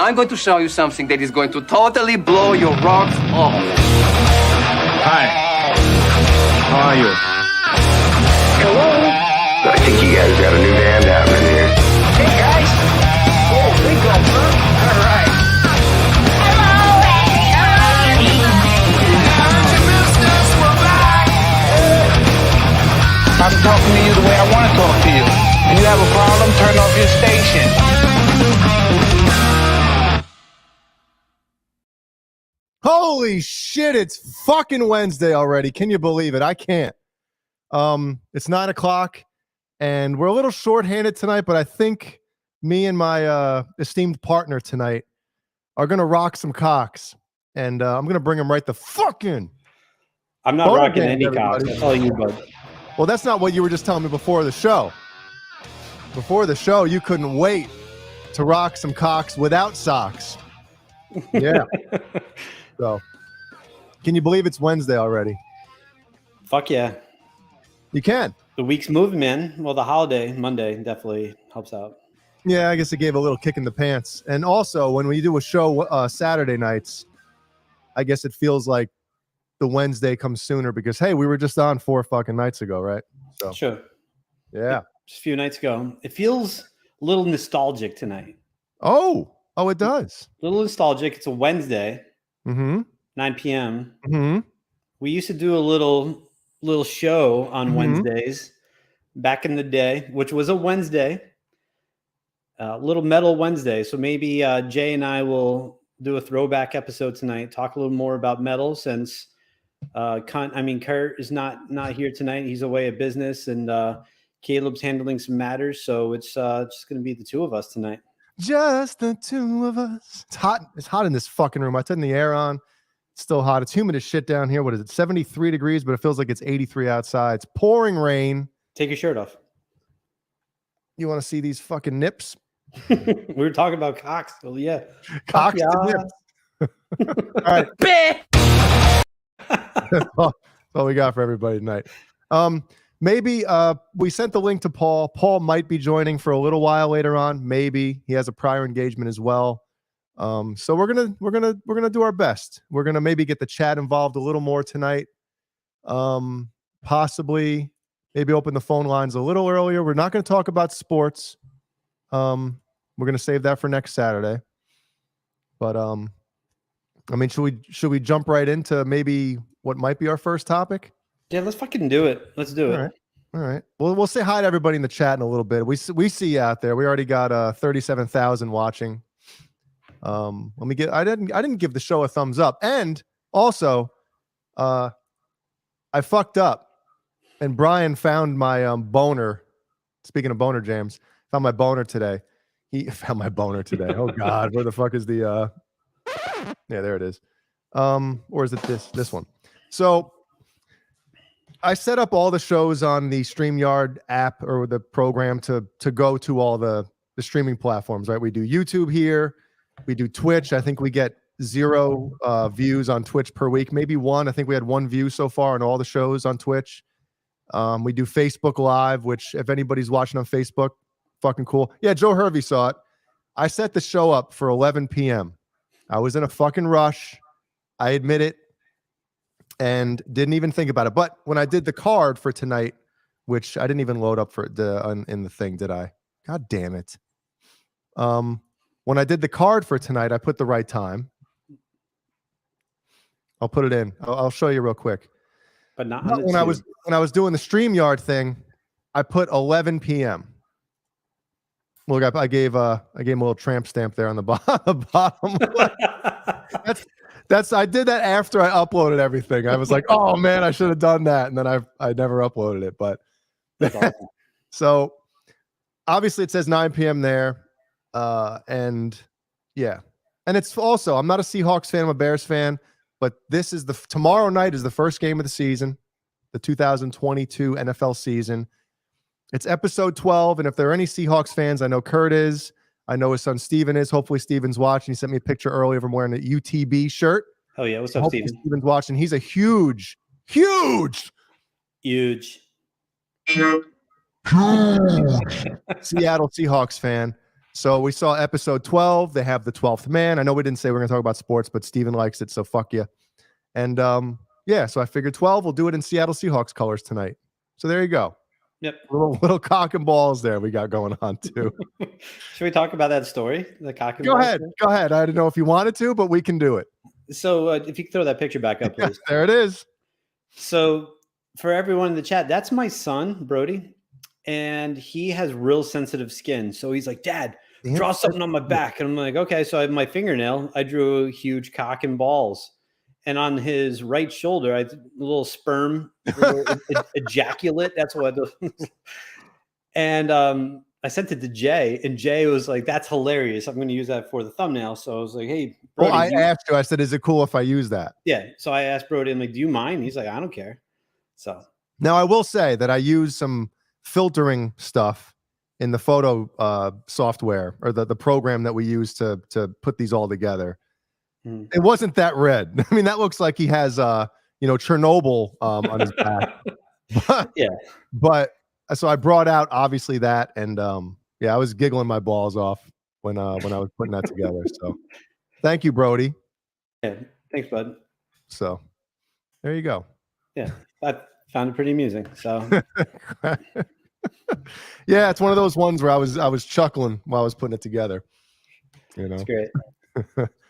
Now I'm going to show you something that is going to totally blow your rocks off. Hi. How are you? Hello? I think you guys got a new band happening here. Hey, guys. Oh, big guns, huh? All right. I'm talking to you the way I want to talk to you. If you have a problem, turn off your station. Holy shit, it's fucking Wednesday already. Can you believe it? I can't. It's 9 o'clock, and we're a little short-handed tonight, but I think me and my esteemed partner tonight are going to rock some cocks, and I'm going to bring them right the fuck in. I'm not rocking any cocks. That's all you, bud. Well, that's not what you were just telling me before the show. Before the show, you couldn't wait to rock some cocks without socks. Yeah. So, can you believe it's Wednesday already? Fuck yeah. You can. The week's moving, man. Well, the holiday, Monday, definitely helps out. Yeah, I guess it gave a little kick in the pants. And also, when we do a show Saturday nights, I guess it feels like the Wednesday comes sooner because, hey, we were just on 4 fucking nights ago, right? So Sure. Yeah. Just a few nights ago. It feels a little nostalgic tonight. Oh, it does. A little nostalgic. It's a Wednesday, 9 p.m. We used to do a little show on Wednesdays back in the day, which was a Wednesday, little metal Wednesday. So maybe Jay and I will do a throwback episode tonight, talk a little more about metal since Kurt is not here tonight. He's away at business, and Caleb's handling some matters. So it's just going to be the two of us tonight. Just the two of us. It's hot. It's hot in this fucking room. I turned the air on. It's still hot. It's humid as shit down here. What is it? 73 degrees, but it feels like it's 83 outside. It's pouring rain. Take your shirt off. You want to see these fucking nips? We were talking about cocks. Well, yeah. Cocks and nips. All right. That's all we got for everybody tonight. Maybe we sent the link to Paul. Paul might be joining for a little while later on. Maybe he has a prior engagement as well. So we're gonna do our best. We're gonna maybe get the chat involved a little more tonight. Possibly maybe open the phone lines a little earlier. We're not going to talk about sports. We're going to save that for next Saturday. But I mean, should we jump right into maybe what might be our first topic? Yeah, let's fucking do it. Let's do it. All right. Well, we'll say hi to everybody in the chat in a little bit. We see you out there. We already got 37,000 watching. Let me get. I didn't give the show a thumbs up, and also, I fucked up, and Brian found my boner. Speaking of BonerJams, found my boner today. He found my boner today. Oh God, where the fuck is the? Yeah, there it is. Or is it this one? So I set up all the shows on the StreamYard app or the program to go to all the streaming platforms. Right, we do YouTube here. We do Twitch. I think we get 0 views on Twitch per week, maybe 1. I think we had 1 view so far on all the shows on Twitch. We do Facebook Live, which if anybody's watching on Facebook, fucking cool. Yeah, Joe Hervey saw it. I set the show up for 11 p.m. I was in a fucking rush. I admit it, and didn't even think about it. But when I did the card for tonight, which I didn't even load up for in the thing, did I? God damn it. When I did the card for tonight, I put the right time. I'll put it in. I'll show you real quick. But not when I was doing the StreamYard thing, I put 11 p.m. Look, I gave him a little tramp stamp there on the bottom. That's I did that after I uploaded everything. I was like, oh man, I should have done that, and then I never uploaded it. But awesome. So obviously it says 9 p.m. there. And yeah, and it's also, I'm not a Seahawks fan, I'm a Bears fan, but this is tomorrow night is the first game of the season, the 2022 NFL season. It's episode 12. And if there are any Seahawks fans, I know Kurt is, I know his son Steven is. Hopefully Steven's watching. He sent me a picture earlier of him wearing a UTB shirt. Oh yeah. What's up, Steven? Steven's watching. He's a huge Seattle Seahawks fan. So we saw episode 12. They have the 12th man. I know we didn't say we're going to talk about sports, but Steven likes it, so fuck you. And yeah, so I figured 12. We'll do it in Seattle Seahawks colors tonight. So there you go. Yep. Little cock and balls there we got going on too. Should we talk about that story? The cock and Go balls ahead. story? Go ahead. I didn't know if you wanted to, but we can do it. So if you could throw that picture back up, please. There it is. So for everyone in the chat, that's my son, Brody. And he has real sensitive skin. So he's like, Dad, draw something on my back. And I'm like, okay. So I have my fingernail. I drew a huge cock and balls. And on his right shoulder, I had a little sperm, ejaculate. That's what. And I sent it to Jay. And Jay was like, that's hilarious. I'm going to use that for the thumbnail. So I was like, hey, Brody. Well, I asked you. I said, is it cool if I use that? Yeah. So I asked Brody, I'm like, do you mind? He's like, I don't care. So now I will say that I use some filtering stuff in the photo software or the program that we use to put these all together. It wasn't that red. I mean, that looks like he has Chernobyl on his back. But so I brought out obviously that, and I was giggling my balls off when I was putting that together. So thank you, Brody. Yeah, thanks, bud. So there you go. Yeah, I found it pretty amusing. So yeah, it's one of those ones where I was chuckling while I was putting it together. It's great.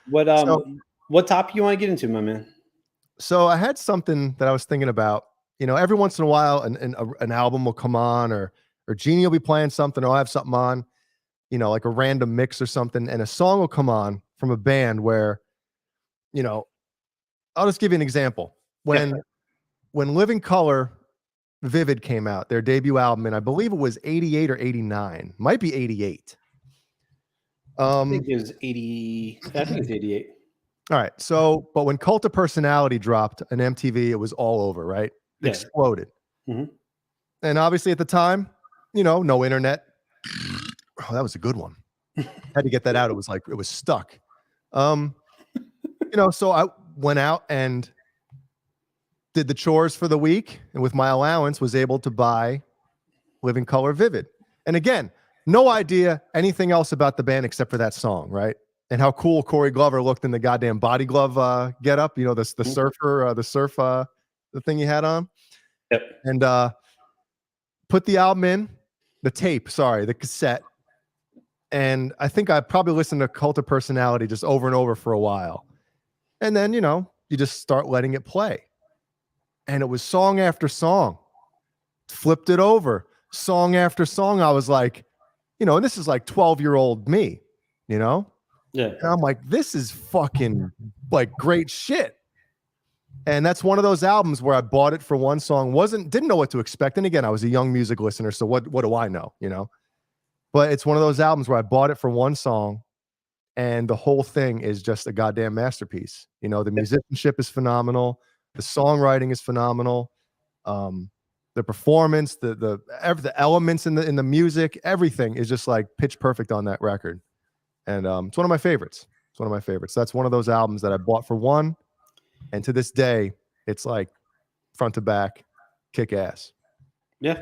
What topic you want to get into, my man? So I had something that I was thinking about. Every once in a while, an album will come on, or Jeannie will be playing something, or I'll have something on, like a random mix or something, and a song will come on from a band where, I'll just give you an example. When Living Color Vivid came out, their debut album, and I believe it was 88 or 89, might be 88. I think it was 80. I think it's 88. All right. So, but when Cult of Personality dropped on MTV, it was all over, right? It exploded. Mm-hmm. And obviously at the time, no internet. Oh, that was a good one. Had to get that out. It was stuck. So I went out and did the chores for the week, and with my allowance was able to buy Living Color Vivid. And again, no idea anything else about the band except for that song, right? And how cool Corey Glover looked in the goddamn body glove getup. The surfer, the thing he had on. Yep. And put the album in, the cassette. And I think I probably listened to Cult of Personality just over and over for a while. And then, you just start letting it play. And it was song after song. Flipped it over. Song after song. I was like, and this is like 12-year-old me, Yeah. And I'm like, this is fucking like great shit. And that's one of those albums where I bought it for one song, didn't know what to expect. And again, I was a young music listener, so what do I know, But it's one of those albums where I bought it for one song, and the whole thing is just a goddamn masterpiece. The musicianship is phenomenal, the songwriting is phenomenal, the performance, the elements in the music, everything is just like pitch perfect on that record. And it's one of my favorites. That's one of those albums that I bought for one, and to this day, it's like front to back, kick ass. Yeah.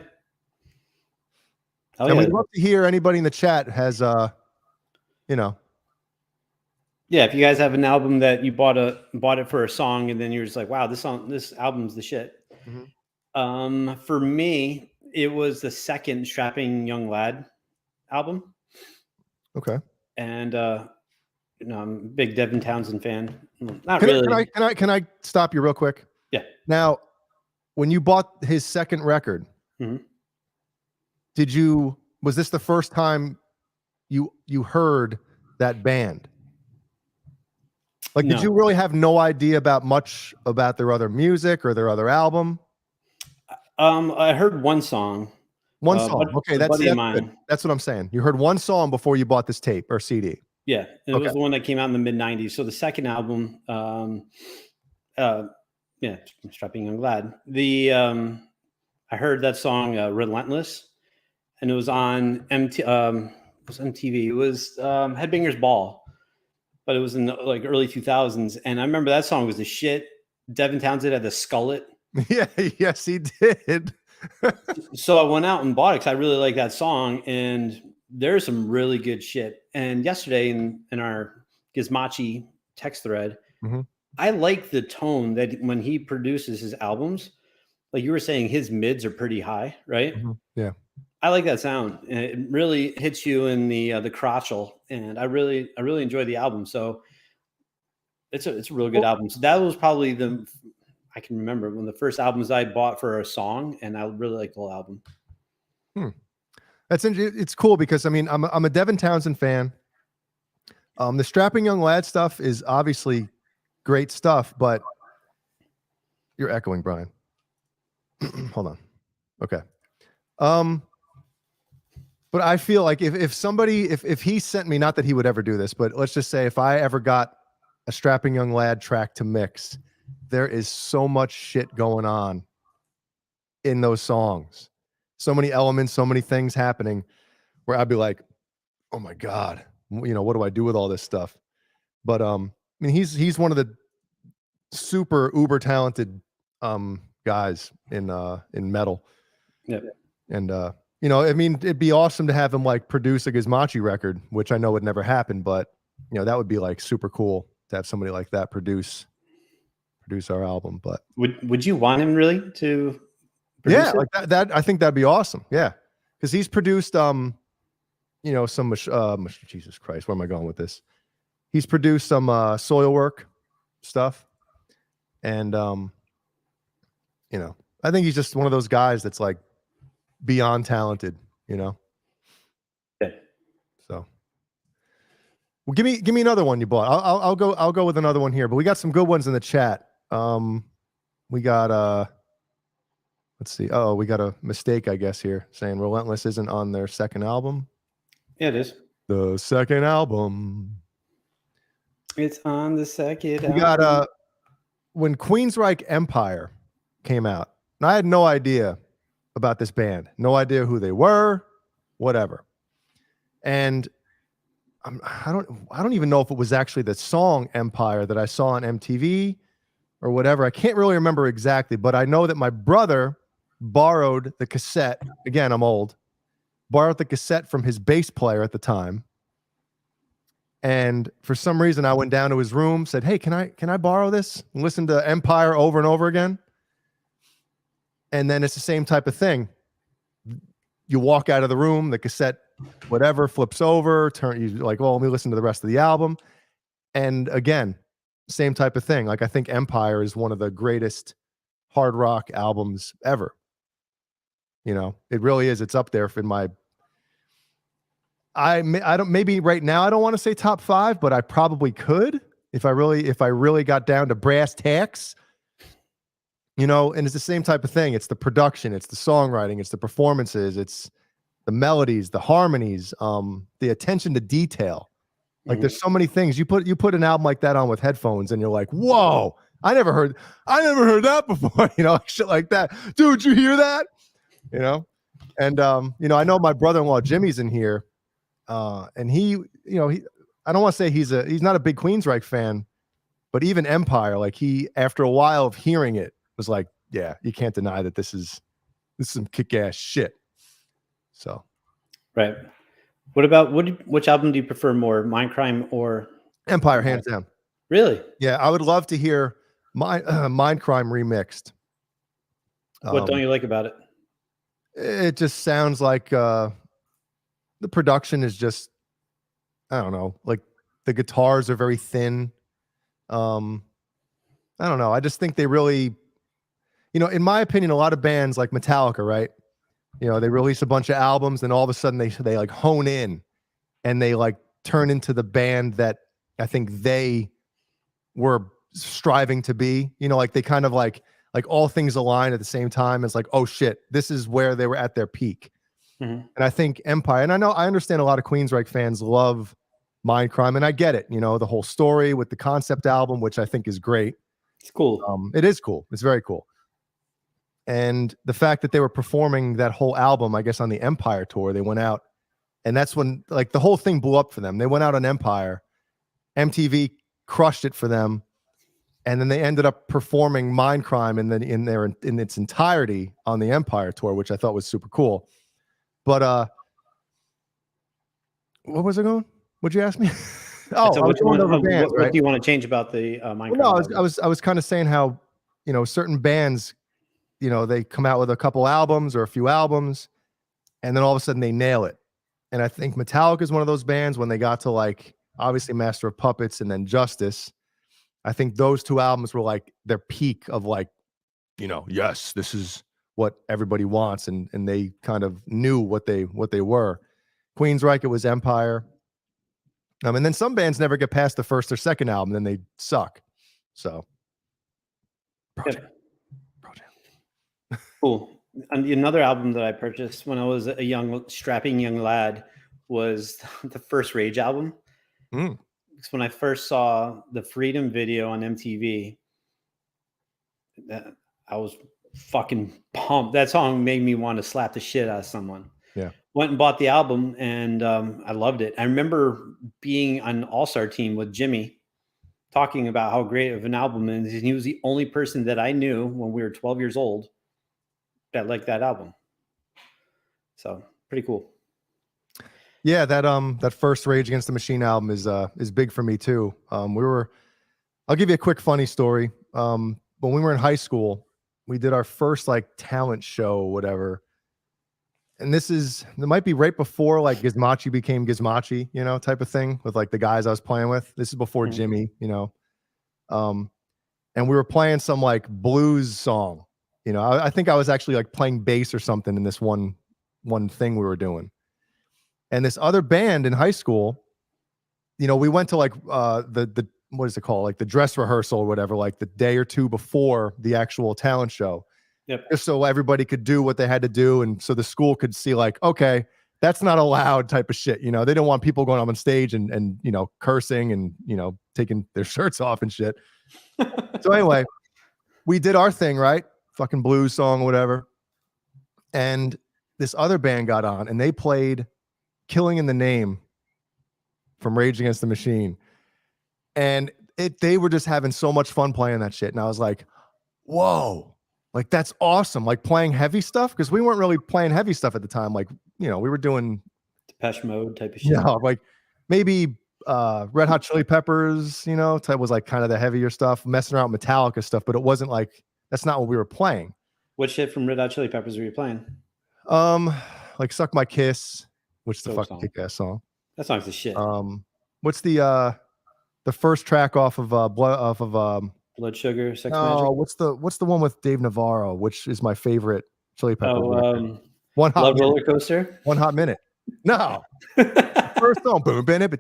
And we'd love to hear anybody in the chat has, Yeah, if you guys have an album that you bought it for a song, and then you're just like, wow, this album's the shit. Mm-hmm. For me, it was the second Strapping Young Lad album. Okay. And I'm a big Devin Townsend fan. Not really. Can I stop you real quick? Yeah. Now, when you bought his second record, mm-hmm. Was this the first time you heard that band? Like, No. Did you really have no idea much about their other music or their other album? I heard one song. One song. Okay, that's good. That's what I'm saying. You heard one song before you bought this tape or CD. Yeah, it was the one that came out in the mid '90s. So the second album, Strapping Young Lad. I heard that song "Relentless," and it was on MTV. It was Headbangers Ball, but it was in the early 2000s. And I remember that song was the shit. Devin Townsend had the skullet. Yeah, yes, he did. So I went out and bought it because I really like that song. And there's some really good shit. And yesterday in our Gizmachi text thread, I like the tone that when he produces his albums, like you were saying, his mids are pretty high, right? Yeah. I like that sound. And it really hits you in the crotchal, and I really enjoy the album. So it's a really good album. So that was probably I can remember one of the first albums I bought for a song, and I really liked the whole album. It's cool because I mean I'm a Devin Townsend fan. The Strapping Young Lad stuff is obviously great stuff, but you're echoing, Brian. Hold on. Okay. But I feel like if somebody, if he sent me, not that he would ever do this, but let's just say if I ever got a Strapping Young Lad track to mix, there is so much shit going on in those songs. So many elements, so many things happening where I'd be like, oh my God, you know, what do I do with all this stuff? But I mean, he's one of the super uber talented guys in metal. Yeah. And you know, I mean, it'd be awesome to have him like produce a Gizmachi record, which I know would never happen, but you know, that would be like super cool to have somebody like that produce our album. But would you want him really to produce it? Like that I think that'd be awesome. Yeah. Because he's produced you know, some Jesus Christ, where am I going with this? He's produced some Soilwork stuff. And you know, I think he's just one of those guys that's like beyond talented, you know. Okay. So, well, give me another one you bought. I'll go with another one here, but we got some good ones in the chat. We got let's see. Oh, we got a mistake, I guess, here saying Relentless isn't on their second album. Yeah, it is. The second album. It's on the second album. We got when Queensryche Empire came out, and I had no idea about this band, no idea who they were, whatever. And I don't even know if it was actually the song Empire that I saw on MTV or whatever. I can't really remember exactly, but I know that my brother borrowed the cassette. Again, I'm old. Borrowed the cassette from his bass player at the time. And for some reason, I went down to his room, said, "Hey, can I borrow this and listen to Empire over and over again?" And then it's the same type of thing. You walk out of the room, the cassette, whatever, flips over, you like, well, let me listen to the rest of the album. And again, same type of thing. Like, I think Empire is one of the greatest hard rock albums ever. You know, it really is. It's up there in my, I don't, maybe right now I don't want to say top 5, but I probably could if I really got down to brass tacks. You know, and it's the same type of thing. It's the production, it's the songwriting, it's the performances, it's the melodies, the harmonies, the attention to detail. Like there's so many things. You put an album like that on with headphones and you're like, whoa, I never heard that before, you know, shit like that. Dude, you hear that? You know? And you know, I know my brother-in-law Jimmy's in here. And he, you know, I don't want to say he's not a big Queensryche fan, but even Empire, like he, after a while of hearing it, was like, yeah, you can't deny that this is some kick-ass shit. So, right. What about which album do you prefer more, Mindcrime or Empire? Hands down. Really? Yeah, I would love to hear Mindcrime remixed. What don't you like about it? It just sounds like the production is just, I don't know, like the guitars are very thin. I don't know. I just think they really, you know, in my opinion, a lot of bands like Metallica, right? You know, they release a bunch of albums and all of a sudden they like hone in and they like turn into the band that I think they were striving to be. You know, like they kind of like all things align at the same time. It's like, oh shit, this is where they were at their peak. And I think Empire, and I understand a lot of Queensryche fans love Mindcrime, and I get it. You know, the whole story with the concept album, which I think is great. It's cool. It is cool. It's very cool. And the fact that they were performing that whole album, I guess, on the Empire tour, they went out, and that's when like the whole thing blew up for them. They went out on Empire, MTV crushed it for them, and then they ended up performing Mindcrime in its entirety on the Empire tour, which I thought was super cool. But What was it going? What'd you ask me? So I was going over bands, what right? do you want to change about the Minecraft? Well, no, album? I was kind of saying how, certain bands, they come out with a couple albums or a few albums, and then all of a sudden they nail it. And I think Metallica is one of those bands when they got to like obviously Master of Puppets and then Justice. I think those two albums were like their peak of like, yes, this is what everybody wants, and they kind of knew what they were. Queensryche, it was Empire. And then some bands never get past the first or second album, then they suck. So, Project. Cool. And another album that I purchased when I was a strapping young lad was the first Rage album. Because when I first saw the Freedom video on MTV, I was fucking pumped. That song made me want to slap the shit out of someone. Yeah. Went and bought the album, and I loved it. I remember being on an all-star team with Jimmy, talking about how great of an album it is. And he was the only person that I knew when we were 12 years old that liked that album. So pretty cool. Yeah, that first Rage Against the Machine album is big for me too. I'll give you a quick funny story. When we were in high school, we did our first like talent show or whatever. And it might be right before like Gizmachi became Gizmachi, type of thing with like the guys I was playing with. This is before Jimmy, and we were playing some like blues song. I think I was actually like playing bass or something in this one thing we were doing. And this other band in high school, we went to like the what is it called? Like the dress rehearsal or whatever, like the day or two before the actual talent show. Yep. Just so everybody could do what they had to do. And so the school could see like, okay, that's not allowed type of shit. They didn't want people going up on stage and cursing and, taking their shirts off and shit. So anyway, we did our thing, right? Fucking blues song or whatever. And this other band got on and they played Killing in the Name from Rage Against the Machine. And they were just having so much fun playing that shit. And I was like, whoa, like that's awesome. Like playing heavy stuff. Cause we weren't really playing heavy stuff at the time. Like, we were doing Depeche Mode type of shit. Yeah, like maybe Red Hot Chili Peppers, type was like kind of the heavier stuff, messing around with Metallica stuff, but it wasn't like, that's not what we were playing. What shit from Red Hot Chili Peppers were you playing? Like Suck My Kiss, which is the fucking kick-ass song. That song's the shit. What's the first track off of Blood Sugar, Sex Magic? What's the one with Dave Navarro, which is my favorite Chili Peppers? One Hot Love Roller Coaster? 1 Hot Minute. No. First song. Boom, yeah, that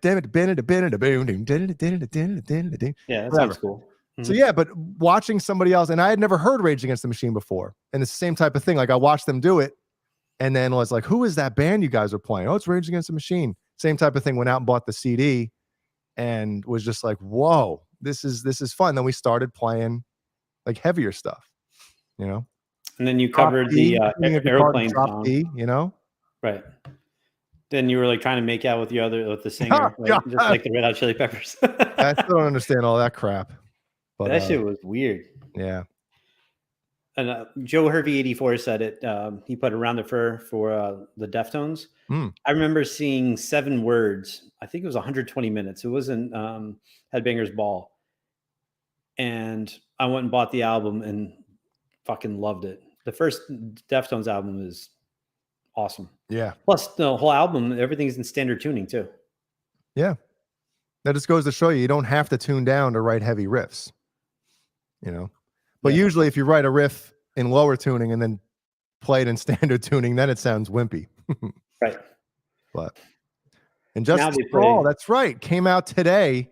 sounds cool. So yeah, but watching somebody else, and I had never heard Rage Against the Machine before, and it's the same type of thing. Like I watched them do it, and then was like, "Who is that band you guys are playing?" Oh, it's Rage Against the Machine. Same type of thing. Went out and bought the CD, and was just like, "Whoa, this is fun." Then we started playing like heavier stuff, And then you covered the airplane song, D, right? Then you were like trying to make out with the singer, right? Just like the Red Hot Chili Peppers. I still don't understand all that crap. But that shit was weird. Yeah. And Joe Hervey 84 said it. He put Around the Fur for the Deftones. I remember seeing 7 words. I think it was 120 minutes. It wasn't Headbangers Ball. And I went and bought the album and fucking loved it. The first Deftones album is awesome. Yeah. Plus the whole album, everything's in standard tuning too. Yeah. That just goes to show you don't have to tune down to write heavy riffs. But usually if you write a riff in lower tuning and then play it in standard tuning, then it sounds wimpy. Right. But and Justice for All, that's right, came out today,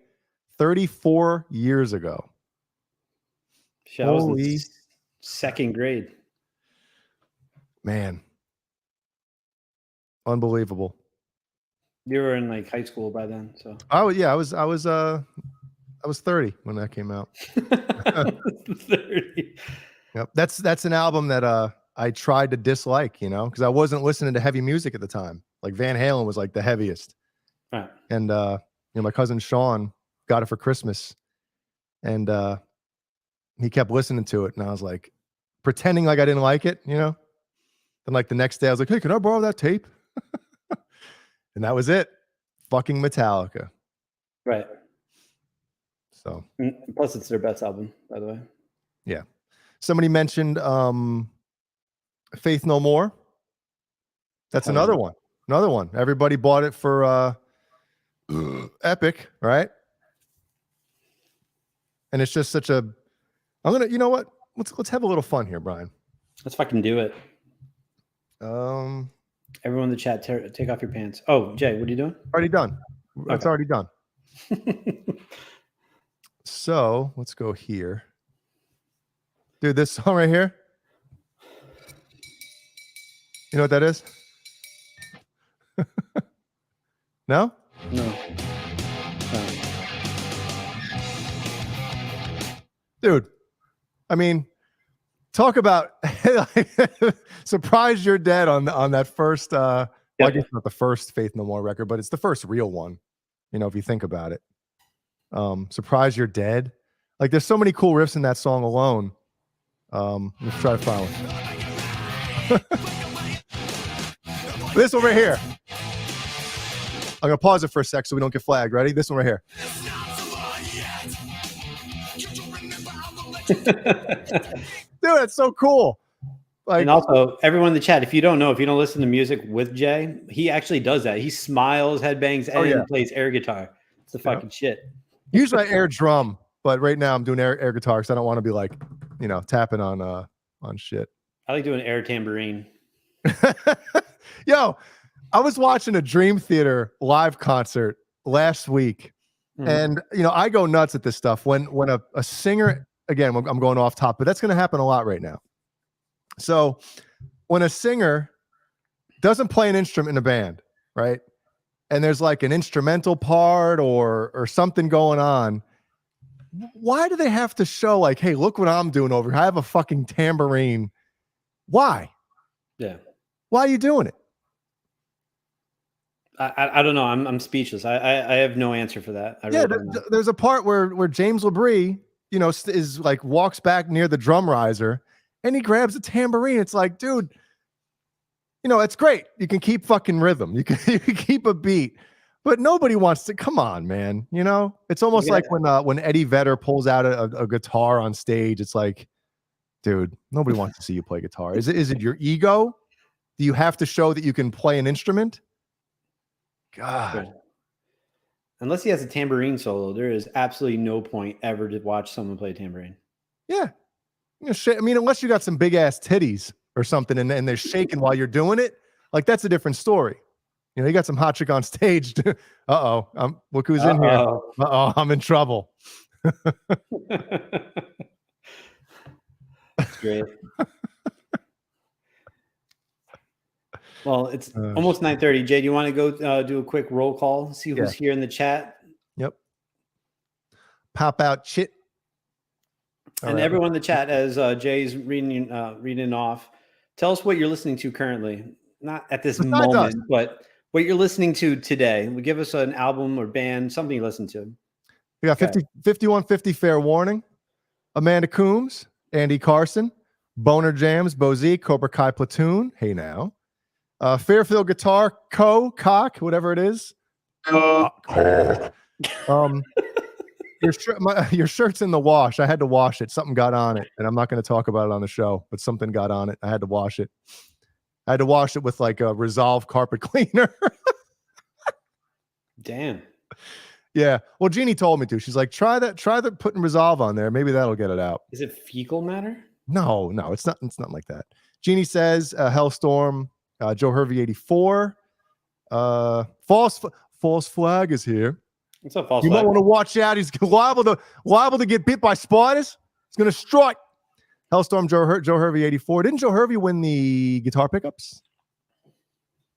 34 years ago. I was in second grade. Man. Unbelievable. You were in like high school by then, so. Oh yeah, I was 30 when that came out. 30. Yep. That's an album that I tried to dislike, because I wasn't listening to heavy music at the time. Like Van Halen was like the heaviest. Right. And my cousin Sean got it for Christmas. And he kept listening to it. And I was like pretending like I didn't like it, Then like the next day I was like, hey, can I borrow that tape? And that was it. fucking Metallica. Right. So plus it's their best album, by the way. Yeah. Somebody mentioned Faith No More. That's another one. Another one. Everybody bought it for Epic, right? And it's just such a you know what? Let's have a little fun here, Brian. Let's fucking do it. Everyone in the chat, take off your pants. Oh, Jay, what are you doing? Already done. Okay. It's already done. So let's go here. Dude, this song right here. You know what that is? No? No. Dude, I mean, talk about Surprise You're Dead on that first I guess not the first Faith No More record, but it's the first real one, you know, if you think about it. Surprise You're Dead. Like there's so many cool riffs in that song alone. Let's try to find one. This one right here. I'm gonna pause it for a sec so we don't get flagged. Ready? This one right here. Dude, that's so cool. Like, and also, everyone in the chat, if you don't listen to music with Jay, he actually does that. He smiles, headbangs, and plays air guitar. It's the fucking shit. Usually I air drum, but right now I'm doing air guitar because I don't want to be like, you know, tapping on shit. I like doing air tambourine. Yo, I was watching a Dream Theater live concert last week, and you know I go nuts at this stuff when a singer. Again, I'm going off top, but that's going to happen a lot right now. So when a singer doesn't play an instrument in a band, right? And there's like an instrumental part or something going on, why do they have to show like, hey, look what I'm doing over here? I have a fucking tambourine. Why? Yeah. Why are you doing it? I don't know. I'm speechless. I have no answer for that. There's a part where James LeBrie, you know, is like walks back near the drum riser and he grabs a tambourine. It's like, dude, you know, it's great. You can keep fucking rhythm. You can keep a beat, but nobody wants to. Come on, man. You know, it's almost like when Eddie Vedder pulls out a guitar on stage. It's like, dude, nobody wants to see you play guitar. Is it your ego? Do you have to show that you can play an instrument? God. Unless he has a tambourine solo, there is absolutely no point ever to watch someone play tambourine. Yeah. You know, I mean, unless you got some big ass titties or something and they're shaking while you're doing it, like that's a different story. You know, you got some hot chick on stage. Look who's in here. I'm in trouble. That's great. Well, it's almost 9:30. Jay, do you want to go do a quick roll call? See who's here in the chat? Yep. Pop out shit. And everyone in the chat, as Jay's reading off, tell us what you're listening to currently. Not at this moment, but what you're listening to today. Give us an album or band, something you listen to. We got 5150 Fair Warning, Amanda Coombs, Andy Carson, BonerJams, Bozique, Cobra Kai Platoon. Hey now. Fairfield Guitar, Cock, whatever it is. Your shirt's in the wash. I had to wash it. Something got on it, and I'm not going to talk about it on the show, but something got on it. I had to wash it. I had to wash it with like a Resolve carpet cleaner. Damn. Yeah. Well, Jeannie told me to. She's like, try the putting Resolve on there. Maybe that'll get it out. Is it fecal matter? No, it's not. It's not like that. Jeannie says, Hellstorm. Joe Hervey 84. False flag is here. What's up, false flag? You might want to watch out. He's liable to get bit by spiders. He's gonna strike. Hellstorm Joe Hervey 84. Didn't Joe Hervey win the guitar pickups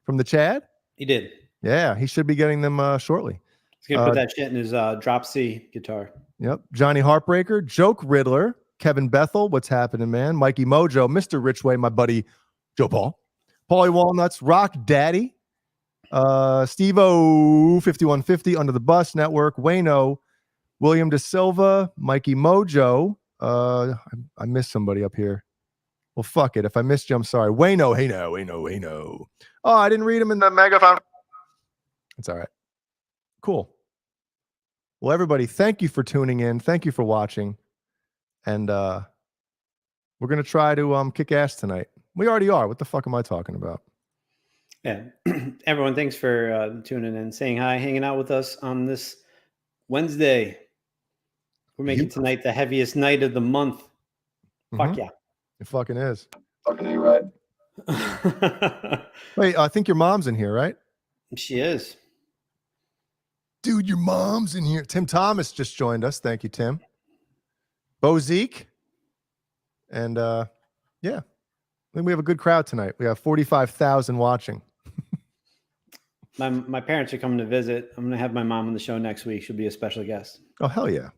from the Chad? He did. Yeah, he should be getting them shortly. He's gonna put that shit in his drop C guitar. Yep. Johnny Heartbreaker, Joke Riddler, Kevin Bethel. What's happening, man? Mikey Mojo, Mr. Richway, my buddy Joe Paul. Paulie Walnuts, Rock Daddy, Steve-O 5150, Under the Bus Network, Wayno, William De Silva, Mikey Mojo. I missed somebody up here. Well, fuck it. If I missed you, I'm sorry. Wayno, hey no. Oh, I didn't read him in the megaphone. It's all right. Cool. Well, everybody, thank you for tuning in. Thank you for watching. And we're going to try to kick ass tonight. We already are. What the fuck am I talking about? Yeah. Everyone, thanks for tuning in, saying hi, hanging out with us on this Wednesday. We're making tonight the heaviest night of the month. Fuck yeah. It fucking is. Fucking A, right? Wait, I think your mom's in here, right? She is. Dude, your mom's in here. Tim Thomas just joined us. Thank you, Tim. Bo Zeke. And yeah, I think we have a good crowd tonight. We have 45,000 watching. My parents are coming to visit. I'm going to have my mom on the show next week. She'll be a special guest. Oh, hell yeah.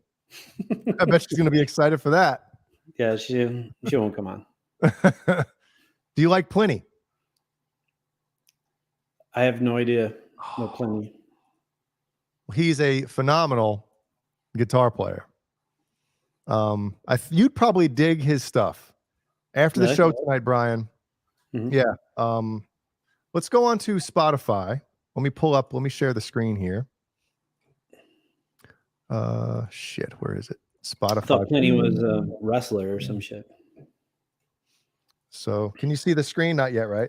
I bet she's going to be excited for that. Yeah, she won't come on. Do you like Plini? I have no idea. No Plini. He's a phenomenal guitar player. You'd probably dig his stuff. After the show tonight, Brian. Yeah. Let's go on to Spotify. Let me share the screen here. Shit, where is it? Spotify. I thought Plini was a wrestler or some shit. So can you see the screen? Not yet, right?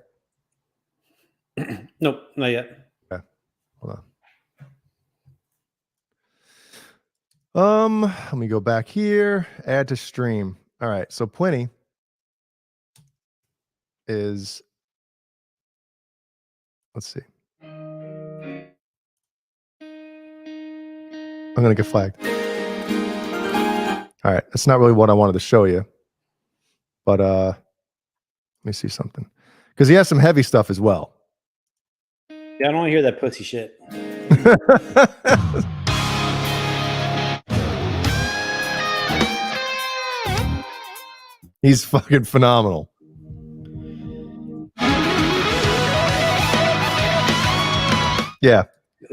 Nope, not yet. Okay. Hold on. Let me go back here. Add to stream. All right. So Plini is, let's see. I'm gonna get flagged. All right. That's not really what I wanted to show you. But let me see something. Because he has some heavy stuff as well. Yeah, I don't want to hear that pussy shit. He's fucking phenomenal. Yeah.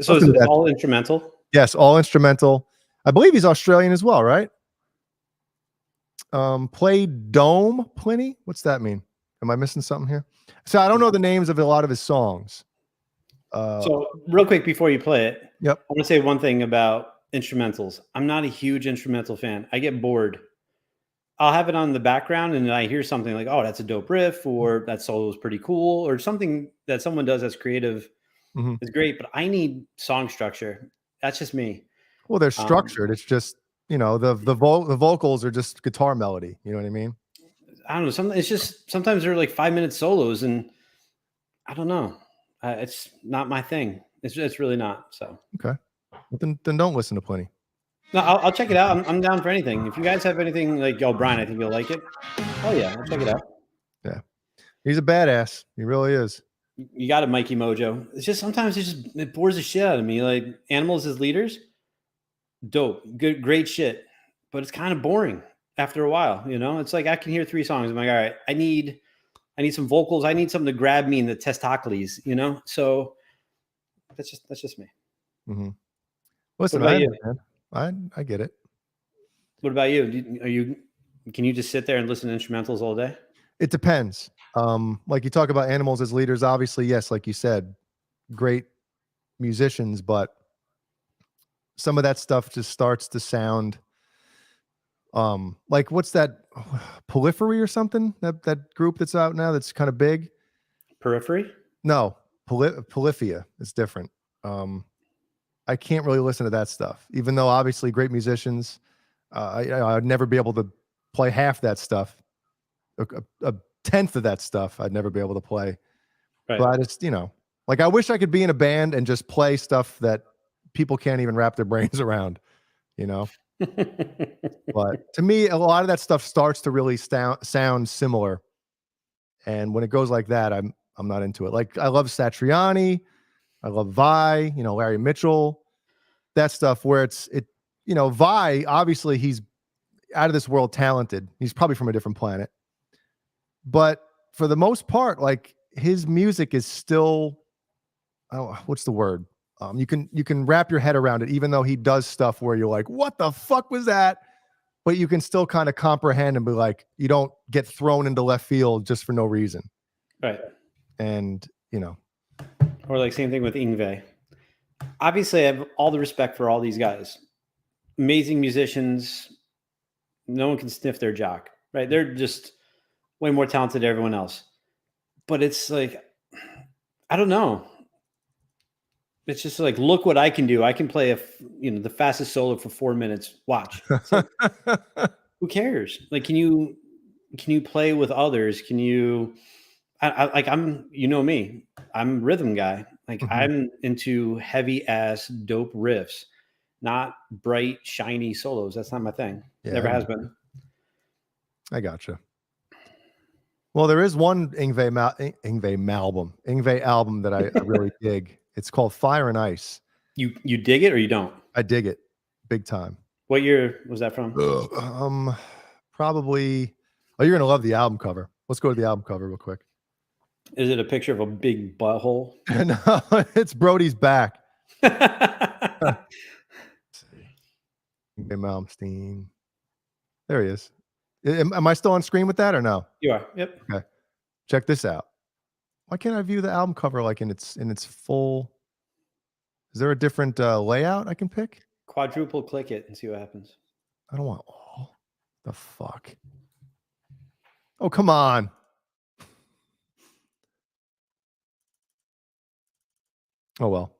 So is it all instrumental? Yes, all instrumental. I believe he's Australian as well, right? Play Dome Plini? What's that mean? Am I missing something here? So I don't know the names of a lot of his songs. So real quick before you play it, yep. I want to say one thing about instrumentals. I'm not a huge instrumental fan. I get bored. I'll have it on the background and I hear something like, oh, that's a dope riff, or that solo is pretty cool, or something that someone does that's creative is great, but I need song structure. That's just me. Well, they're structured. It's just, you know, the vocals are just guitar melody. You know what I mean? I don't know. It's just sometimes they're like 5-minute solos, and I don't know. It's not my thing. It's really not. So okay, then don't listen to Plini. No, I'll check it out. I'm down for anything. If you guys have anything like, yo, Brian, I think you'll like it. Oh yeah, I'll check it out. Yeah, he's a badass. He really is. You got it, Mikey Mojo. It's just sometimes it bores the shit out of me. Like Animals as Leaders, dope, good, great shit, but it's kind of boring after a while. You know, it's like I can hear 3 songs. I'm like, all right, I need some vocals. I need something to grab me in the testicles. You know, so that's just me. Mm-hmm. Listen, I get it. What about you? Can you just sit there and listen to instrumentals all day? It depends. Like you talk about Animals as Leaders, obviously, yes, like you said, great musicians, but some of that stuff just starts to sound like what's that, Periphery or something? That group that's out now that's kind of big. Periphery? No, Polyphia. It's different. I can't really listen to that stuff, even though obviously great musicians. I'd never be able to play half that stuff. A tenth of that stuff I'd never be able to play. Right. But I just, you know, like I wish I could be in a band and just play stuff that people can't even wrap their brains around, you know. But to me, a lot of that stuff starts to really sound similar, and when it goes like that, I'm not into it. Like I love Satriani, I love Vi, you know, Larry Mitchell, that stuff where you know, Vi, obviously he's out of this world talented. He's probably from a different planet, but for the most part, like his music is still, what's the word? You can wrap your head around it, even though he does stuff where you're like, what the fuck was that? But you can still kind of comprehend and be like, you don't get thrown into left field just for no reason. Right. And, you know. Or like same thing with Yngwie. obviously, I have all the respect for all these guys. Amazing musicians. No one can sniff their jock, right? They're just way more talented than everyone else. But it's like, I don't know. It's just like, look what I can do. I can play the fastest solo for 4 minutes. Watch. Like, who cares? Like, can you play with others? Can you? I'm me. I'm a rhythm guy. Like I'm into heavy ass dope riffs, not bright shiny solos. That's not my thing. Yeah, Never has been. I gotcha. Well, there is one Yngwie album that I really dig. It's called Fire and Ice. You dig it or you don't? I dig it big time. What year was that from? Probably. Oh, you're gonna love the album cover. Let's go to the album cover real quick. Is it a picture of a big butthole? No, it's Brody's back. Malmsteen. There he is. Am I still on screen with that or no? You are. Yep. Okay. Check this out. Why can't I view the album cover like in its full? Is there a different layout I can pick? Quadruple click it and see what happens. I don't want all. The fuck. Oh, come on. Oh well.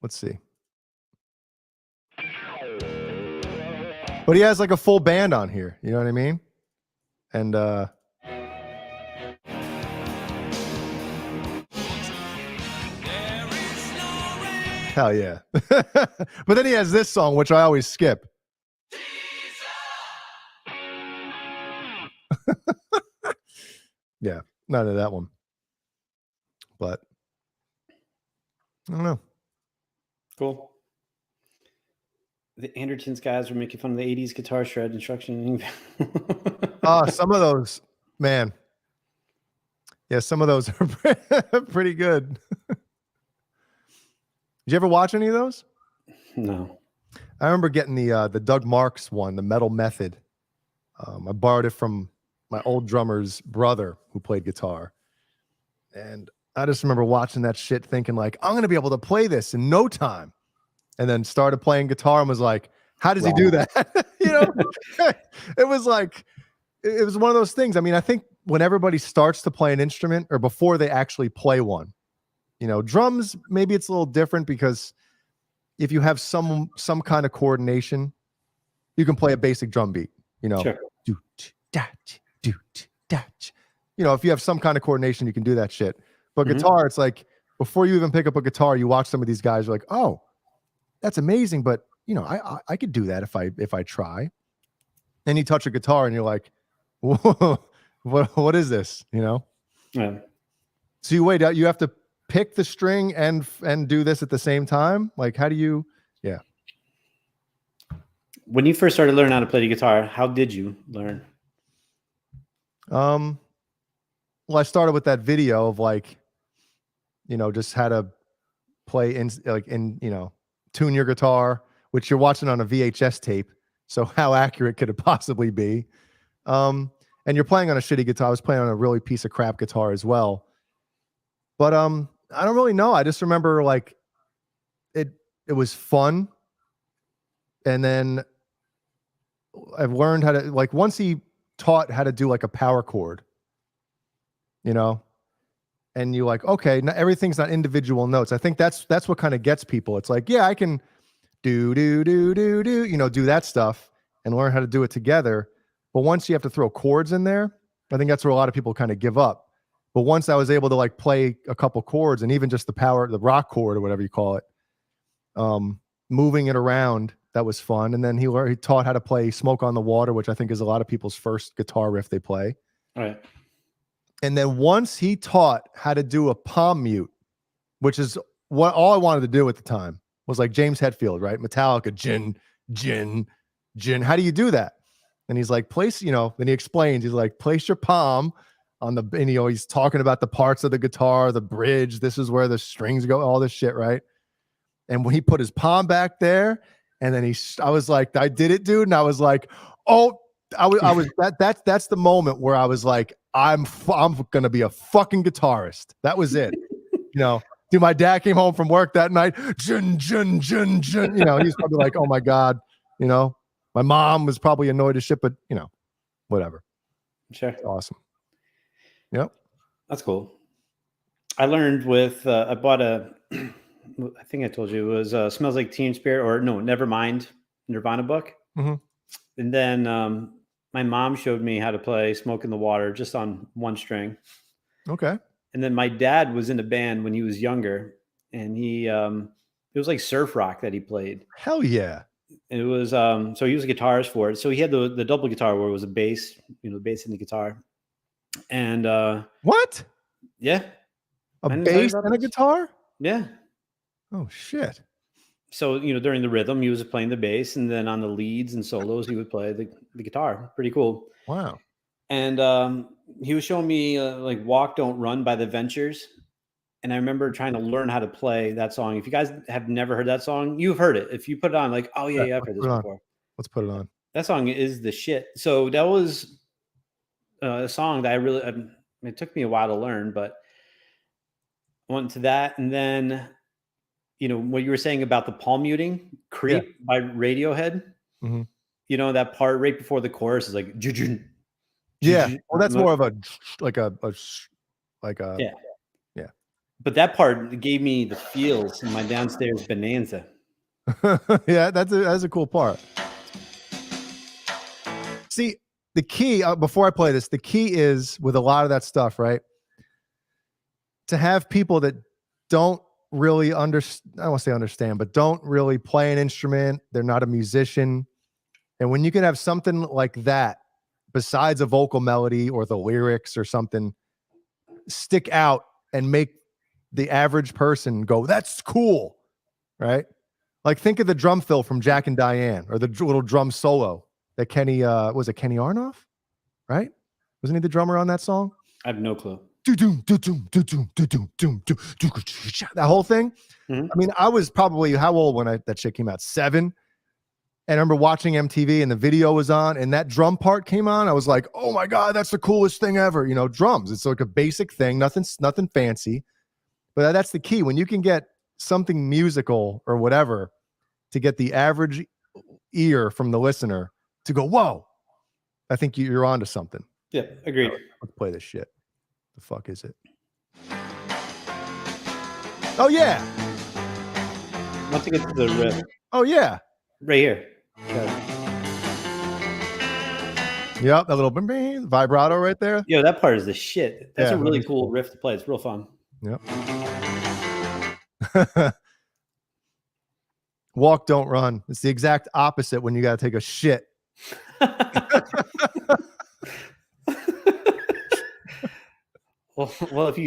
Let's see. But he has like a full band on here. You know what I mean? And hell yeah. But then he has this song, which I always skip. Yeah, none of that one. But I don't know. Cool. The Andertons guys were making fun of the 80s guitar shred instruction. Some of those, man. Yeah, some of those are pretty good. Did you ever watch any of those? No. I remember getting the Doug Marks one, the Metal Method. I borrowed it from my old drummer's brother who played guitar. And I just remember watching that shit thinking like, I'm going to be able to play this in no time. And then started playing guitar and was like, how does he do that? You know, it was like, it was one of those things. I mean, I think when everybody starts to play an instrument or before they actually play one, you know, drums, maybe it's a little different because if you have some kind of coordination, you can play a basic drum beat, you know, Sure. You know, if you have some kind of coordination, you can do that shit. But guitar, it's like, before you even pick up a guitar, you watch some of these guys, you're like, oh, that's amazing. But you know, I could do that if I try. And you touch a guitar and you're like, whoa, what is this? You know? Yeah. So you you have to pick the string and do this at the same time. Like, how do you? Yeah. When you first started learning how to play the guitar, how did you learn? Well, I started with that video of like, you know, just how to play in, you know, tune your guitar, which you're watching on a VHS tape. So how accurate could it possibly be? And you're playing on a shitty guitar. I was playing on a really piece of crap guitar as well. But I don't really know. I just remember like it was fun. And then I've learned how to, like, once he taught how to do like a power chord, you know, and you like, okay, now everything's not individual notes. I think that's what kind of gets people. It's like, yeah, I can do, you know, do that stuff and learn how to do it together. But once you have to throw chords in there, I think that's where a lot of people kind of give up. But once I was able to like play a couple chords and even just the rock chord or whatever you call it, moving it around, that was fun. And then he taught how to play Smoke on the Water, which I think is a lot of people's first guitar riff they play. All right. And then once he taught how to do a palm mute, which is what all I wanted to do at the time, was like James Hetfield, right? Metallica, gin. How do you do that? And he's like, place, you know, then he explains, he's like, place your palm on the, and you know, he's talking about the parts of the guitar, the bridge, this is where the strings go, all this shit, right? And when he put his palm back there, and then I was like, I did it, dude. And I was like, oh, I was that's the moment where I was like, I'm gonna be a fucking guitarist. That was it. You know, Dude, my dad came home from work that night. Jun, jun, jun, jun. You know, he's probably like, oh my God. You know, my mom was probably annoyed as shit, but you know, whatever. Sure. It's awesome. Yep. That's cool. I learned with, I bought I think I told you it was Smells Like Teen Spirit, or no, Nevermind Nirvana book. Mm-hmm. And then my mom showed me how to play Smoke in the Water just on one string. Okay. And then my dad was in a band when he was younger, and it was like surf rock that he played. Hell yeah. And it was, so he was a guitarist for it. So he had the double guitar where it was a bass, the bass and the guitar. And what? Yeah. A bass and a guitar? Yeah. Oh shit. So, during the rhythm, he was playing the bass, and then on the leads and solos, he would play the guitar. Pretty cool. Wow. And he was showing me like Walk, Don't Run by the Ventures. And I remember trying to learn how to play that song. If you guys have never heard that song, you've heard it. If you put it on, like, oh yeah, I've heard this before. Let's put it on. That song is the shit. So that was a song that it took me a while to learn, but I went to that. And then, what you were saying about the palm muting, Creep by Radiohead, that part right before the chorus is like, yeah. Well, that's more of a yeah. But that part gave me the feels in my downstairs Bonanza. Yeah, that's a cool part. See, the key, before I play this, the key is with a lot of that stuff, right? To have people that don't really I don't want to say understand, but don't really play an instrument. They're not a musician. And when you can have something like that, besides a vocal melody or the lyrics or something, stick out and make the average person go, that's cool, right? Like think of the drum fill from Jack and Diane, or the little drum solo that Kenny, was it Kenny Arnoff, right? Wasn't he the drummer on that song? I have no clue. That whole thing. I mean, I was probably, how old when that shit came out? 7. And I remember watching MTV and the video was on and that drum part came on. I was like, oh my God, that's the coolest thing ever. Drums. It's like a basic thing, nothing fancy. But that's the key. When you can get something musical or whatever to get the average ear from the listener to go, whoa, I think you're onto something. Yeah, agreed. Let's play this shit. The fuck is it? Oh yeah. Once it gets to the riff. Oh yeah. Right here. Yep, that little vibrato right there. Yo, that part is the shit. That's a really cool riff to play. It's real fun. Yep. Walk, don't run. It's the exact opposite when you got to take a shit. Well, if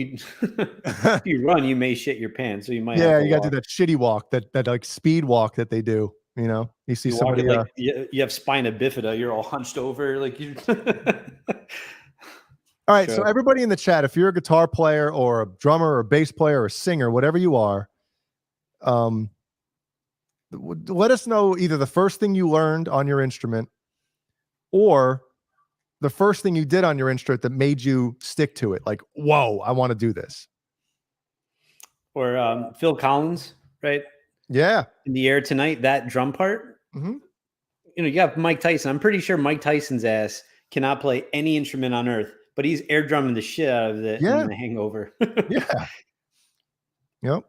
you run, you may shit your pants. So you might. Yeah, you got to do that shitty walk, that like speed walk that they do. You see somebody like you have spina bifida. You're all hunched over, like you. All right, so everybody in the chat, if you're a guitar player or a drummer or a bass player or a singer, whatever you are, let us know either the first thing you learned on your instrument or the first thing you did on your instrument that made you stick to it. Like, whoa, I want to do this. Or Phil Collins, right? Yeah. In the Air Tonight, that drum part. You got Mike Tyson. I'm pretty sure Mike Tyson's ass cannot play any instrument on earth, but he's air drumming the shit out of it in The Hangover. Yeah. Yep.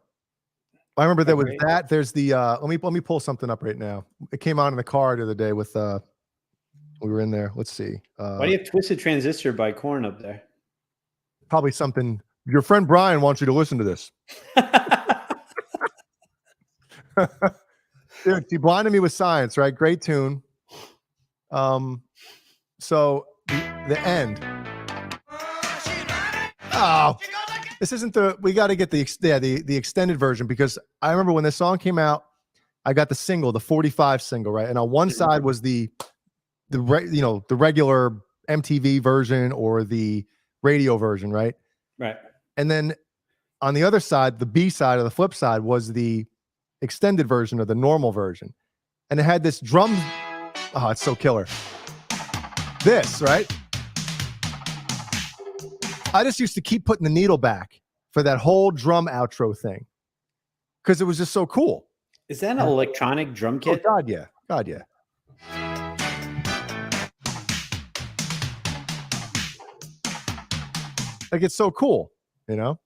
I remember there was that. There's the let me pull something up right now. It came on in the car the other day with we were in there. Let's see. Why do you have Twisted Transistor by Korn up there? Probably something. Your friend Brian wants you to listen to this. Dude, he blinded me with science, right? Great tune. So the end. Oh, this isn't we got to get the extended version, because I remember when this song came out, I got the single, the 45 single, right? And on one side was the regular MTV version or the radio version, right? Right. And then on the other side, the B side or the flip side was the extended version or the normal version. And it had this drum. Oh, it's so killer. This, right? I just used to keep putting the needle back for that whole drum outro thing. because it was just so cool. Is that an electronic drum Oh kit? God, yeah. God, yeah. Like it's so cool, you know.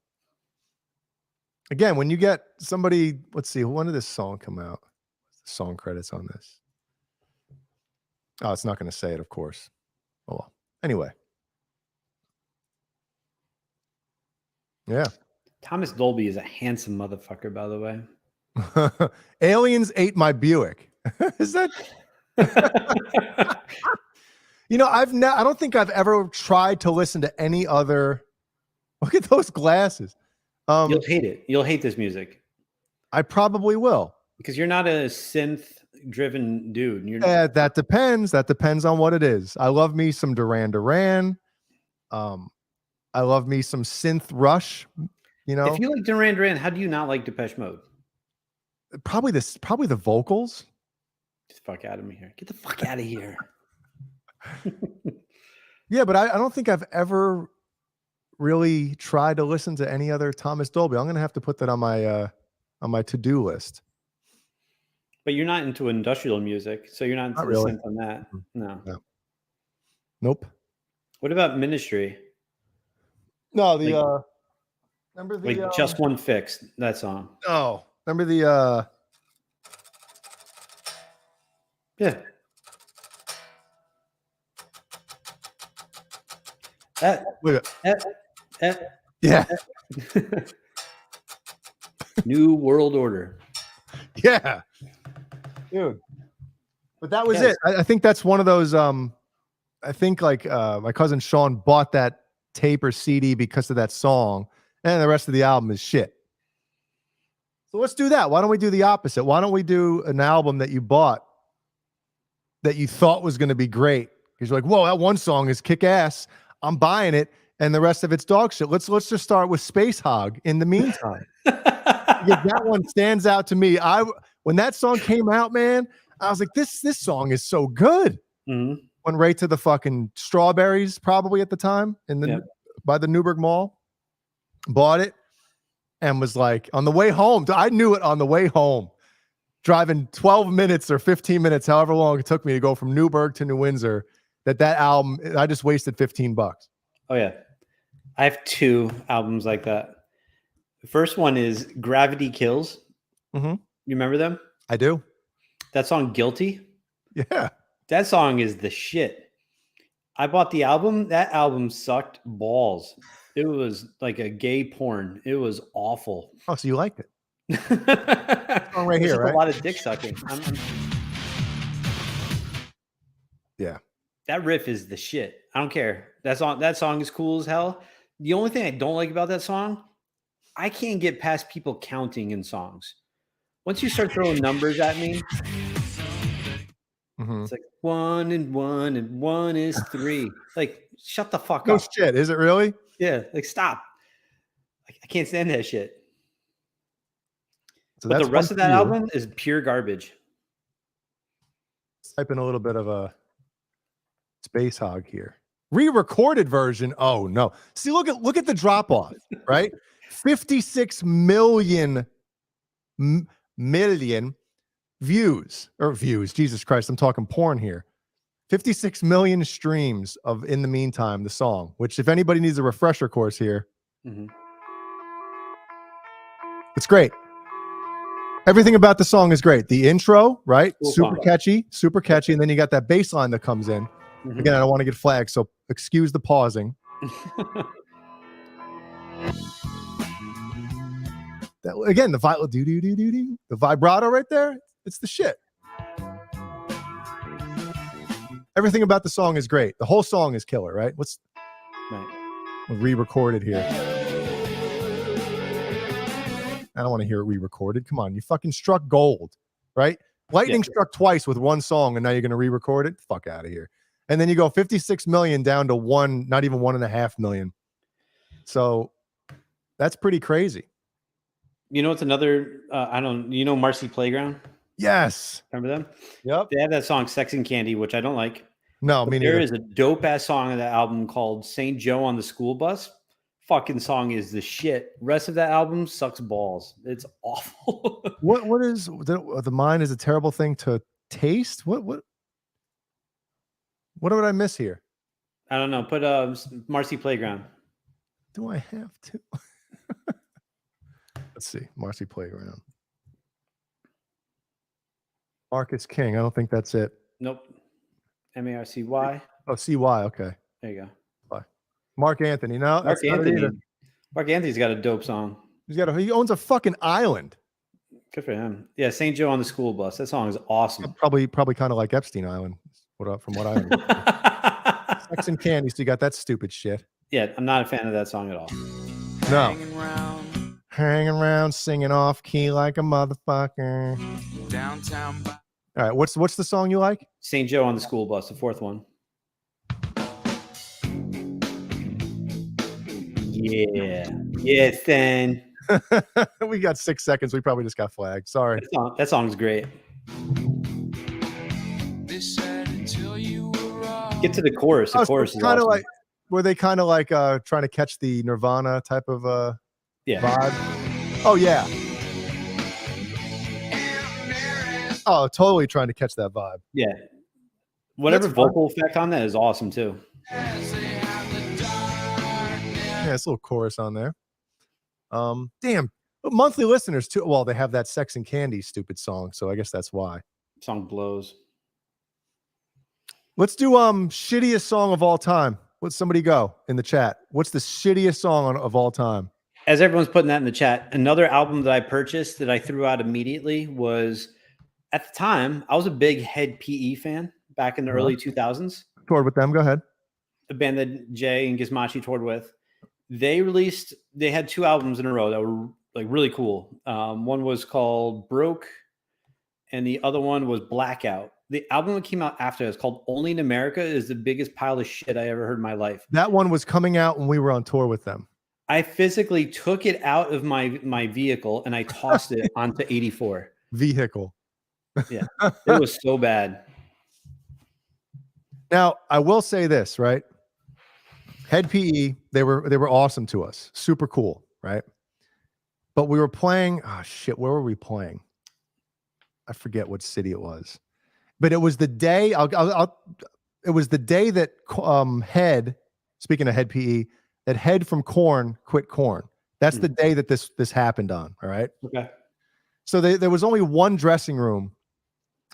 Again, when you get somebody, let's see, when did this song come out? Song credits on this. Oh, it's not going to say it, of course. Oh well. Anyway. Yeah. Thomas Dolby is a handsome motherfucker, by the way. Aliens ate my Buick. Is that? You know, I don't think I've ever tried to listen to any other. Look at those glasses. You'll hate it. You'll hate this music. I probably will. Because you're not a synth-driven dude. That depends. That depends on what it is. I love me some Duran Duran. I love me some synth Rush. You know, if you like Duran Duran, how do you not like Depeche Mode? Probably the vocals. Get the fuck out of me here. Get the fuck out of here. Yeah, but I don't think I've ever really tried to listen to any other Thomas Dolby. I'm gonna have to put that on my to-do list. But you're not into industrial music, so you're not into the synth on that. No. Nope. What about Ministry? No, remember the Just One Fix, that song. Oh, remember the yeah. Yeah. New World Order. Yeah. Dude. But that was it. I think that's one of those I think like my cousin Sean bought that tape or CD because of that song, and the rest of the album is shit. So let's do that. Why don't we do the opposite? Why don't we do an album that you bought that you thought was going to be great? Because you're like, whoa, that one song is kick ass. I'm buying it, and the rest of it's dog shit. Let's just start with Spacehog in the meantime. That one stands out to me. When that song came out, man, I was like, this song is so good. Mm-hmm. Went right to the fucking Strawberries probably at the time by the Newburgh Mall. Bought it and was like, on the way home, I knew it on the way home, driving 12 minutes or 15 minutes, however long it took me to go from Newburgh to New Windsor, that album, I just wasted $15. Oh yeah. I have two albums like that. The first one is Gravity Kills. Mm-hmm. You remember them? I do. That song Guilty? Yeah. That song is the shit. I bought the album. That album sucked balls. It was like a gay porn. It was awful. Oh, so you liked it? Song right here, right? A lot of dick sucking. Yeah. That riff is the shit. I don't care. That song is cool as hell. The only thing I don't like about that song, I can't get past people counting in songs. Once you start throwing numbers at me, it's like 1 and 1 and 1 is 3. Like, shut the fuck up. No shit. Is it really? Yeah. Like, stop. I can't stand that shit. So but the rest of that album is pure garbage. Type in a little bit of a Spacehog here. Re-recorded version. Oh no. See, look at the drop off, right? 56 million views. Jesus Christ, I'm talking porn here. 56 million streams of In the Meantime, the song, which if anybody needs a refresher course here, it's great. Everything about the song is great. The intro, right? Cool super catchy. And then you got that bass line that comes in. Again, I don't want to get flagged, so excuse the pausing. Again, the the vibrato right there, it's the shit. Everything about the song is great. The whole song is killer, right? We'll re-record it here. I don't want to hear it re-recorded. Come on, you fucking struck gold, right? Lightning struck twice with one song, and now you're going to re-record it? Fuck out of here. And then you go 56 million down to one, not even 1.5 million. So that's pretty crazy. You know, it's another, you know Marcy Playground? Yes. Remember them? Yep. They have that song Sex and Candy, which I don't like. No, me neither. There is a dope ass song on that album called St. Joe on the School Bus. fucking song is the shit. Rest of that album sucks balls. It's awful. What is the mind is a terrible thing to taste? What would I miss here? I don't know. Put Marcy Playground. Do I have to? Let's see. Marcy Playground. Marcus King. I don't think that's it. Nope. M-A-R-C-Y. Oh, C-Y. Okay. There you go. Bye. Mark Anthony. No, Mark Anthony. Mark Anthony's got a dope song. He owns a fucking island. Good for him. Yeah, St. Joe on the School Bus. That song is awesome. Probably kind of like Epstein Island. From what I understand. Sex and Candy. So you got that stupid shit. Yeah, I'm not a fan of that song at all. No. Hanging around, singing off key like a motherfucker. Downtown. All right, what's the song you like? St. Joe on the School Bus, the fourth one. Yeah. Yes, then. We got 6 seconds. We probably just got flagged. Sorry. That song's great. Get to the chorus. The chorus is kind of awesome. like, were they kind of like trying to catch the Nirvana type of vibe? Oh yeah. Oh, totally trying to catch that vibe. Yeah. Whatever vocal effect on that is awesome too. Yeah, it's a little chorus on there. Damn. Monthly listeners too. Well, they have that Sex and Candy stupid song, so I guess that's why. Song blows. Let's do shittiest song of all time. Let somebody go in the chat. What's the shittiest song of all time? As everyone's putting that in the chat, another album that I purchased that I threw out immediately was, at the time, I was a big Head PE fan back in the early 2000s. Toured with them. Go ahead. The band that Jay and Gizmachi toured with. They had 2 albums in a row that were like really cool. One was called Broke, and the other one was Blackout. The album that came out after is called Only in America is the biggest pile of shit I ever heard in my life. That one was coming out when we were on tour with them. I physically took it out of my vehicle and I tossed it onto 84. Vehicle. Yeah. It was so bad. Now, I will say this, right? Head PE, they were awesome to us. Super cool, right? But we were playing, where were we playing? I forget what city it was. But it was the day it was the day that Head, speaking of Head PE, that Head from Korn quit Korn. That's the day that this happened on. All right. Okay. So there was only one dressing room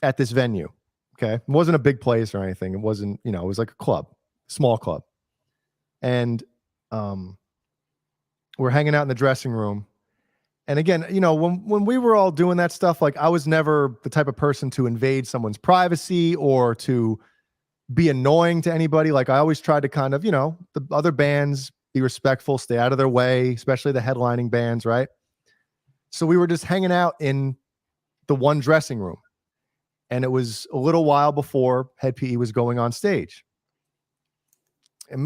at this venue. Okay. It wasn't a big place or anything. It wasn't, it was like a club, small club. And we're hanging out in the dressing room. And again, when we were all doing that stuff, like I was never the type of person to invade someone's privacy or to be annoying to anybody. Like I always tried to kind of, the other bands, be respectful, stay out of their way, especially the headlining bands, right? So we were just hanging out in the one dressing room. And it was a little while before Head PE was going on stage. I'm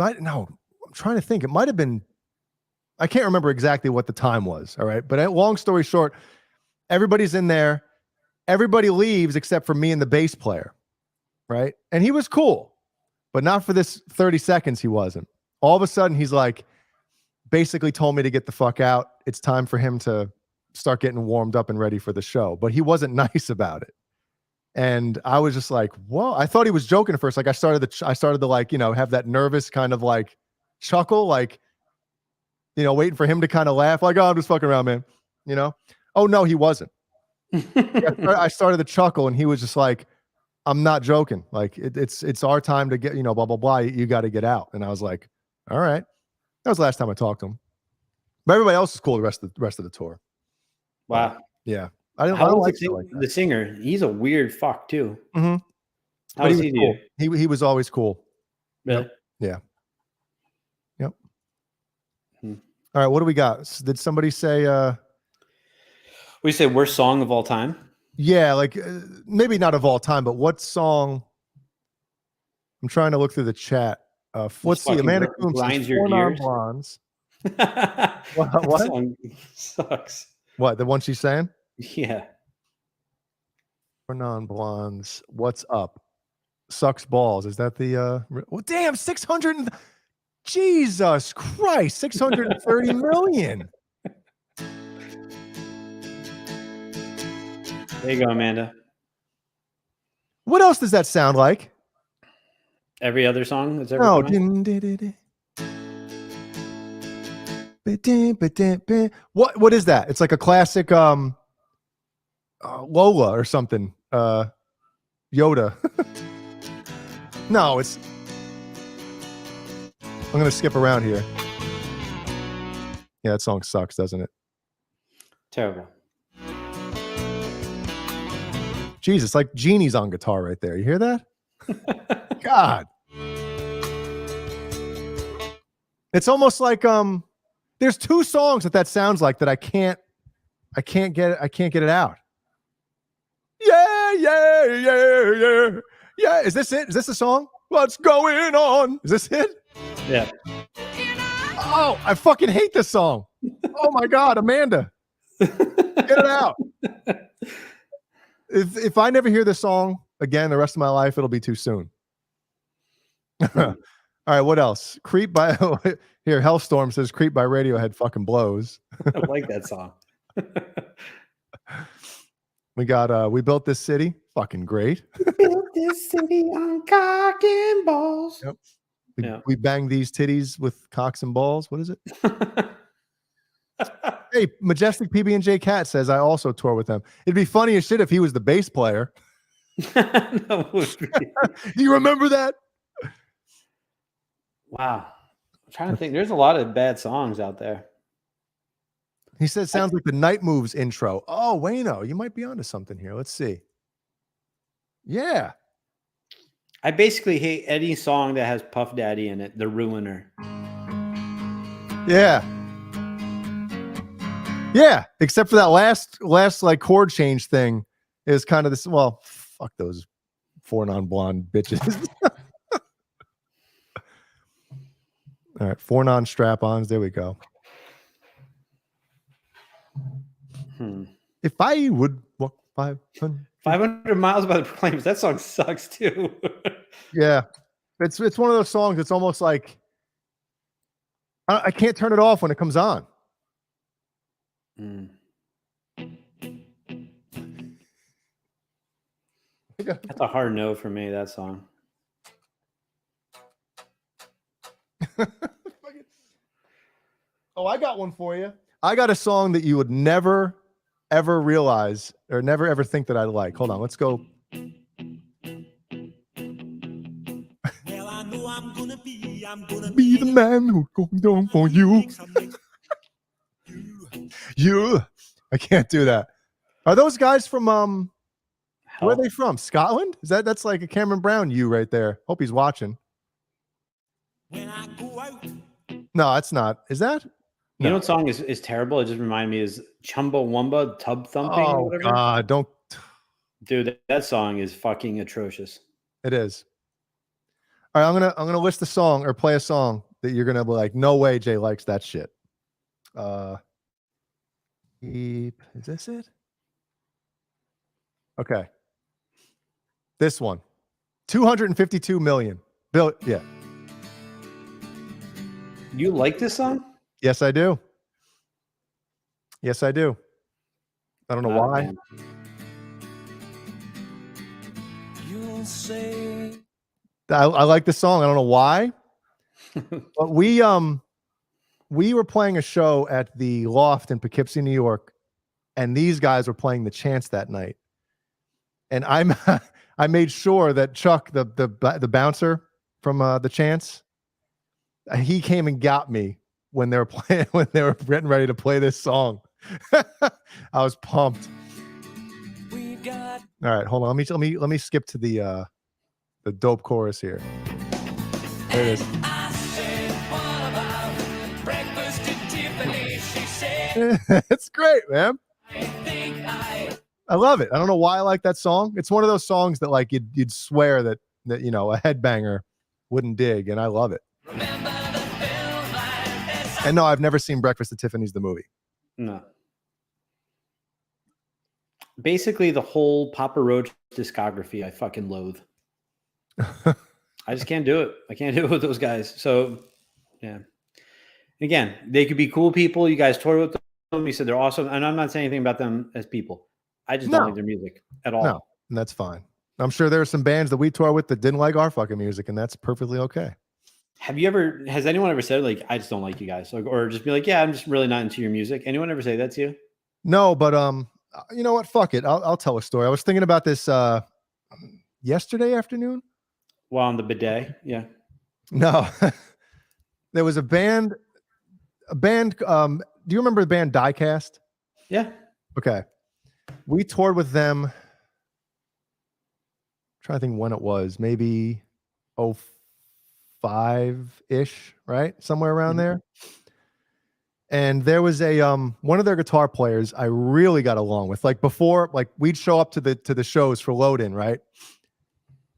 trying to think. It might have been, I can't remember exactly what the time was. All right. But long story short, everybody's in there. Everybody leaves except for me and the bass player. Right. And he was cool, but not for this 30 seconds. He wasn't. All of a sudden, he's like, basically told me to get the fuck out. It's time for him to start getting warmed up and ready for the show. But he wasn't nice about it. And I was just like, whoa, I thought he was joking at first. Like I started to like, have that nervous kind of like chuckle, like, waiting for him to kind of laugh, like, oh, I'm just fucking around, man. Oh no, he wasn't. I started to chuckle and he was just like, I'm not joking. Like it's our time to get, blah, blah, blah. You got to get out. And I was like, all right. That was the last time I talked to him. But everybody else is cool the rest of the tour. Wow. Yeah. I don't like the singer. He's a weird fuck too. Mm-hmm. How was he cool. He was always cool. Really? Yeah. Yep. All right. What do we got? Did somebody say? We say worst song of all time. Yeah, like maybe not of all time, but what song? I'm trying to look through the chat. Let's see. Amanda Coombs grinds says, your gears. Blondes. What? Song sucks. What, the one she's saying? Yeah. For non-blondes, what's up? Sucks balls. Is that the well, damn, 600 Jesus Christ, 630 million. There you go, Amanda. What else does that sound like? Every other song that's ever No. come out? What is that? It's like a classic Lola or something. Yoda. No, it's. I'm gonna skip around here. Yeah, that song sucks, doesn't it? Terrible. Jesus, like Genie's on guitar right there. You hear that? God. It's almost like there's two songs that sounds like that I can't get it out. Yeah. Is this it? Is this the song? What's going on? Is this it? Yeah. Oh, I fucking hate this song. Oh my God, Amanda. Get it out. If I never hear this song again the rest of my life, it'll be too soon. All right, what else? Creep by here, Hellstorm says Creep by Radiohead fucking blows. I like that song. We got we built this city. Fucking great. Built this city on cock and balls. Yep. We banged these titties with cocks and balls. What is it? Hey, Majestic PB&J Cat says I also tour with them. It'd be funny as shit if he was the bass player. No, Do you remember that? wow. I'm trying to think. There's a lot of bad songs out there. He said sounds like the Night Moves intro. Oh, Wayno, you might be onto something here. Let's see. Yeah. I basically hate any song that has Puff Daddy in it. The Ruiner. Yeah. Yeah, except for that last like chord change thing is kind of this. Well, fuck those 4 non-blonde bitches. All right, 4 non-strap-ons. There we go. If I would walk 500 miles by the Proclaimers. That song sucks too. Yeah, it's one of those songs. It's almost like I can't turn it off when it comes on. That's a hard no for me, that song. Oh, I got one for you. I got a song that you would never, ever realize or never, ever think that I'd like. Hold on. Let's go. Well, I know I'm gonna be the man who's going down for you. You. I can't do that. Are those guys from where are they from? Scotland? That's like a Cameron Brown you right there. Hope he's watching. When I go out. No, it's not. Is that? You know what song is terrible? It just reminded me is Chumbawamba Tub Thumping or whatever. God, don't. Dude, that song is fucking atrocious. It is. All right, I'm gonna list a song or play a song that you're gonna be like, no way Jay likes that shit. Is this it? Okay. This one. 252 million. Bill, yeah. You like this song? Yes, I do. Yes, I do. I don't know why. You'll say I like this song. I don't know why. But we were playing a show at the Loft in Poughkeepsie, New York, and these guys were playing the Chance that night. And I made sure that Chuck, the bouncer from the Chance, he came and got me when they were getting ready to play this song. I was pumped. All right, hold on. Let me skip to the dope chorus here. There it is. It's great, man. I love it. I don't know why I like that song. It's one of those songs that like you'd swear that you know a headbanger wouldn't dig, and I love it. And no, I've never seen Breakfast at Tiffany's the movie. No. Basically, the whole Papa Roach discography, I fucking loathe. I just can't do it. I can't do it with those guys. So, Yeah. Again, they could be cool people. You guys toured with them. You said they're awesome. And I'm not saying anything about them as people. I just don't like their music at all. No, and that's fine. I'm sure there are some bands that we tour with that didn't like our fucking music, and that's perfectly okay. Has anyone ever said, like, I just don't like you guys? Like, or just be like, yeah, I'm just really not into your music. Anyone ever say that to you? No, but you know what? Fuck it. I'll tell a story. I was thinking about this yesterday afternoon. Well, on the bidet, yeah. No. There was a band, do you remember the band Diecast? Yeah. Okay. We toured with them. I'm trying to think when it was, maybe 05-ish, right? Somewhere around there. And there was a one of their guitar players I really got along with. Like before, like we'd show up to the shows for load in, right?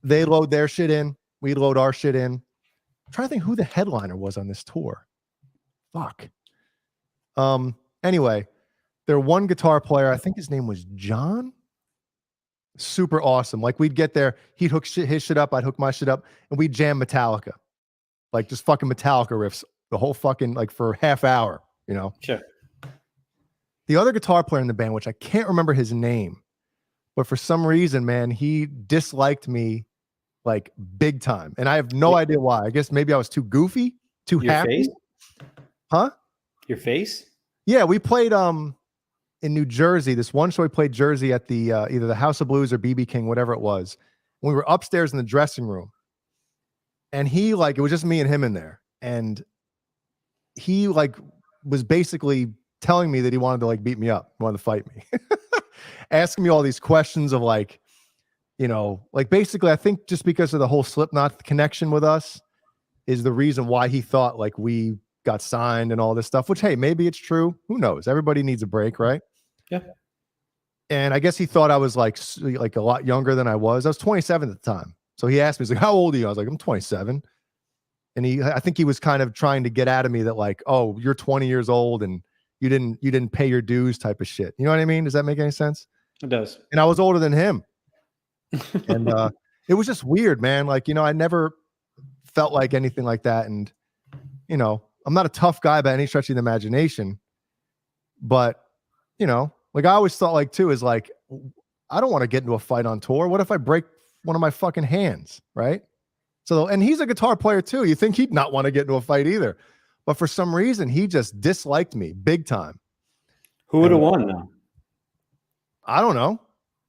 They load their shit in, we load our shit in. I'm trying to think who the headliner was on this tour. Fuck. Anyway, their one guitar player, I think his name was John. Super awesome. Like we'd get there, he'd hook his shit up, I'd hook my shit up, and we'd jam Metallica. Like just fucking Metallica riffs the whole fucking, like for half hour, you know? Sure. The other guitar player in the band, which I can't remember his name, but for some reason, man, he disliked me like big time. And I have no idea why. I guess maybe I was too goofy, too happy. Face? Huh? Your face? Yeah, we played in New Jersey. This one show we played Jersey at the either the House of Blues or BB King, whatever it was. We were upstairs in the dressing room. And he like, it was just me and him in there. And he like was basically telling me that he wanted to like beat me up, wanted to fight me. Asking me all these questions of like, you know, like basically I think just because of the whole Slipknot connection with us is the reason why he thought like we got signed and all this stuff, which, hey, maybe it's true. Who knows? Everybody needs a break, right? Yeah. And I guess he thought I was like a lot younger than I was. I was 27 at the time. So he asked me, he's like, how old are you? I was like, I'm 27. And I think he was kind of trying to get out of me that like, oh, you're 20 years old and you didn't pay your dues type of shit. You know what I mean? Does that make any sense? It does. And I was older than him. And it was just weird, man. Like, you know, I never felt like anything like that. And, you know, I'm not a tough guy by any stretch of the imagination, but, you know, like I always thought like too, is like, I don't want to get into a fight on tour. What if I break one of my fucking hands? Right. So, and he's a guitar player too. You think he'd not want to get into a fight either, but for some reason he just disliked me big time. Who would have won now? I don't know.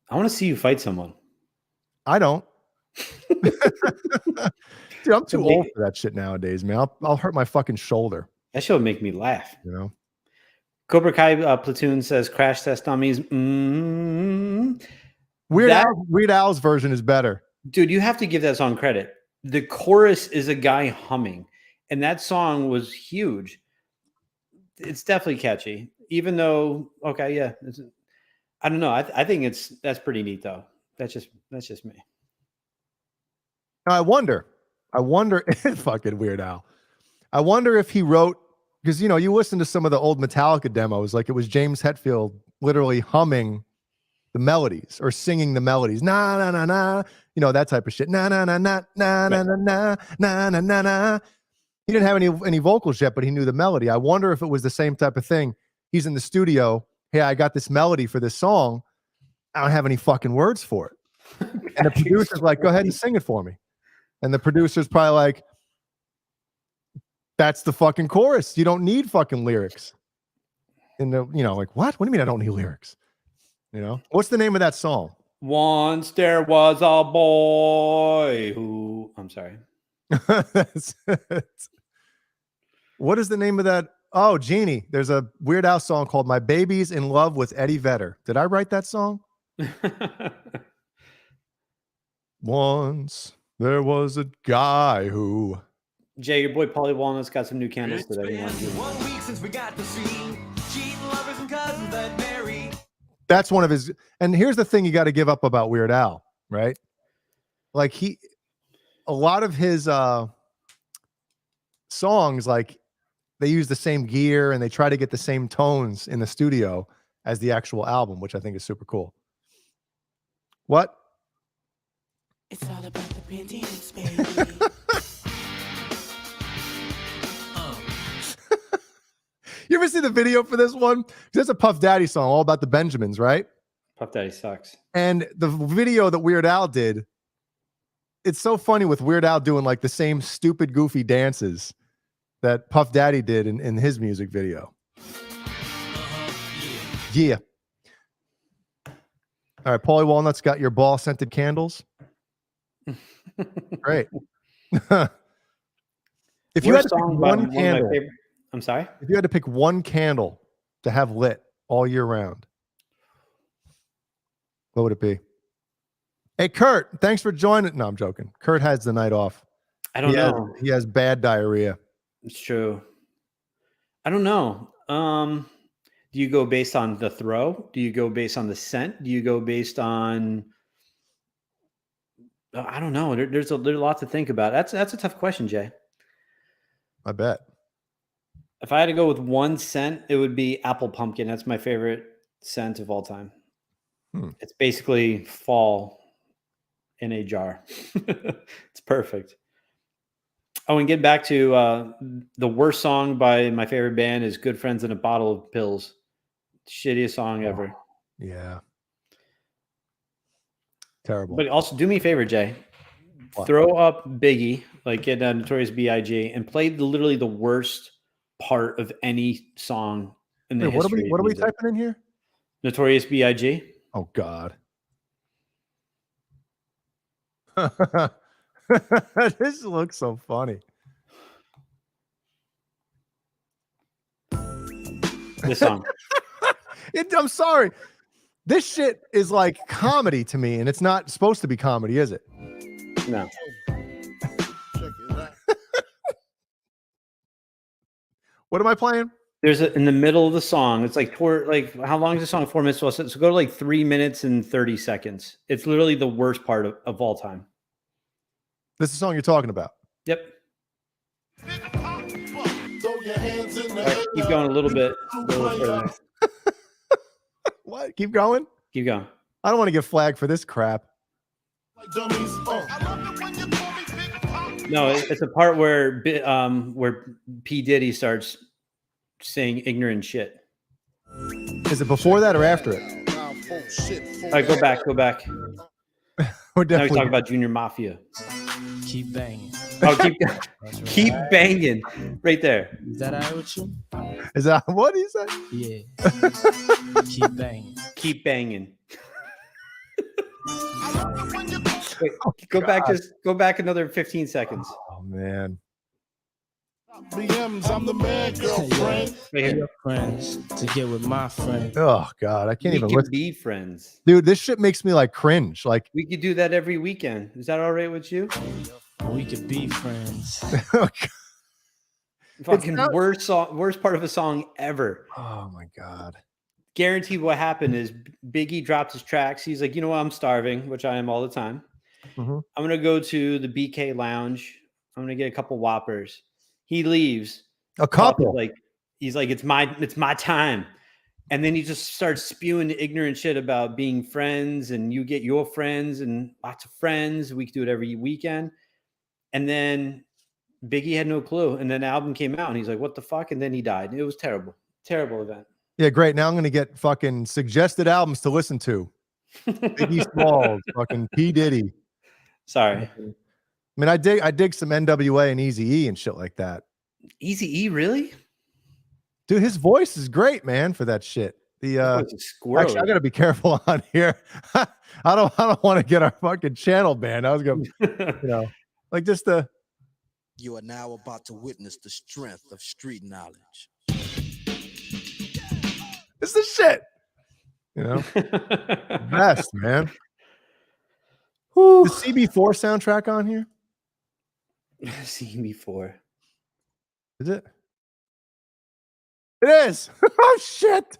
I want to see you fight someone. I don't. Dude, I'm too old for that shit nowadays, man. I'll hurt my fucking shoulder. That should make me laugh. You know. Cobra Kai Platoon says Crash Test Dummies. Weird Al's version is better. Dude, you have to give that song credit. The chorus is a guy humming, and that song was huge. It's definitely catchy, even though, okay, yeah. I don't know. I think that's pretty neat though. That's just me. Now, I wonder if fucking Weird Al. I wonder if he wrote, because you know, you listen to some of the old Metallica demos, like it was James Hetfield literally humming the melodies or singing the melodies. Na na na na, you know, that type of shit. Na na na na na na na na na na na na. He didn't have any vocals yet, but he knew the melody. I wonder if it was the same type of thing. He's in the studio. Hey, I got this melody for this song. I don't have any fucking words for it. And the producer's like, go ahead and sing it for me. And the producer's probably like, that's the fucking chorus. You don't need fucking lyrics. And the, you know, like, what do you mean I don't need lyrics? You know, what's the name of that song? Once there was a boy who, I'm sorry. What is the name of that? Oh, Genie. There's a Weird Al song called My Baby's in Love with Eddie Vedder. Did I write that song? Once there was a guy who. Jay, your boy Paulie Walnut's got some new candles today. 1 week since we got to see cheating lovers and cousins that marry. That's one of his. And here's the thing you got to give up about Weird Al, right? Like a lot of his songs, like they use the same gear and they try to get the same tones in the studio as the actual album, which I think is super cool. What? It's all about the Panties, baby. You ever see the video for this one? There's a Puff Daddy song all about the Benjamins, right? Puff Daddy sucks. And the video that Weird Al did, it's so funny with Weird Al doing like the same stupid, goofy dances that Puff Daddy did in his music video. Yeah. All right, Paulie Walnut's got your ball scented candles. Great. If you had to pick one candle, I'm sorry. if you had to pick one candle to have lit all year round, what would it be? Hey, Kurt, thanks for joining. No, I'm joking. Kurt has the night off. I don't know. He has bad diarrhea. It's true. I don't know. Do you go based on the throw? Do you go based on the scent? Do you go based on? I don't know. There's a lot to think about. That's a tough question, Jay. I bet. If I had to go with one scent, it would be apple pumpkin. That's my favorite scent of all time. It's basically fall in a jar. It's perfect. Oh, and get back to the worst song by my favorite band is "Good Friends in a Bottle of Pills." Shittiest song ever. Yeah. Terrible. But also, do me a favor, Jay. What? Throw up Biggie, like get Notorious B.I.G., and play literally the worst part of any song in the history. What are we typing in here? Notorious B.I.G. Oh God. This looks so funny. This song. I'm sorry. This shit is like comedy to me, and it's not supposed to be comedy, is it? No. What am I playing? There's in the middle of the song. It's like how long is the song? 4 minutes. So go to like 3 minutes and 30 seconds. It's literally the worst part of all time. This is the song you're talking about. Yep. Right, keep going a little bit further. What? Keep going? Keep going. I don't want to get flagged for this crap. No, it's a part where P. Diddy starts saying ignorant shit. Is it before that or after it? All right, go back. We're Now he's definitely talking about Junior Mafia. Keep banging. Oh, keep banging right there. Is that all right with you? Is that what he said? Yeah. Keep banging. Keep banging. Wait, go back another 15 seconds. Oh man. BMs, I'm the man, girlfriend. Right here. Your friends to get with my friend. Oh God, I can't We even can listen. be friends. Dude, this shit makes me like cringe. Like, We could do that every weekend. Is that all right with you? We could be friends. Fucking worst part of a song ever. oh my God. Guaranteed what happened is Biggie dropped his tracks. He's like, you know what? I'm starving, which I am all the time. Mhm. I'm going to go to the BK lounge. I'm going to get a couple Whoppers. He leaves. A couple. He's like, it's my time. And then he just starts spewing ignorant shit about being friends and you get your friends and lots of friends. We could do it every weekend. And then Biggie had no clue. And then the album came out and he's like, what the fuck? And then he died. It was terrible. Terrible event. Yeah, great. Now I'm gonna get fucking suggested albums to listen to. Biggie Smalls, fucking P. Diddy. Sorry. I mean, I dig some NWA and Eazy-E and shit like that. Eazy-E, really? Dude, his voice is great, man, for that shit. The actually, I gotta be careful on here. I don't want to get our fucking channel banned. I was gonna, like just the. You are now about to witness the strength of street knowledge. It's the shit. Best, man. The CB4 soundtrack on here? CB4. Is it? It is. Oh shit.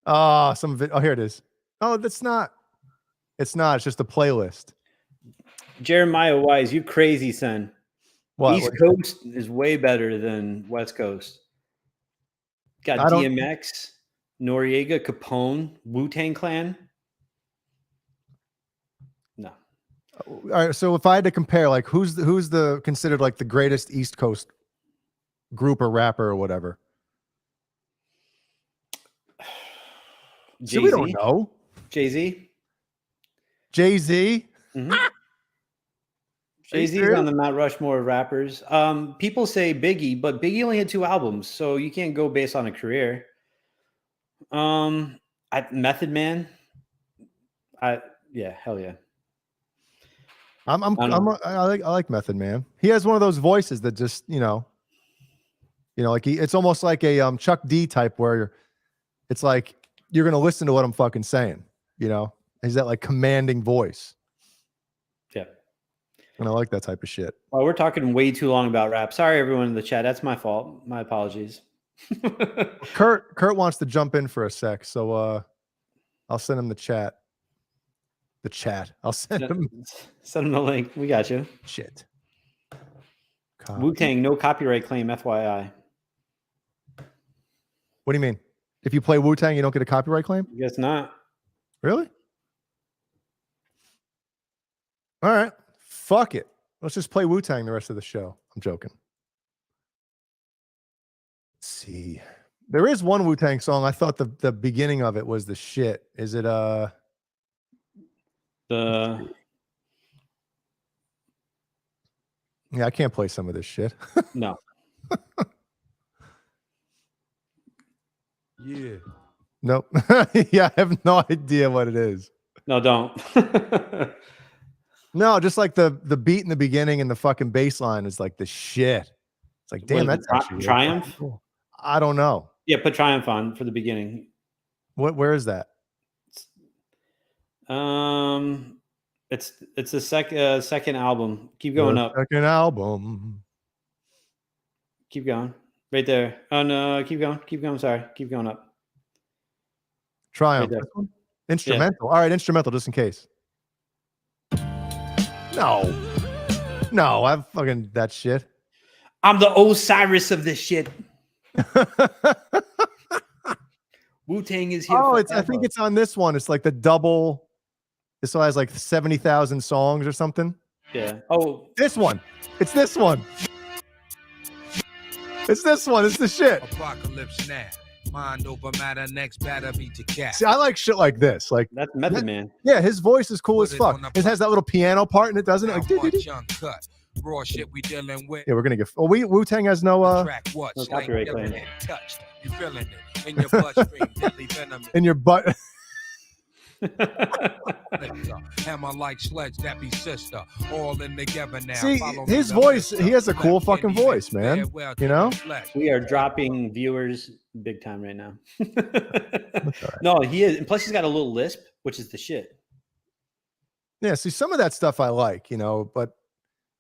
Oh, here it is. Oh, that's not. It's not. It's just a playlist. Jeremiah Wise, you crazy son. What? East Coast is way better than West Coast. Got DMX, Noriega, Capone, Wu-Tang Clan. No. All right. So if I had to compare, like, who's the considered like the greatest East Coast group or rapper or whatever? So we don't know. Jay-Z. Jay-Z. Mm-hmm. Jay-Z's on the Mount Rushmore of rappers. People say Biggie, but Biggie only had 2 albums, so you can't go based on a career. Method Man. Hell yeah. I like Method Man. He has one of those voices that just, like it's almost like a Chuck D type where it's like you're gonna listen to what I'm fucking saying. He's that like commanding voice. Yeah. And I like that type of shit. Well, we're talking way too long about rap. Sorry, everyone in the chat. That's my fault. My apologies. Kurt wants to jump in for a sec, so I'll send him the chat. I'll send him the link. We got you. Shit. Wu-Tang, no copyright claim, FYI. What do you mean? If you play Wu-Tang, you don't get a copyright claim? I guess not. Really? All right. Fuck it. Let's just play Wu-Tang the rest of the show. I'm joking. Let's see. There is one Wu-Tang song. I thought the beginning of it was the shit. Is it Yeah, I can't play some of this shit. No. Yeah. Nope. Yeah, I have no idea what it is. No, don't. No, just like the beat in the beginning and the fucking bass line is like the shit. It's like, damn, that's actually Triumph. Really cool. I don't know. Yeah, put Triumph on for the beginning. Where is that? It's the second album. Keep going up. Second album. Keep going. Right there. Oh no, keep going. Keep going. Sorry. Keep going up. Triumph. Right Instrumental. Yeah. All right, instrumental just in case. No, I've fucking that shit. I'm the Osiris of this shit. Wu-Tang is here. Oh, I think it's on this one. It's like the double. This one has like 70,000 songs or something. Yeah. Oh, this one. It's this one. It's this one. It's the shit. Apocalypse now. Mind over matter. Next batter beat the cat. See, I like shit like this. Like that's Method Man. Yeah, his voice is cool as fuck. It has that little piano part and it doesn't. Like, raw shit we dealing with. Yeah, we're gonna get. Oh, Wu-Tang has no no copyright claim. You feeling it in your bloodstream, deadly venom. In your butt. Hammer like sledge, that be sister. All in together now. See, his voice, he has a cool fucking voice, man. You know? We are dropping viewers big time right now. No, he is. And plus, he's got a little lisp, which is the shit. Yeah, see, some of that stuff I like, but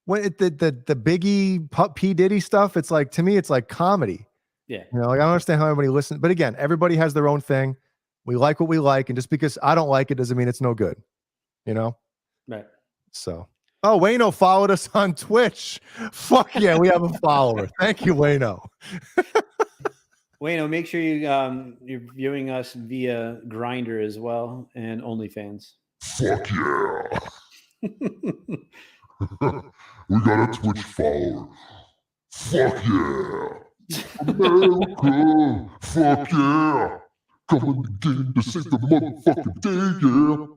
when the Biggie P. Diddy stuff, it's like, to me, it's like comedy. Yeah. Like I don't understand how everybody listens. But again, everybody has their own thing. We like what we like, and just because I don't like it doesn't mean it's no good, Right. So, Wayno followed us on Twitch. Fuck yeah, we have a follower. Thank you, Wayno. Wayno, make sure you're viewing us via Grindr as well and OnlyFans. Fuck yeah. We got a Twitch follower. Fuck yeah. America. Fuck yeah. Coming again to save the motherfucking day, yeah.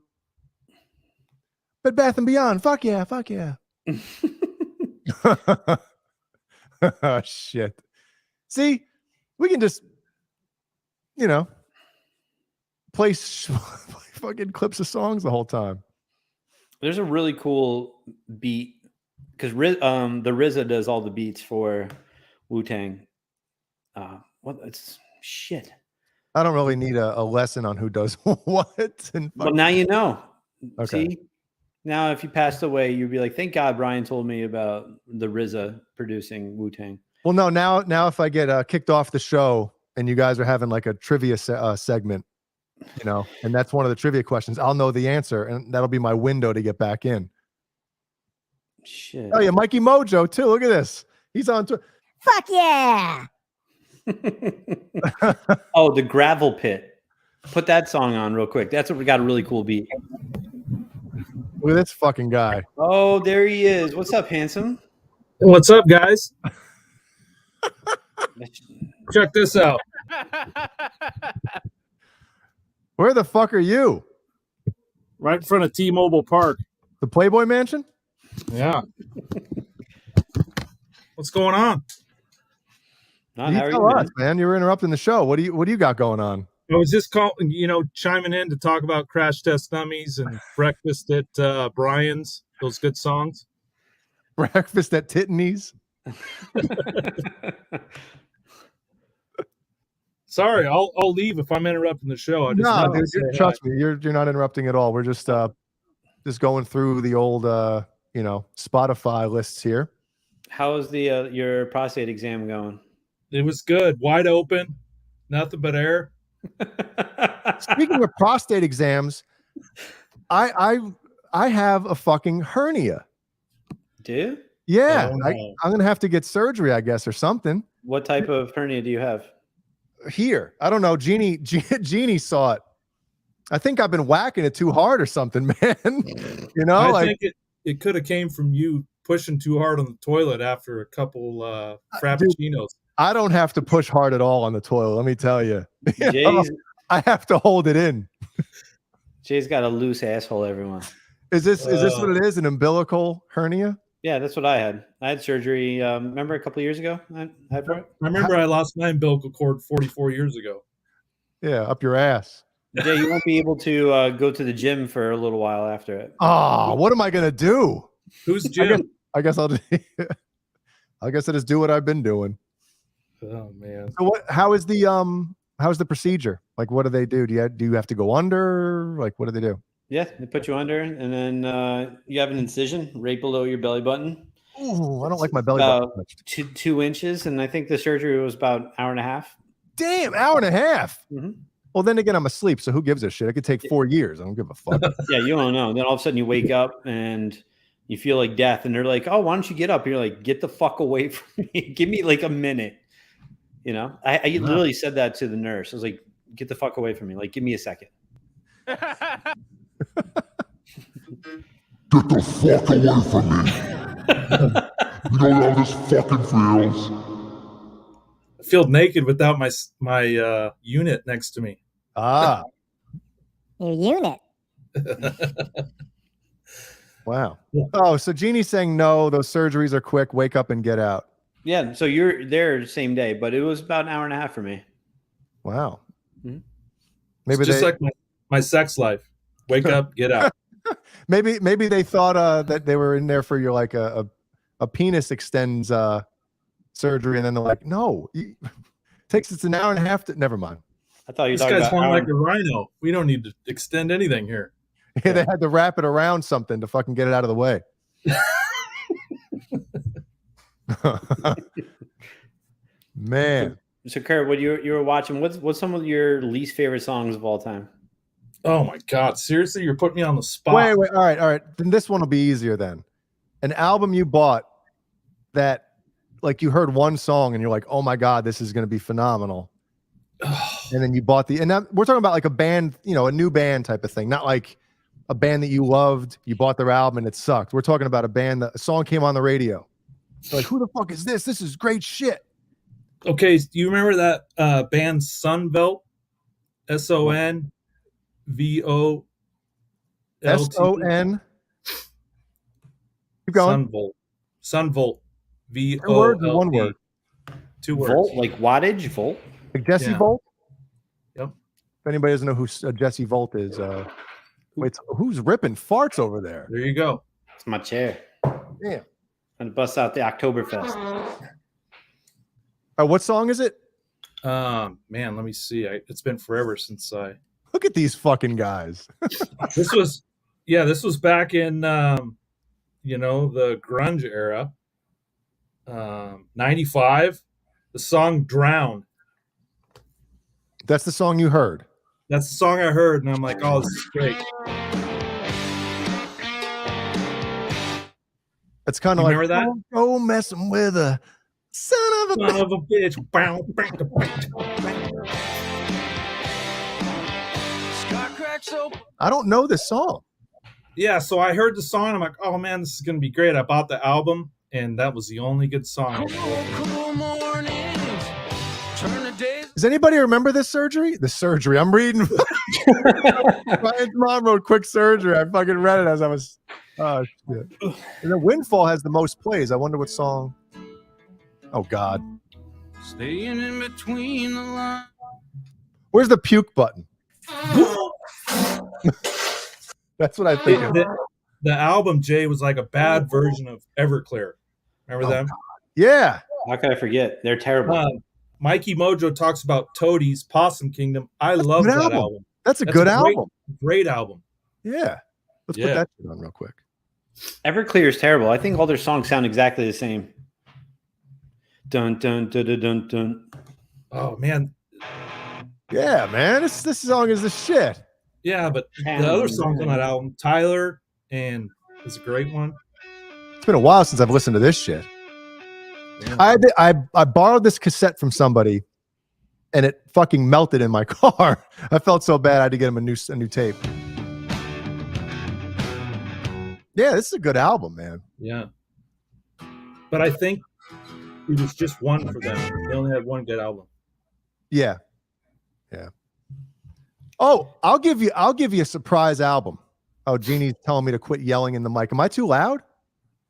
Bed Bath and Beyond. Fuck yeah. Fuck yeah. Oh, shit. See, we can just, play fucking clips of songs the whole time. There's a really cool beat because the RZA does all the beats for Wu-Tang. It's shit. I don't really need a lesson on who does what. But now you know. Okay. See? Now, if you passed away, you'd be like, thank God Brian told me about the RZA producing Wu-Tang. Well, no, now if I get kicked off the show and you guys are having like a trivia segment, and that's one of the trivia questions, I'll know the answer, and that'll be my window to get back in. Shit. Oh, yeah, Mikey Mojo, too. Look at this. He's on Twitter. Fuck yeah. Oh, the Gravel Pit. Put that song on real quick. That's what we got, a really cool beat. Look at this fucking guy. Oh, there he is. What's up, handsome? What's up, guys? Check this out. Where the fuck are you? Right in front of T-Mobile Park. The Playboy Mansion? Yeah. What's going on? You tell us, man. You were interrupting the show. What do you got going on? I was just chiming in to talk about Crash Test Dummies and Breakfast at Brian's. Those good songs. Breakfast at Tiffany's. Sorry, I'll leave if I'm interrupting the show. No, dude, trust me, you're not interrupting at all. We're just going through the old Spotify lists here. How is the your prostate exam going? It was good, wide open, nothing but air. Speaking of prostate exams, I have a fucking hernia. Do? Yeah, Oh, no. I'm gonna have to get surgery, I guess, or something. What type of hernia do you have? Here, I don't know. Jeannie saw it. I think I've been whacking it too hard or something, man. I think it could have came from you pushing too hard on the toilet after a couple frappuccinos. Dude, I don't have to push hard at all on the toilet. Let me tell you. I have to hold it in. Jay's got a loose asshole. Everyone. Is this what it is? An umbilical hernia? Yeah, that's what I had. I had surgery. Remember a couple of years ago? I remember I lost my umbilical cord 44 years ago. Yeah, up your ass. Jay, you won't be able to go to the gym for a little while after it. Oh, what am I gonna do? Who's Jim? I guess I'll just do what I've been doing. Oh man. So how's the procedure? Like, what do they do? Do you have to go under? Like, what do they do? Yeah, they put you under, and then you have an incision right below your belly button. Ooh, I don't like my belly button. 2 inches, and I think the surgery was about an hour and a half. Damn, hour and a half. Mm-hmm. Well, then again, I'm asleep, so who gives a shit? It could take 4 years. I don't give a fuck. Yeah, you don't know. Then all of a sudden you wake up and you feel like death, and they're like, "Oh, why don't you get up?" And you're like, "Get the fuck away from me! Give me like a minute." I literally said that to the nurse. I was like, "Get the fuck away from me! Like, give me a second." Get the fuck away from me. You know how this fucking feels. I feel naked without my unit next to me. Ah. Your unit. Wow. Oh, so Jeannie's saying no, those surgeries are quick, wake up and get out. Yeah, so you're there same day, but it was about an hour and a half for me. Wow. Mm-hmm. Maybe it's just like my sex life. Wake up, get out. Maybe they thought that they were in there for your like a penis extends surgery, and then they're like, no, takes us an hour and a half to. Never mind. I thought you were this guy's one like a rhino. We don't need to extend anything here. Yeah, they had to wrap it around something to fucking get it out of the way. Man. So Kurt, what you were watching? What's some of your least favorite songs of all time? Oh my God! Seriously, you're putting me on the spot. Wait. All right. Then this one will be easier. Then, an album you bought that, like, you heard one song and you're like, "Oh my God, this is going to be phenomenal," and then you bought and now we're talking about like a band, a new band type of thing, not like a band that you loved. You bought their album and it sucked. We're talking about a band that a song came on the radio. You're like, who the fuck is this? This is great shit. Okay, do you remember that band Sunvolt? SONVO. SON. Keep going. Sunvolt. Two words or one word? 2 words. Volt, like wattage, volt. Like Jesse Volt. Yep. If anybody doesn't know who Jesse Volt is, wait, who's ripping farts over there? There you go. It's my chair. Damn. And bust out the Oktoberfest. What song is it? Man, let me see. It's been forever since I. Look at these fucking guys. This was back in the grunge era. 95. The song "Drown." That's the song you heard. That's the song I heard, and I'm like, "Oh, this is great." It's kind of like, remember that? Go messing with a son of a bitch. I don't know this song. Yeah, so I heard the song, and I'm like, "Oh man, this is gonna be great." I bought the album, and that was the only good song. Cool mornings, turn the Does anybody remember this surgery? The surgery. I'm reading. Brian's mom wrote quick surgery. I fucking read it as I was. Oh shit. And then Windfall has the most plays. I wonder what song. Oh God. Staying in between the lines. Where's the puke button? That's what I think. The album, Jay, was like a bad version of Everclear. Remember them? God. Yeah. How could I forget? They're terrible. Mikey Mojo talks about Toadie's Possum Kingdom. I love that album. That's a good album. Great album. Yeah. Let's put that shit on real quick. Everclear is terrible. I think all their songs sound exactly the same. Dun dun dun dun dun dun. Oh man. Yeah, man. This song is the shit. Yeah, but the other songs on that album, Tyler and is a great one. It's been a while since I've listened to this shit. Yeah. I borrowed this cassette from somebody, and it fucking melted in my car. I felt so bad I had to get him a new tape. Yeah, this is a good album, man. Yeah, but I think it was just one for them. They only had one good album. Yeah, yeah. Oh, I'll give you a surprise album. Oh, Jeannie's telling me to quit yelling in the mic. Am I too loud?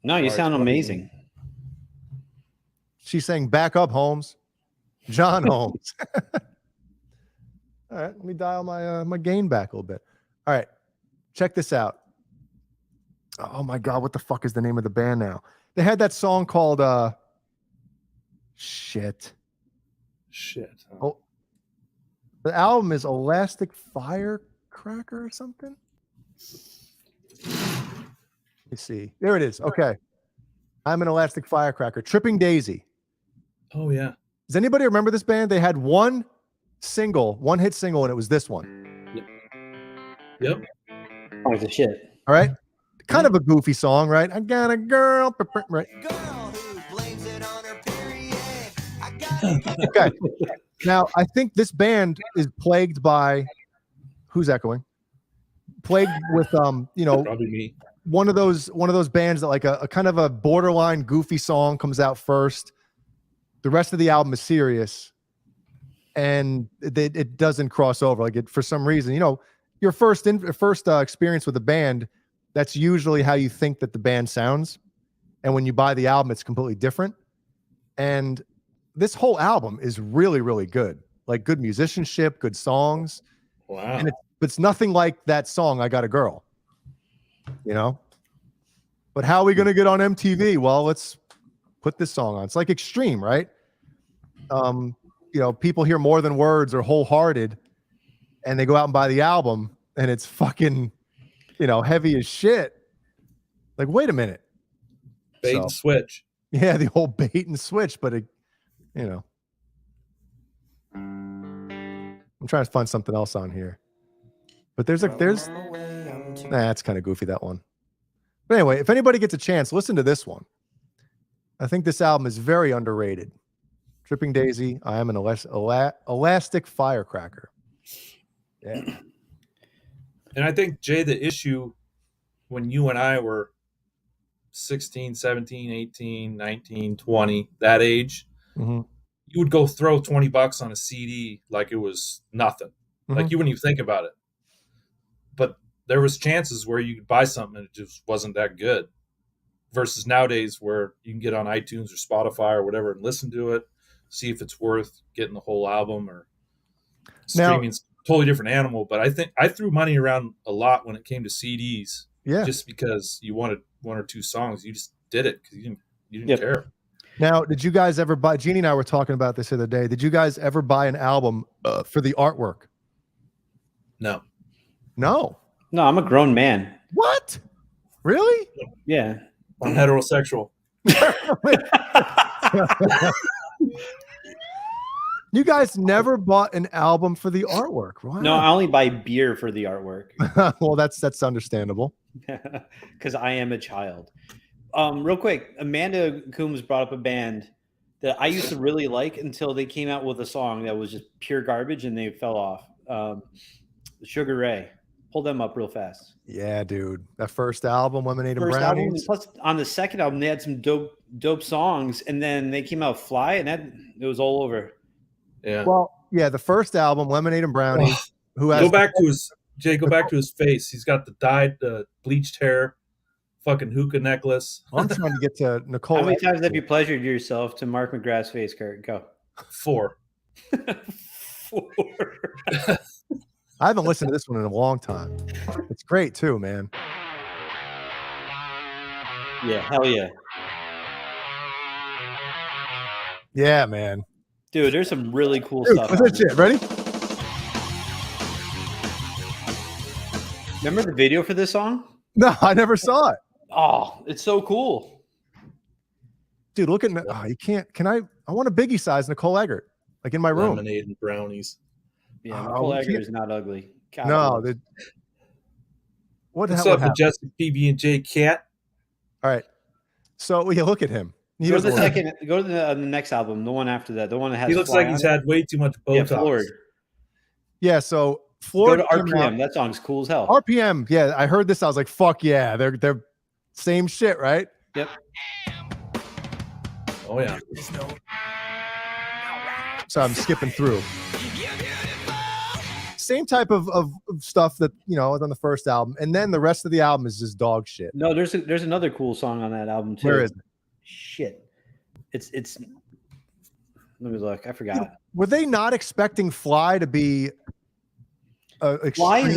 No, you sound amazing. She's saying, back up, Holmes. John Holmes. All right, let me dial my gain back a little bit. All right, check this out. Oh my God, what the fuck is the name of the band now? They had that song called Shit. Oh, the album is Elastic Firecracker or something. Let me see. There it is. Okay. I'm an Elastic Firecracker. Tripping Daisy. Oh yeah. Does anybody remember this band? They had one hit single, and it was this one. Yep. Oh, the shit. All right. Kind of a goofy song, right? I got a girl, right? Okay. Now, I think this band is plagued by who's echoing? Plagued with probably me. One of those bands that like a kind of a borderline goofy song comes out first. The rest of the album is serious, and it doesn't cross over. Like it for some reason, your first experience with a band, that's usually how you think that the band sounds, and when you buy the album, it's completely different. And this whole album is really, really good. Like good musicianship, good songs. Wow. And it's nothing like that song, I Got a Girl. But how are we going to get on MTV? Well, let's put this song on. It's like Extreme, right? People hear More Than Words or Wholehearted, and they go out and buy the album, and it's fucking, heavy as shit. Like, wait a minute. Bait and switch. Yeah, the whole bait and switch, but I'm trying to find something else on here. But it's kind of goofy, that one. But anyway, if anybody gets a chance, listen to this one. I think this album is very underrated. Tripping Daisy, I Am an Elastic Firecracker. Yeah. And I think, Jay, the issue when you and I were 16, 17, 18, 19, 20, that age, you would go throw $20 on a CD like it was nothing. Like you wouldn't even think about it. But there was chances where you could buy something and it just wasn't that good. Versus nowadays where you can get on iTunes or Spotify or whatever and listen to it, see if it's worth getting the whole album or streaming's a totally different animal. But I think I threw money around a lot when it came to CDs. Yeah. Just because you wanted one or two songs. You just did it because you didn't care. Now, did you guys ever buy, Jeannie and I were talking about this the other day, did you guys ever buy an album for the artwork? No. No, I'm a grown man. What? Really? Yeah. I'm heterosexual. You guys never bought an album for the artwork, right? No, I only buy beer for the artwork. Well, that's understandable. Because I am a child. Real quick, Amanda Coombs brought up a band that I used to really like until they came out with a song that was just pure garbage and they fell off. Sugar Ray. Pull them up real fast. Yeah, dude. That first album, Lemonade and Brownies. Plus, on the second album, they had some dope songs, and then they came out Fly, and it was all over. Yeah. Well, yeah, the first album, Lemonade and Brownie. Who has Go back to his face. He's got the dyed, bleached hair, fucking hookah necklace. I'm trying to get to Nicole. How many times have you pleasured yourself to Mark McGrath's face, Kurt? Go. 4. 4. I haven't listened to this one in a long time. It's great too, man. Yeah, hell yeah. Yeah, man. Dude, there's some really cool Dude, stuff. what's that shit? Ready? Remember the video for this song? No, I never saw it. Oh, it's so cool. Dude, look at you can't. Can I want a Biggie size Nicole Eggert, like in my room. Lemonade and brownies. Yeah, Nicole we Eggert can't- is not ugly. God No, bless. what What's what up, happened? Majestic PB&J Cat? All right. So you look at him. He Go to the doesn't look- second. Go to the next album, the one after that, the one that has. He looks Fly like he's on it. had way too much Yeah, Botox. Floored. Yeah, so Go Florida to RPM. That song's cool as hell. RPM. Yeah, I heard this. I was like, fuck yeah, they're same shit, right? Yep. Oh yeah. So I'm skipping through. Same type of stuff that was on the first album, and then the rest of the album is just dog shit. No, there's another cool song on that album too. Where is it? Shit. It's. Let me look. I forgot. Were they not expecting Fly to be? Fly is a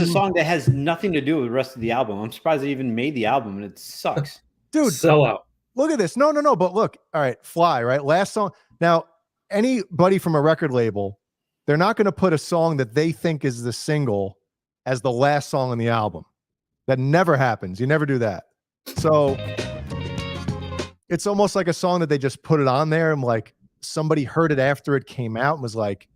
extreme- song that has nothing to do with the rest of the album. I'm surprised they even made the album, and it sucks. Dude, Sell out. look at this. No. But look. All right, Fly. Right, last song. Now, anybody from a record label, they're not going to put a song that they think is the single as the last song on the album. That never happens. You never do that. So it's almost like a song that they just put it on there and like somebody heard it after it came out and was like,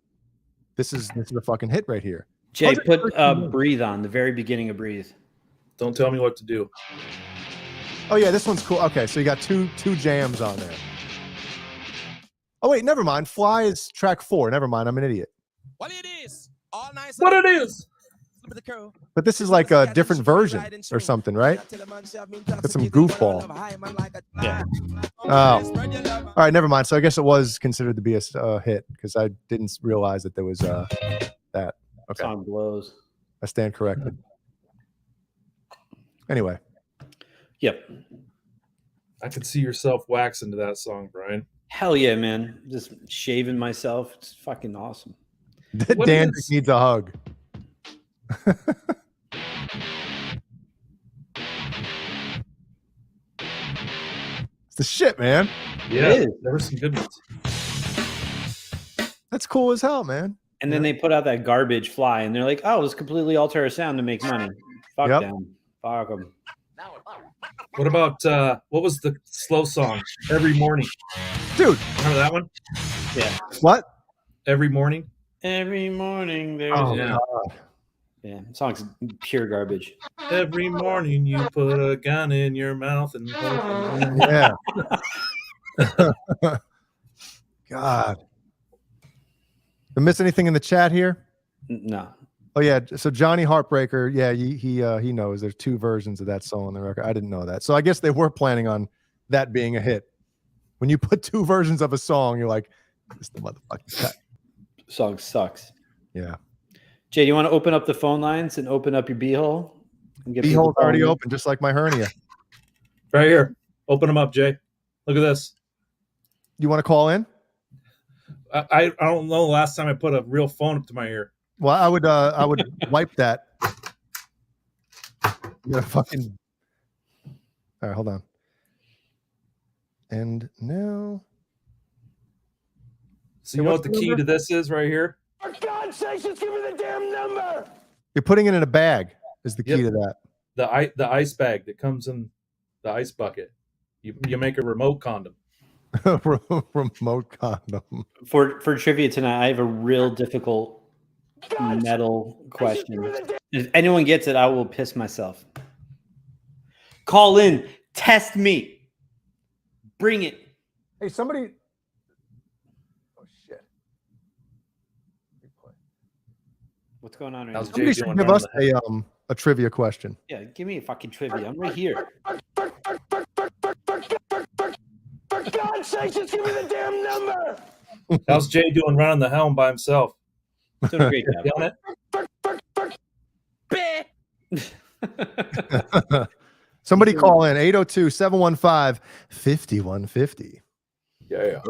this is a fucking hit right here. Jay, put Breathe on the very beginning of Breathe. Don't tell me what to do. Oh yeah, this one's cool. Okay, so you got two jams on there. Oh wait, never mind. Fly is track 4. Never mind, I'm an idiot. What it is? All nice. What it is? But this is like a different version or something, right? Got some goofball. Yeah. Oh, all right, never mind. So I guess it was considered to be a hit because I didn't realize that there was that. Okay, Song blows. I stand corrected. Anyway, Yep. I could see yourself waxing to that song, Brian. Hell yeah, man. Just shaving myself. It's fucking awesome. What Dan is- needs a hug. It's the shit, man. Yeah, is. there were some good ones. That's cool as hell, man. And then they put out that garbage Fly, and they're like, "Oh, let's completely alter our sound to make money." Fuck Yep. them. Fuck them. What about what was the slow song? Every Morning. Dude, Remember that one? Yeah. what? Every Morning. Every morning there's Oh, Yeah. God. yeah. Song's pure garbage. Every morning you put a gun in your mouth and Yeah. God. Did I miss anything in the chat here? No. Oh yeah, so Johnny Heartbreaker, yeah, he knows there's 2 versions of that song on the record. I didn't know that. So I guess they were planning on that being a hit. When you put 2 versions of a song, you're like, this is the motherfucking cut. Song sucks. Yeah. Jay, do you want to open up the phone lines and open up your beehole? Beehole's already open, just like my hernia. right here. Open them up, Jay. Look at this. You want to call in? I don't know the last time I put a real phone up to my ear. Well, I would wipe that. Yeah, fucking. All right, hold on. And now. So you know what the key to this is right here? For God's sake, just give me the damn number. You're putting it in a bag is the key Yep. to that. The ice bag that comes in the ice bucket. You make a remote condom. Remote condom. For trivia tonight, I have a real difficult metal question. If anyone gets it, I will piss myself. Call in, test me, bring it. Hey, somebody. Oh shit! What's going on right How's now? Jay Somebody should doing give down us the a trivia question. Yeah, give me a fucking trivia. I'm right here. For God's sake, just give me the damn number. How's Jay doing running the helm by himself? Doing a great job. Feeling it? Somebody call in 802-715-5150. Yeah.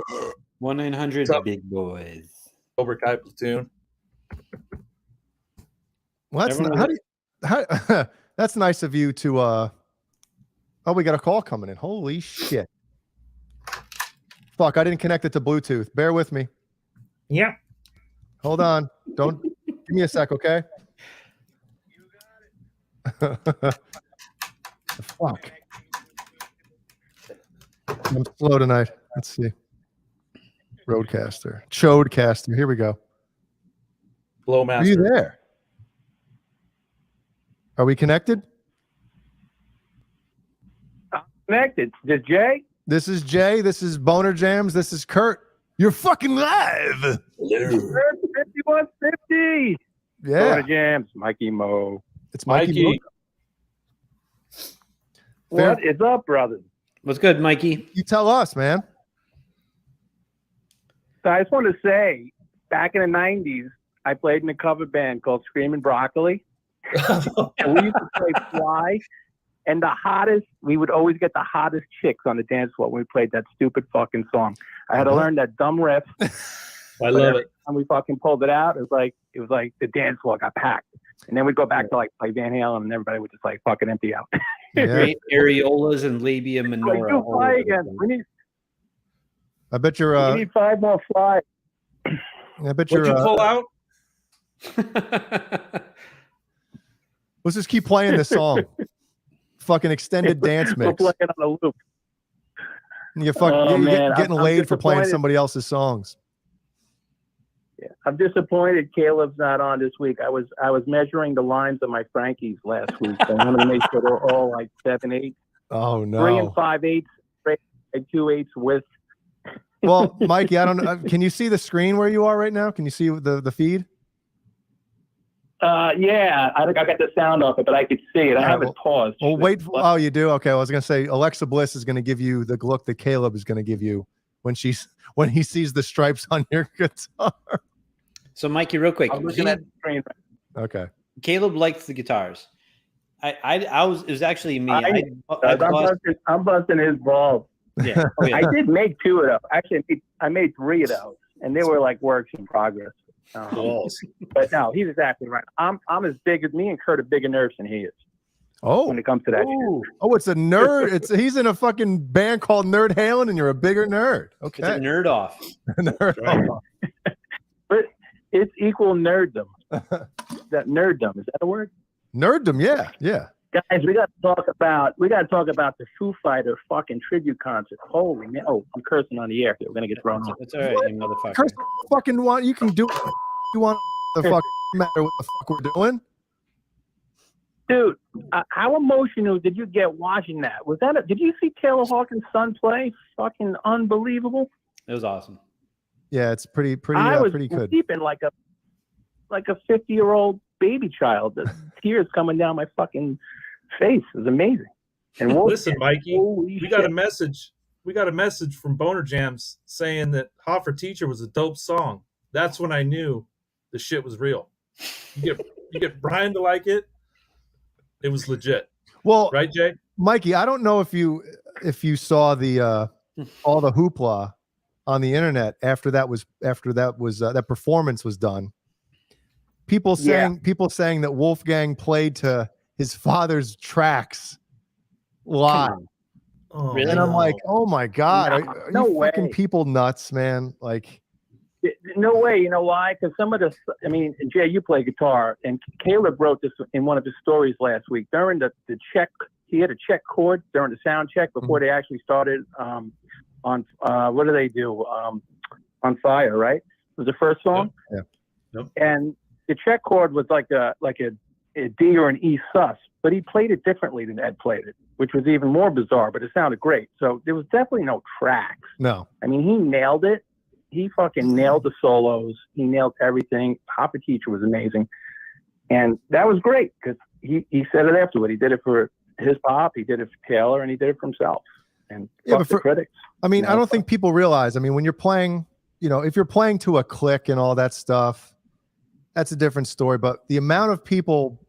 1-900 Big Boys. Cobra Kai platoon. Well, that's nice of you to oh, we got a call coming in. Holy shit. Fuck, I didn't connect it to Bluetooth. Bear with me. Yeah. Hold on. Don't give me a sec, okay? Fuck. I'm slow tonight. Let's see. Roadcaster. Chodecaster. Here we go. Blowmaster. Are you there? Are we connected? Connected. This is Jay? This is Jay. This is BonerJams. This is Kurt. You're fucking live. Hello. 5150. Yeah. BonerJams. Mikey Mo. It's Mikey. What is up, brother? What's good, Mikey? You tell us, man. So I just want to say, back in the 90s, I played in a cover band called Screaming Broccoli. And we used to play Fly. And we would always get the hottest chicks on the dance floor when we played that stupid fucking song. I had to learn that dumb riff. I love it. And we fucking pulled it out. It was like the dance floor got packed. And then we'd go back to like play Van Halen, and everybody would just like fucking empty out. Great areolas and labia minora. Like, fly again. I bet you're. We need 5 more flies. I bet What'd you're. you pull out? Let's just keep playing this song. Fucking extended dance mix. We'll play it on a loop. You're getting laid for playing somebody else's songs. Yeah, I'm disappointed Caleb's not on this week. I was measuring the lines of my Frankies last week. I wanted to make sure they're all like 7/8. Oh no. 3 and 5/8, 2/8 with. Well, Mikey, I don't know. Can you see the screen where you are right now? Can you see the feed? Yeah, I think I got the sound off it, but I could see it. I haven't paused. Oh, wait. Oh, you do? Okay. I was going to say Alexa Bliss is going to give you the look that Caleb is going to give you when he sees the stripes on your guitar. So, Mikey, real quick. I'm looking at the screen. Okay. Caleb likes the guitars. It was actually me. I'm busting his balls. Yeah. Oh, yeah. I did make 2 of those. Actually, I made 3 of those, and they were like works in progress. But no, he's exactly right. I'm as big as me and Kurt are bigger nerds than he is. Oh, when it comes to that. Oh, it's a nerd. He's in a fucking band called Nerd Halen, and you're a bigger nerd. Okay, it's a nerd off. Nerd off. But it's equal nerddom. That nerddom, is that a word? Nerddom, yeah. Guys, we got to talk about the Foo Fighters fucking tribute concert. Holy man! Oh, I'm cursing on the air here. We're gonna get thrown off. It's all right, you motherfucker. Curse fucking want you can do it. You want the fuck matter what the fuck we're doing, dude? How emotional did you get watching that? Did you see Taylor Hawkins' son play? Fucking unbelievable. It was awesome. Yeah, it's pretty I was pretty good. Sleeping like a 50-year-old baby child. The tears coming down my fucking face. It was amazing. And listen, Mikey, we got a message. We got a message from BonerJams saying that "Hot for Teacher" was a dope song. That's when I knew the shit was real. You get Brian to like it. It was legit. Well, right, Jay? Mikey, I don't know if you saw the all the hoopla on the internet after that performance was done. People saying that Wolfgang played to his father's tracks live. Oh, really? And I'm like, oh my God, are no you way. fucking people nuts, man? Like, no way. You know why? Because Jay, you play guitar, and Caleb wrote this in one of his stories last week. During the check, he had a check chord during the sound check before they actually started on what do they do? On Fire, right? It was the first song. Yeah. Yep. And the check chord was like a D or an E sus, but he played it differently than Ed played it, which was even more bizarre, but it sounded great. So there was definitely no tracks. No. I mean, he nailed it. He fucking nailed the solos. He nailed everything. Hot for Teacher was amazing. And that was great because he said it afterward. He did it for his pop, he did it for Taylor, and he did it for himself. And fuck the critics. I mean, I don't think people realize, when you're playing you know, if you're playing to a click and all that stuff, that's a different story. But the amount of people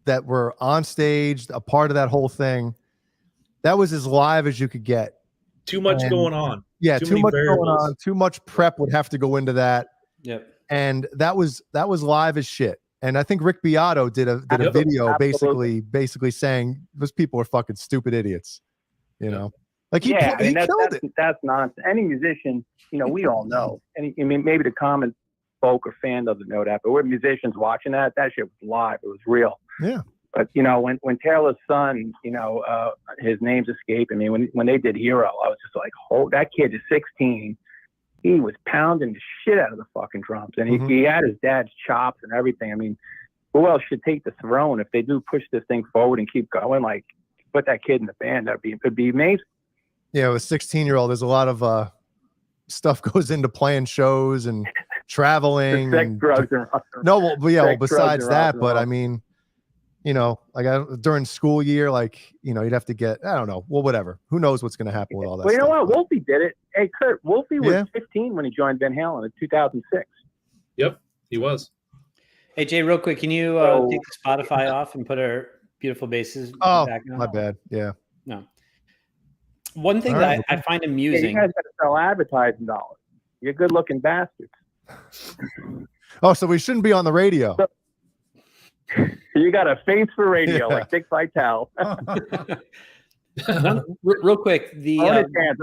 that were on stage, a part of that whole thing, that was as live as you could get. Too much going on. Yeah, too much variables. going on. Too much prep would have to go into that. Yep. And that was live as shit. And I think Rick Beato did a video basically saying those people are fucking stupid idiots. You know, like he killed it. That's nonsense. Any musician, you know, we all know. I mean, maybe the common folk or fan doesn't know that, but we're musicians watching that shit was live. It was real. Yeah. But you know, when Taylor's son, you know, his name's escaping me. When they did Hero, I was just like, oh, that kid is 16. He was pounding the shit out of the fucking drums, and he had his dad's chops and everything. I mean, who else should take the throne if they do push this thing forward and keep going? Like, put that kid in the band. It'd be amazing. Yeah, with 16-year-old, there's a lot of stuff goes into playing shows and traveling. Sex, drugs, and besides that, but I mean, you know, like during school year, like, you know, you'd have to get, I don't know, well, whatever. Who knows what's going to happen with all that stuff. Well, you know what? But Wolfie did it. Hey, Kurt, Wolfie was 15 when he joined Van Halen in 2006. Yep, he was. Hey, Jay, real quick, can you take the Spotify off and put our beautiful basses back on? My bad. Yeah. No. One thing that I find amusing. You guys got to sell advertising dollars. You're good-looking bastards. Oh, so we shouldn't be on the radio. You got a face for radio, like Dick Vitale. Real quick, when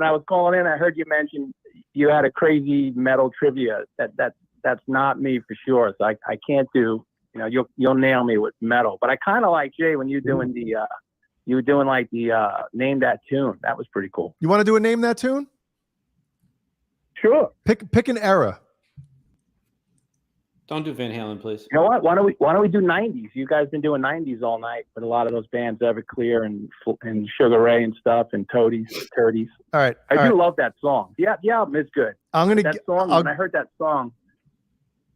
I was calling in, I heard you mention you had a crazy metal trivia. That's not me for sure. So I can't do. You know, you'll nail me with metal. But I kind of like Jay when you were doing like the name that tune. That was pretty cool. You want to do a name that tune? Sure. Pick an era. Don't do Van Halen, please. You know what? Why don't we do 90s? You guys been doing 90s all night with a lot of those bands, Everclear and Sugar Ray and stuff, and Toadies. All right. I do love that song. Yeah, the album is good. When I heard that song.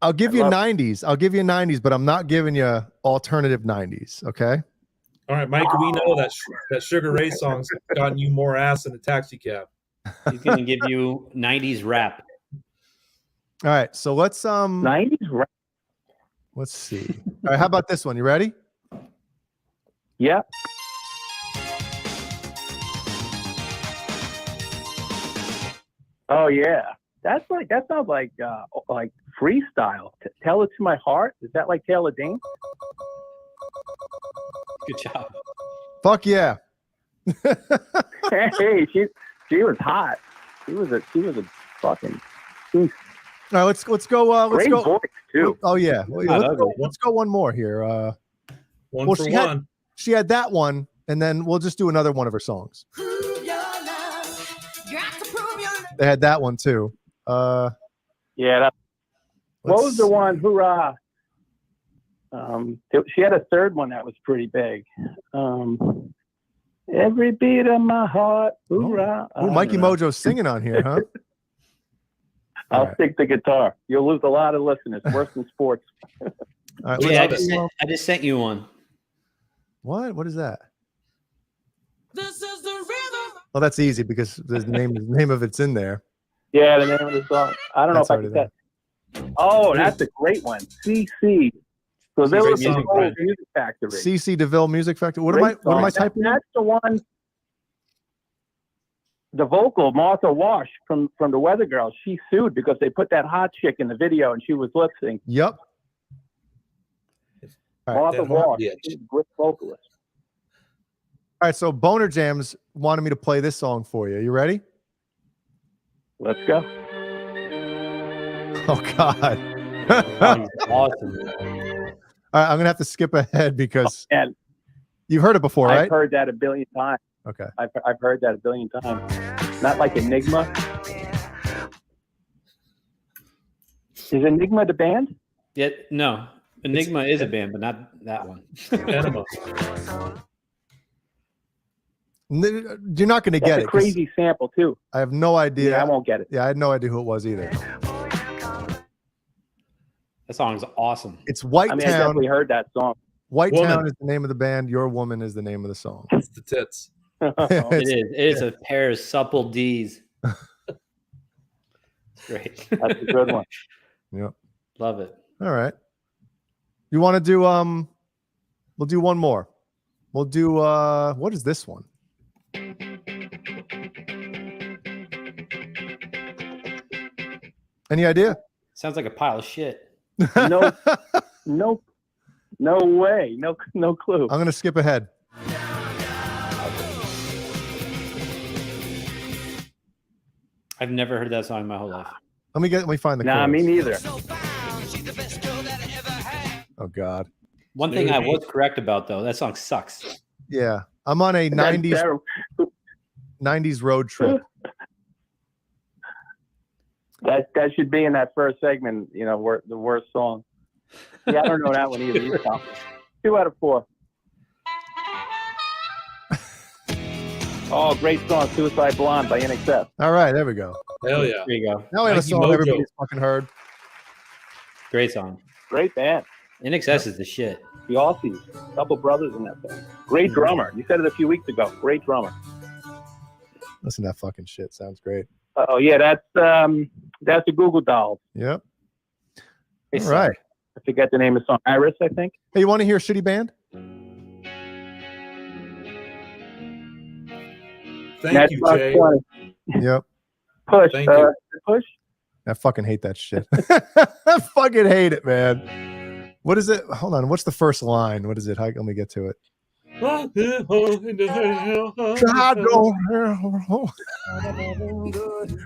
I'll give you 90s. I'll give you 90s, but I'm not giving you alternative 90s. Okay. All right, Mike. We know that Sugar Ray song's gotten you more ass in a taxi cab. He's gonna give you 90s rap. All right, so let's 90s rap. Let's see. All right, how about this one? You ready? Yeah. Oh yeah, that sounds like freestyle. Tell It to My Heart. Is that like Taylor Dane? Good job. Fuck yeah. Hey, she was hot. She was a fucking. All right, let's go. Great voice too. Oh yeah. Let's go one more here. One for one. She had that one, and then we'll just do another one of her songs. They had that one too. Yeah. What was the one? Hoorah! She had a third one that was pretty big. Every beat of my heart, hoorah! Oh, Mikey Mojo's singing on here, huh? I'll stick the guitar. You'll lose a lot of listeners. Worse than sports. All right, yeah, I just sent you one. What? What is that? This is the rhythm. Well, that's easy because the name of it's in there. Yeah, the name of the song. I don't know if I can say. Oh, that's a great one. CC. So there was a whole music factory. CC DeVille Music Factory. What am I typing? That's the one. The vocal, Martha Wash from the Weather Girls, she sued because they put that hot chick in the video and she was lip syncing. Yep. Martha Wash, she's a great vocalist. All right, so BonerJams wanted me to play this song for you. You ready? Let's go. Oh God. Awesome. All right, I'm gonna have to skip ahead because you've heard it before, right? I've heard that a billion times. Okay. I've heard that a billion times. Not like Enigma. Is Enigma the band? Yeah, no. Enigma is a band, but not that one. You're not going to get it. That's a crazy sample too. I have no idea. Yeah, I won't get it. Yeah, I had no idea who it was either. That song's awesome. It's White I Town. I definitely heard that song. White Town is the name of the band. Your Woman is the name of the song. It's the tits. It is a pair of supple D's. Great. That's a good one. Yep. Love it. All right. You want to do we'll do one more. We'll do what is this one? Any idea? Sounds like a pile of shit. No way. No clue. I'm gonna skip ahead. I've never heard that song in my whole life. Let me find the Nah, chorus. me neither. Oh God. One thing I was correct about though, that song sucks. Yeah. I'm on a 90s road trip. That should be in that first segment, you know, the worst song. Yeah, I don't know that one either. You tell. 2 out of 4. Oh, great song, Suicide Blonde by NXS. All right, there we go. Hell yeah. There you go. Now we have a Mikey song Mojo. everybody's fucking heard. Great song. Great band. NXS is the shit. The Aussies. Couple brothers in that band. Great drummer. You said it a few weeks ago. Great drummer. Listen to that fucking shit. Sounds great. Oh yeah, that's the Google Dolls. Yep. They All suck. right. I forget the name of the song. Iris, I think. Hey, you want to hear Shitty Band? Thank That's you, not Jay. funny. Yep. Push. Thank you. Push. I fucking hate that shit. I fucking hate it, man. What is it? Hold on. What's the first line? What is it? Let me get to it. God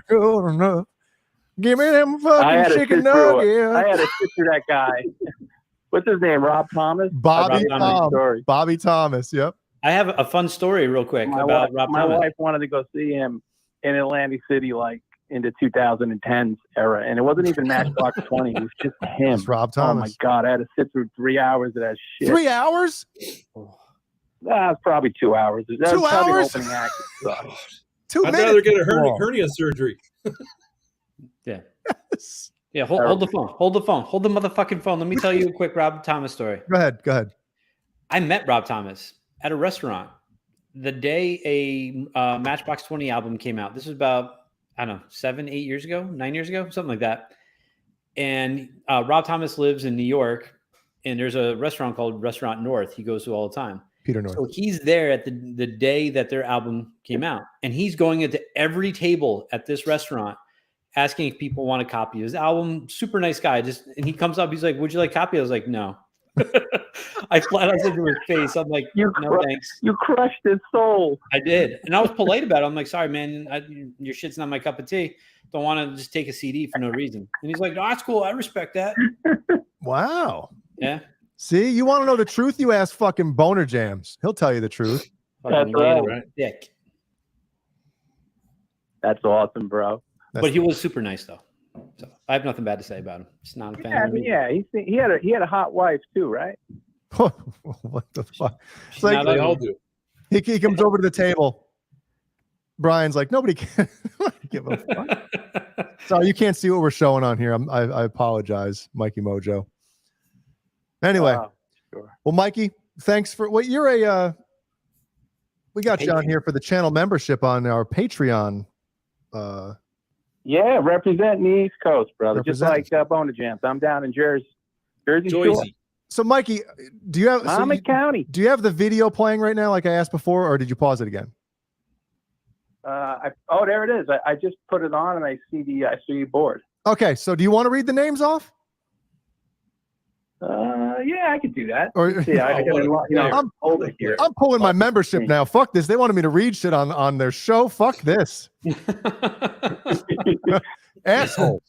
don't know. Give me them I had fucking a chicken sit through. nuggets. I had to sit through that guy. What's his name? Rob Thomas. Bobby Rob Thomas Tom. story. Bobby Thomas. Yep. I have a fun story real quick about Rob my Thomas. wife wanted to go see him in Atlantic City, like in the 2010s era, and it wasn't even Matchbox 20. It was just him. It's Rob Oh my Thomas. God! I had to sit through 3 hours of that shit. 3 hours? It's probably 2 hours. That 2 was probably an hours? opening act. It sucked. 2 I'd minutes. rather get a Whoa. hernia surgery. Yeah. Yeah, hold the phone. Hold the phone. Hold the motherfucking phone. Let me tell you a quick Rob Thomas story. Go ahead. Go ahead. I met Rob Thomas at a restaurant the day a Matchbox 20 album came out. This was about, I don't know, 9 years ago, something like that. And Rob Thomas lives in New York, and there's a restaurant called Restaurant North he goes to all the time. Peter North. So he's there at the day that their album came out, and he's going into every table at this restaurant asking if people want a copy of his album. Super nice guy. And he comes up, he's like, "Would you like a copy?" I was like, "No." I flat out said to his face, I'm like, "No, thanks." You crushed his soul. I did, and I was polite about it. I'm like, "Sorry, man, your shit's not my cup of tea. Don't want to just take a CD for no reason." And he's like, "No, that's cool. I respect that." Wow. Yeah. See, you want to know the truth? You ask fucking BonerJams. He'll tell you the truth. That's right. Dick. That's awesome, bro. But he was super nice, though. So I have nothing bad to say about him. Just not a fan. Yeah, of him. yeah. He had a hot wife too, right? What the fuck? It's like, They all do. he comes over to the table. Brian's like, nobody can give a fuck. Sorry, you can't see what we're showing on here. I apologize, Mikey Mojo. Anyway, sure. Well, Mikey, thanks for what you're a. We got you on here for the channel membership on our Patreon. Yeah, representing the East Coast, brother. Represent. Just like BonerJams. I'm down in Jersey Shore. Joyzy. So, Mikey, do you have County? Do you have the video playing right now, like I asked before, or did you pause it again? There it is. I just put it on, and I see the board. Okay, so do you want to read the names off? Yeah, I could do that. Or Yeah, I gotta, hold it here. I'm pulling my membership now. Fuck this. They wanted me to read shit on their show. Fuck this. Assholes.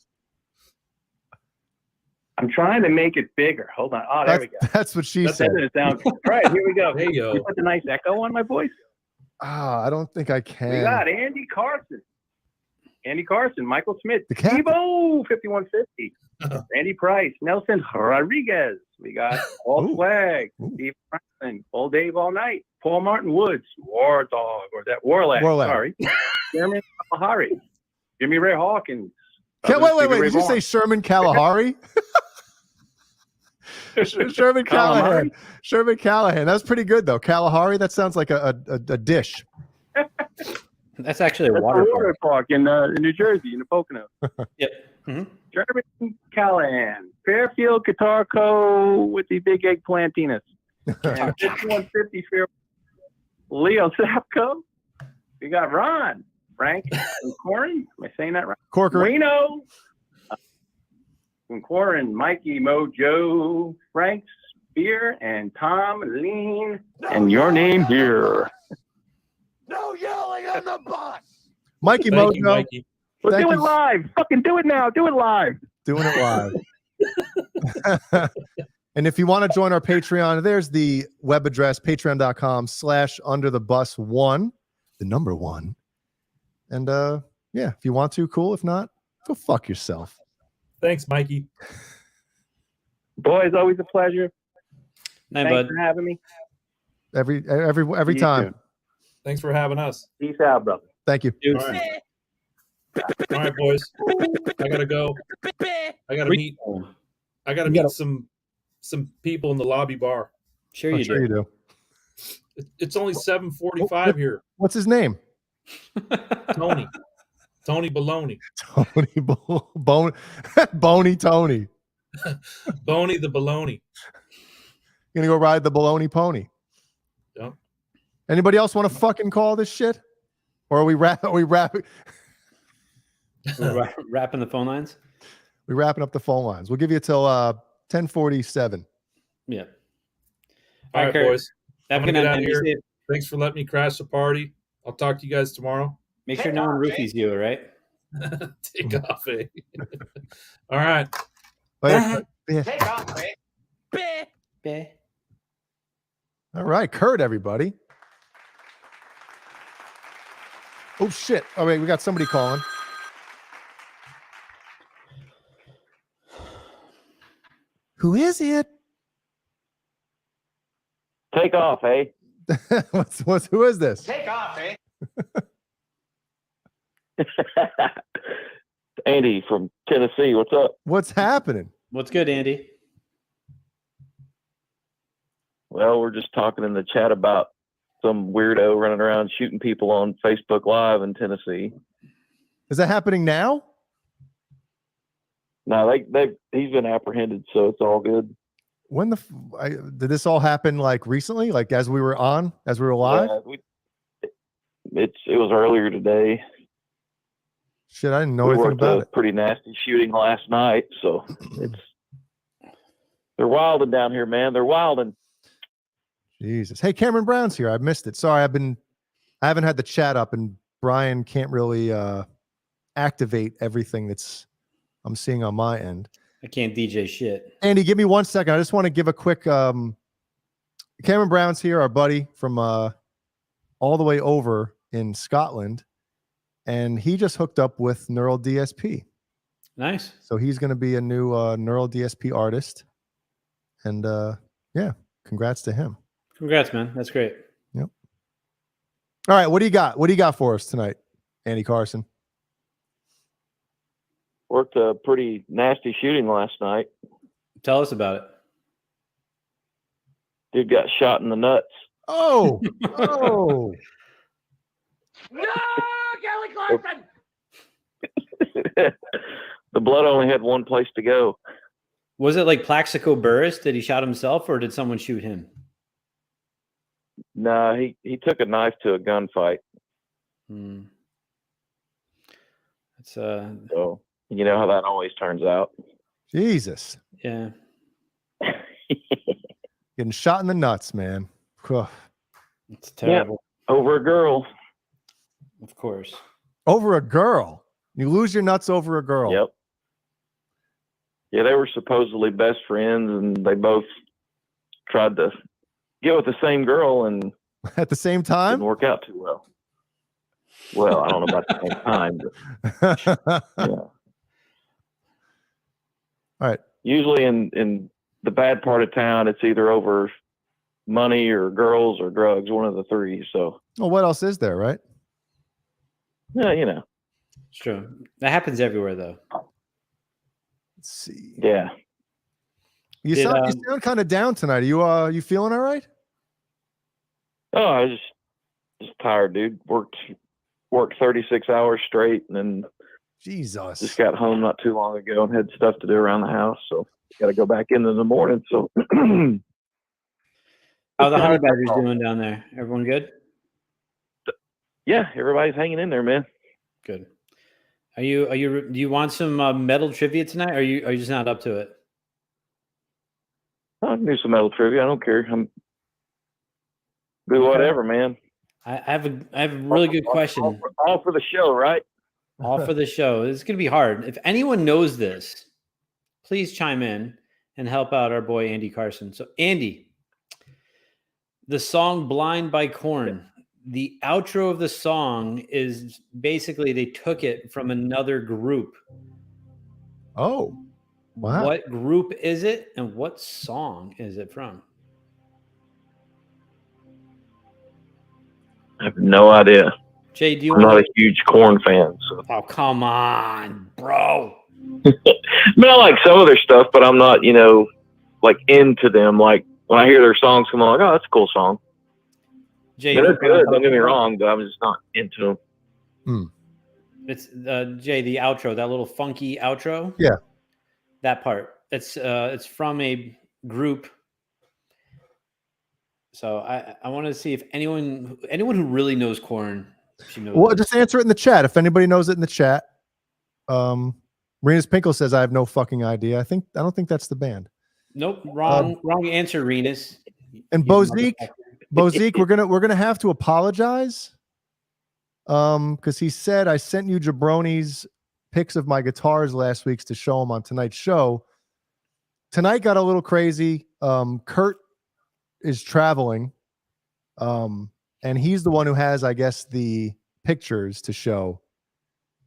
I'm trying to make it bigger. Hold on. Oh, there we go. That's what she That said. doesn't sound good. All right, here we go. There you go. You put the nice echo on my voice. I don't think I can. We got Andy Carson, Michael Smith, The captain. Tebow, 5150, Randy Price, Nelson Rodriguez. We got Paul Swag, Steve Franklin, All Dave All Night, Paul Martin Woods, War Dog, or that Warlag. Sorry, Sherman Kalahari, Jimmy Ray Hawkins. Wait. Did you say Sherman Kalahari? Sherman Callahan. Sherman Callahan. That's pretty good though. Kalahari. That sounds like a dish. That's actually a That's water a water park. park in New Jersey, in the Pocono. Yep. Mm-hmm. Jeremy Callahan, Fairfield Guitar Co. with the big eggplant penis. And 5150 Fairfield, Leo Sapko. We got Ron, Frank, and Korn. Am I saying that right? Corker. Reno, from Korn, Mikey, Mojo, Frank, Spear, and Tom, Lean, and your name here. No yelling on the bus. Mikey Thank you, Mojo. Mikey. Well, Thank do it you. live. Fucking do it now. Do it live. Doing it live. And if you want to join our Patreon, there's the web address, patreon.com/underthebus1, the number 1. And yeah, if you want to, cool. If not, go fuck yourself. Thanks, Mikey. Boys, always a pleasure. Night, Thanks bud. for having me. Every See you time. soon. Thanks for having us. Peace out, brother. Thank you. All right. All right, boys. I gotta go. I gotta meet. I gotta meet some people in the lobby bar. Sure I'm you sure do. you do. It's only 7:45 here. What's his name? Tony. Tony Baloney. Tony Boney Tony. Boney the Baloney. Gonna go ride the baloney pony. Yep. Anybody else want to fucking call this shit? Or are we wrapping Wrapping the phone lines? we wrapping up the phone lines? We'll give you till 10:47. Yeah. All right, Kurt. boys. Have I'm a gonna good get night, out of man. here. Be safe. Thanks for letting me crash the party. I'll talk to you guys tomorrow. Make sure no one roofies you, all right? Take off, eh? All right. Later. Yeah. Take off, eh? All right, Kurt, everybody. Oh shit! All right, we got somebody calling. Who is it? Take off, eh? Who is this? Take off, eh? Andy from Tennessee. What's up? What's happening? What's good, Andy? Well, we're just talking in the chat about some weirdo running around shooting people on Facebook Live in Tennessee. Is that happening now? No, he's been apprehended, so it's all good. When did this all happen? Like recently? Like as we were live? Yeah, it was earlier today. Shit, I didn't know We anything worked about a it. pretty nasty shooting last night, so they're wilding down here, man. They're wilding. Jesus. Hey, Cameron Brown's here. I missed it. Sorry, I haven't had the chat up, and Brian can't really activate everything I'm seeing on my end. I can't DJ shit. Andy, give me 1 second. I just want to give a quick Cameron Brown's here, our buddy from all the way over in Scotland, and he just hooked up with Neural DSP. Nice. So he's going to be a new Neural DSP artist, and yeah, congrats to him. Congrats, man. That's great. Yep. All right, what do you got? What do you got for us tonight, Andy Carson? Worked a pretty nasty shooting last night. Tell us about it. Dude got shot in the nuts. Oh, oh. No, Kelly Clarkson! The blood only had one place to go. Was it like Plaxico Burris? Did he shot himself or did someone shoot him? No, he took a knife to a gunfight. It's So you know how that always turns out. Jesus. Yeah. Getting shot in the nuts, man. It's terrible. Yeah, over a girl. Of course. Over a girl. You lose your nuts over a girl. Yep. Yeah, they were supposedly best friends, and they both tried to get with the same girl, and at the same time didn't work out too well. Well, I don't know about the same time, but yeah. All right. Usually in the bad part of town, it's either over money or girls or drugs, one of the three. So, well, what else is there, right? Yeah, you know. It's true. That happens everywhere, though. Let's see. Yeah. You sound kind of down tonight. Are you feeling all right? Oh, I was just tired, dude. Worked worked 36 hours straight, and then Jesus, just got home not too long ago and had stuff to do around the house. So got to go back in the morning. So how the honey badgers doing down there? Everyone good? Yeah, everybody's hanging in there, man. Good. Do you want some metal trivia tonight? Or are you just not up to it? I can do some metal trivia. I don't care. I'm do whatever, man. I have a really good question. All for the show, right? All for the show. It's going to be hard. If anyone knows this, please chime in and help out our boy Andy Carson. So Andy, the song "Blind" by Korn. The outro of the song is basically they took it from another group. Oh, wow. What group is it and what song is it from? I have no idea. Jay, do you I'm want not a huge Korn fan. So. Oh, come on, bro. I mean, I like some of their stuff, but I'm not, like into them. Like when I hear their songs come on, like, oh, that's a cool song. Jay, they're good. Don't get me wrong, but I'm just not into them. It's Jay, the outro, that little funky outro. Yeah, that part. It's from a group. So I want to see if anyone who really knows Korn. Well, just answer it in the chat if anybody knows it in the chat. Renus Pinkle says I have no fucking idea. I don't think that's the band. Nope, wrong answer, Renus. And Bozique, we're gonna have to apologize. Because he said I sent you jabronis pics of my guitars last week to show him on tonight's show. Tonight got a little crazy. Kurt is traveling. And he's the one who has, I guess, the pictures to show.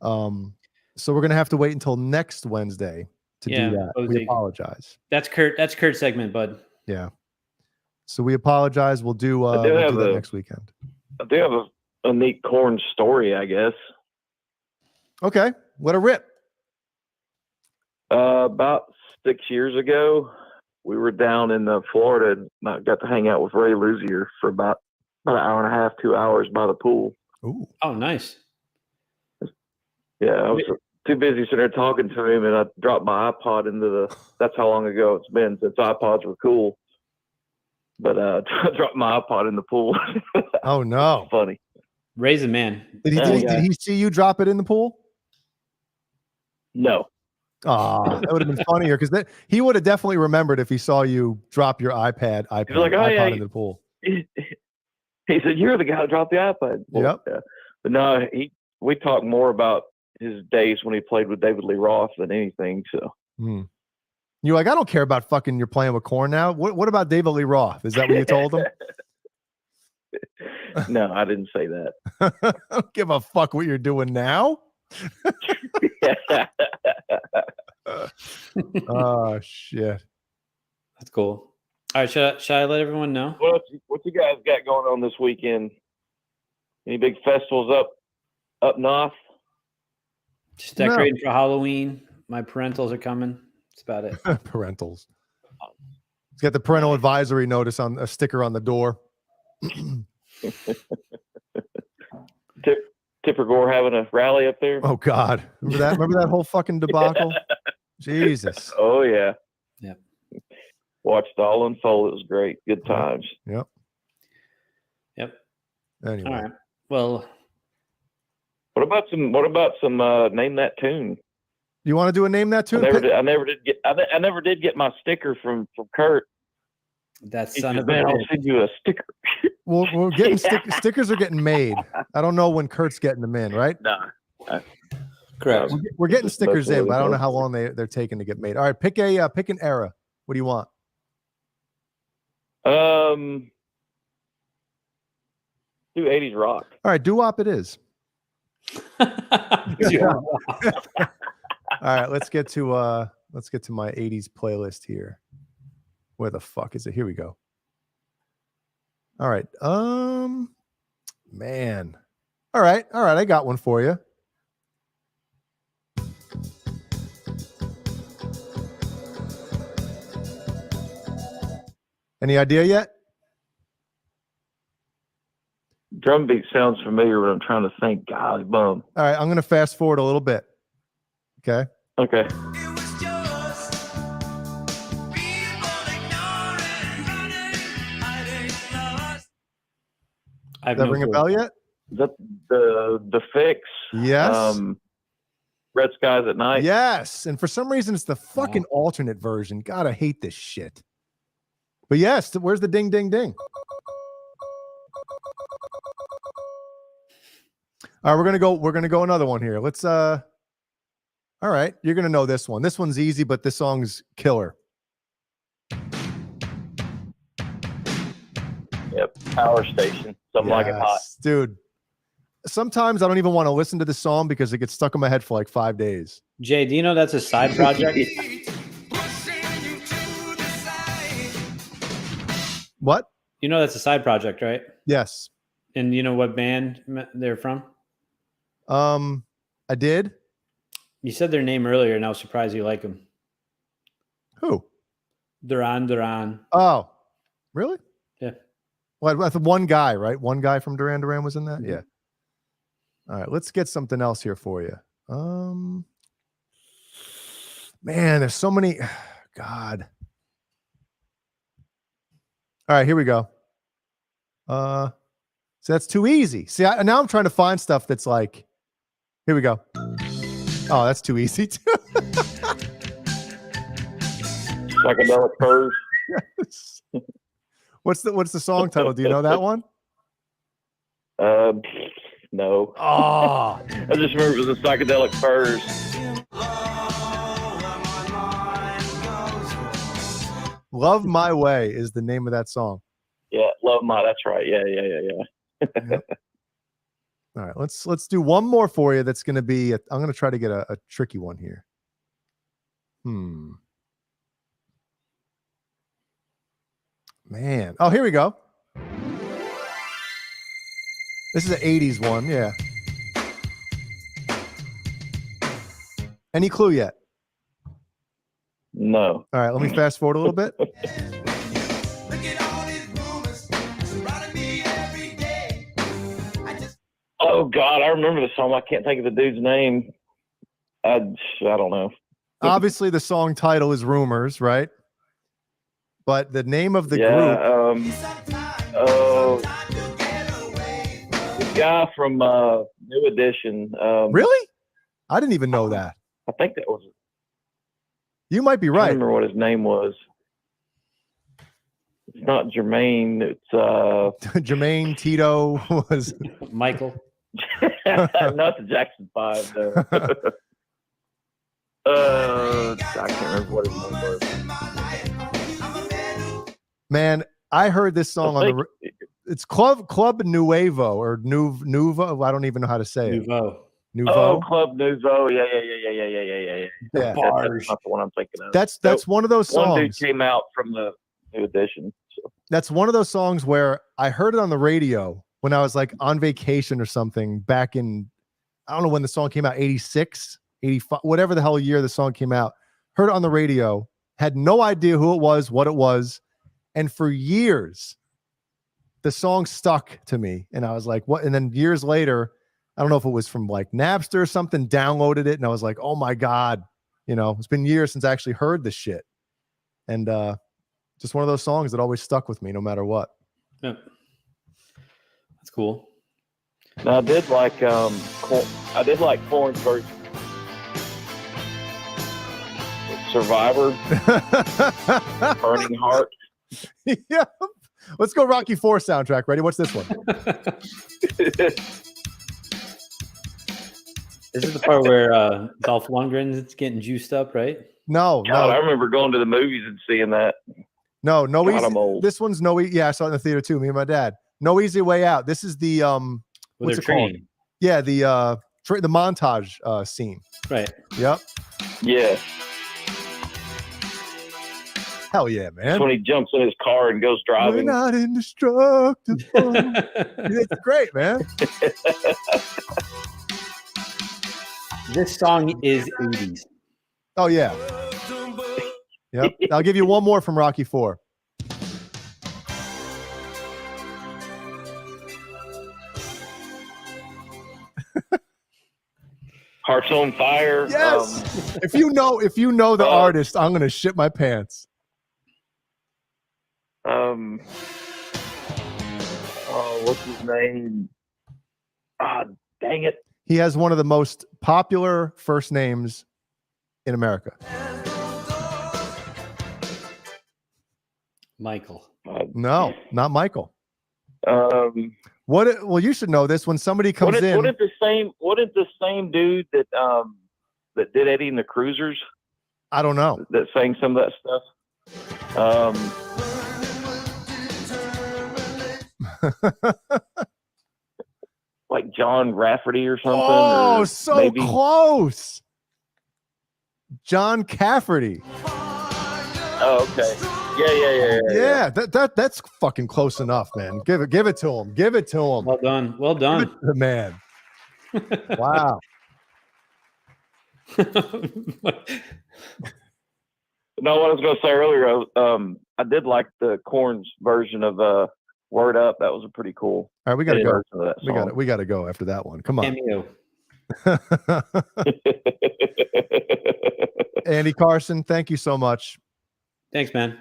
So we're gonna have to wait until next Wednesday to do that. We apologize. That's Kurt. That's Kurt's segment, bud. Yeah. So we apologize. We'll do that next weekend. I do have a neat Korn story, I guess. Okay. What a rip. About 6 years ago, we were down in Florida and I got to hang out with Ray Luzier for about an hour and a half, 2 hours by the pool. Ooh. Oh, nice. Yeah, I was too busy sitting there talking to him, and I dropped my iPod into that's how long ago it's been since iPods were cool. But I dropped my iPod in the pool. Oh, no. Funny. Ray's a man. Did he see you drop it in the pool? No. That would have been funnier because he would have definitely remembered if he saw you drop your iPod in the pool. He said, "You're the guy who dropped the iPod." Well, yep. Yeah. But no, we talked more about his days when he played with David Lee Roth than anything. So you're like, I don't care about fucking you're playing with Korn now. What about David Lee Roth? Is that what you told him? No, I didn't say that. I don't give a fuck what you're doing now. Oh shit. That's cool. All right, should I let everyone know? What you guys got going on this weekend? Any big festivals up north? Just decorating for Halloween. My parentals are coming. That's about it. Parentals. He's got the parental advisory notice on a sticker on the door. Tipper Gore having a rally up there. Oh God, remember that whole fucking debacle? Jesus. Oh yeah. Yep. Watched it all unfold. It was great. Good times. Yep. Anyway. All right. Well, what about some name that tune? You want to do a name that tune? I never did get my sticker from Kurt. That son of a I'll bitch. send you a sticker. We're getting stickers are getting made. I don't know when Kurt's getting them in, right? No. Correct. We're getting stickers in, but I don't know how long they're taking to get made. All right, pick an era. What do you want? Do 80s rock. All right, doo-wop it is. All right, let's get to my 80s playlist here. Where the fuck is it? Here we go. All right. Man. All right, I got one for you. Any idea yet? Drum beat sounds familiar, but I'm trying to think. Golly bum. All right, I'm going to fast forward a little bit. Okay. Okay. I've Does that ring a bell yet? Is that the Fix? Yes. Red Skies at Night. Yes. And for some reason, it's the fucking alternate version. God, I hate this shit. But yes, where's the ding, ding, ding? All right, we're gonna go another one here. Let's all right, you're gonna know this one. This one's easy, but this song's killer. Yep. Power Station. Something like it hot. Dude. Sometimes I don't even want to listen to the song because it gets stuck in my head for like 5 days. Jay, do you know that's a side project? What? You know that's a side project, right? Yes. And you know what band they're from? I did. You said their name earlier, and I was surprised you like them. Who? Duran Duran. Oh, really? Yeah. Well, the one guy, right? One guy from Duran Duran was in that? Yeah. All right, let's get something else here for you. Man, there's so many. God. All right, here we go. So that's too easy. See, now I'm trying to find stuff that's like, here we go. Oh, that's too easy too. Psychedelic Furs. Yes. What's the song title? Do you know that one? No. Oh. I just remember it was the Psychedelic Furs. Love My Way is the name of that song. Yeah, Love My. That's right. Yeah. Yep. All right, let's do one more for you. That's going to be. I'm going to try to get a tricky one here. Man. Oh, here we go. This is an 80s one. Yeah. Any clue yet? No. All right, let me fast forward a little bit. Oh God, I remember the song. I can't think of the dude's name. I don't know. Obviously, the song title is Rumors, right? But the name of the group. The guy from New Edition. Really? I didn't even know that. I think that was. You might be I right. don't remember what his name was. It's not Jermaine. It's Jermaine Tito was Michael. not the Jackson 5. No. I can't remember what his name was. Man, I heard this song on the. It's Club Nuevo or Nuvo. I don't even know how to say it. Nouveau. Oh, Club Nouveau. Yeah. Yeah. That's not the one I'm thinking of. That's one of those songs. One dude came out from the New Edition. So. That's one of those songs where I heard it on the radio when I was like on vacation or something back in, I don't know when the song came out, 86, 85, whatever the hell year the song came out. Heard it on the radio, had no idea who it was, what it was. And for years, the song stuck to me. And I was like, what? And then years later, I don't know if it was from like Napster or something, downloaded it. And I was like, oh my God, it's been years since I actually heard this shit. And just one of those songs that always stuck with me no matter what. Yeah. That's cool. Now, I did like Korn's version. Survivor. Burning Heart. Yeah. Let's go Rocky IV soundtrack. Ready? What's this one? This is the part where Dolph Lundgren's getting juiced up, right? No. I remember going to the movies and seeing that. No God, easy. I'm old. This one's no. Yeah, I saw it in the theater too. Me and my dad. No Easy Way Out. This is the what's it called? Yeah, the montage scene. Right. Yep. Yeah. Hell yeah, man. That's when he jumps in his car and goes driving. We're not indestructible. It's great, man. This song is 80s. Oh, yeah. Yep. I'll give you one more from Rocky IV. Hearts on Fire. Yes. If you know the artist, I'm gonna shit my pants. What's his name? Dang it. He has one of the most popular first names in America. Michael. No, not Michael. What? Well, you should know this. When somebody comes in, What is the same dude that that did Eddie and the Cruisers? I don't know. That sang some of that stuff. Like John Rafferty or something. Oh, or so maybe... close. John Cafferty. Oh, okay. Yeah. That's fucking close enough, man. Give it to him. Give it to him. Well done. Well done. The man. Wow. No, what I was going to say earlier, I did like the Korn's version of Word Up. That was a pretty cool. All right, we got to go. That We got to go after that one. Come on. Cameo. Andy Carson, thank you so much. Thanks, man.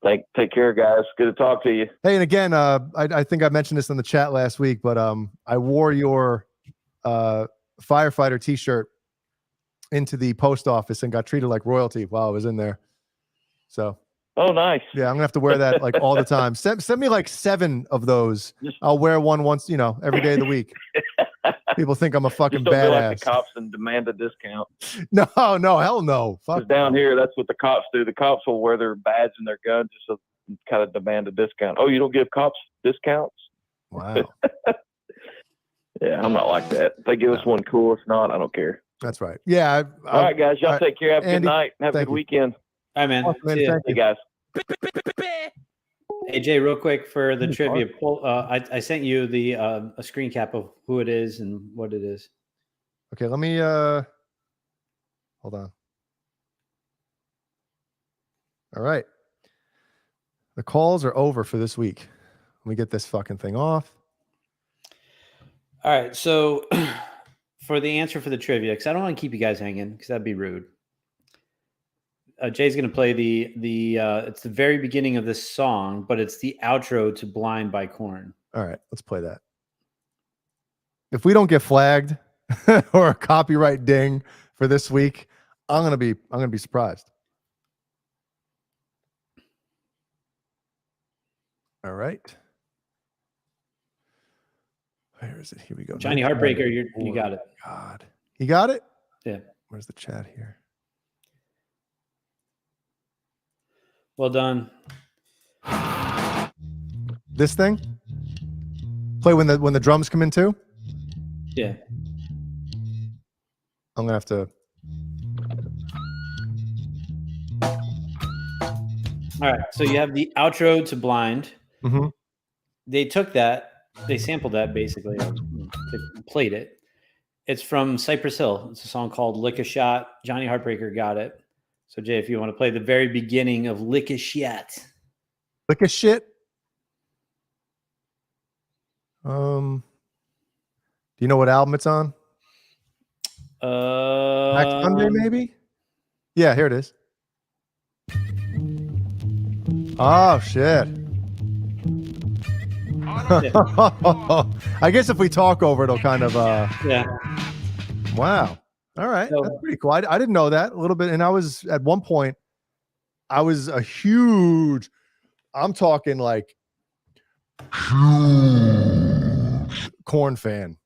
Take care, guys. Good to talk to you. Hey, and again, I think I mentioned this in the chat last week, but I wore your firefighter T-shirt into the post office and got treated like royalty while I was in there. So. Oh, nice. Yeah, I'm gonna have to wear that like all the time. Send me like 7 of those. I'll wear one once, every day of the week. People think I'm a fucking Just don't be badass. like the cops and demand a discount. No, hell no. Fuck. Down here, that's what the cops do. The cops will wear their badge and their gun just to kind of demand a discount. Oh, you don't give cops discounts? Wow. Yeah, I'm not like that. If they give us one, cool. If not, I don't care. That's right. Yeah. All right, guys. Y'all take care. Have a Andy, good night. Have a good weekend. All right, man. Awesome, man. See ya. Thank Hey, guys. Hey, Jay, real quick for the trivia poll, I sent you the a screen cap of who it is and what it is. Okay, let me hold on. All right. The calls are over for this week. Let me get this fucking thing off. All right, so for the answer for the trivia, because I don't want to keep you guys hanging, because that'd be rude. Jay's going to play the it's the very beginning of this song, but it's the outro to "Blind" by Korn. All right, let's play that. If we don't get flagged or a copyright ding for this week, I'm gonna be surprised. All right. Where is it? Here we go. Johnny Heartbreaker, you got it. God, you got it. Yeah. Where's the chat here? Well done. This thing? Play when the drums come in too? Yeah. I'm gonna have to. All right. So you have the outro to "Blind." Mm-hmm. They took that, they sampled that basically, they played it. It's from Cypress Hill. It's a song called "Lick a Shot." Johnny Heartbreaker got it. So Jay, if you want to play the very beginning of "Lick a Shot." Lick a shit. Do you know what album it's on? Next Monday, maybe? Yeah, here it is. Oh shit. I guess if we talk over it, it'll kind of yeah. Wow. All right. So, that's pretty cool. I didn't know that a little bit. And I was at one point, I was a huge, I'm talking like huge Korn fan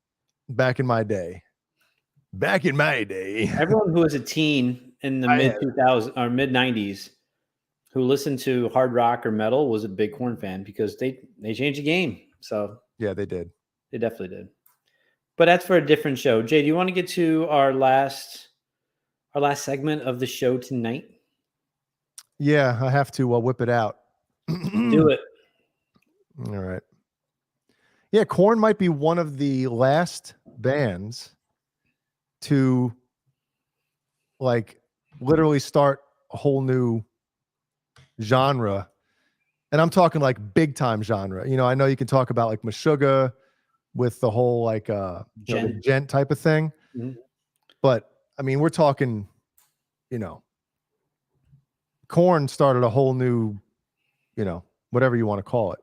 back in my day. Everyone who was a teen in the mid 2000s or mid 90s who listened to hard rock or metal was a big Korn fan because they changed the game. So yeah, they did. They definitely did. But that's for a different show. Jay, do you want to get to our last segment of the show tonight? Yeah, I have to whip it out. Do it. All right. Yeah, Korn might be one of the last bands to like literally start a whole new genre. And I'm talking like big time genre. You know, I know you can talk about like Meshuggah with the whole like the gent type of thing. Mm-hmm. But I mean, we're talking, you know, Korn started a whole new, you know, whatever you want to call it.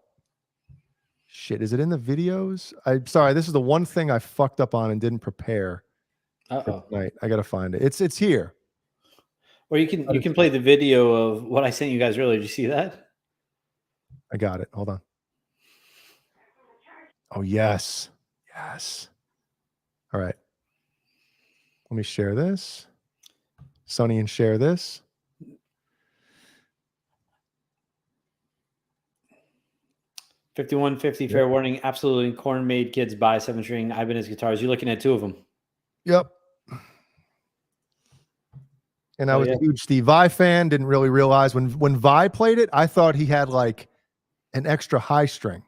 Shit, is it in the videos? I'm sorry, this is the one thing I fucked up on and didn't prepare for tonight. I gotta find it. It's here. Or you can play the video of what I sent you guys earlier. Did you see that? I got it. Hold on. Oh yes. Yes. All right. Let me share this. Sonny and share this. $51.50 fair warning. Absolutely. Korn made kids buy 7-string Ibanez guitars. You're looking at 2 of them. Yep. And I was a huge Steve Vai fan. Didn't really realize when Vai played it, I thought he had like an extra high string,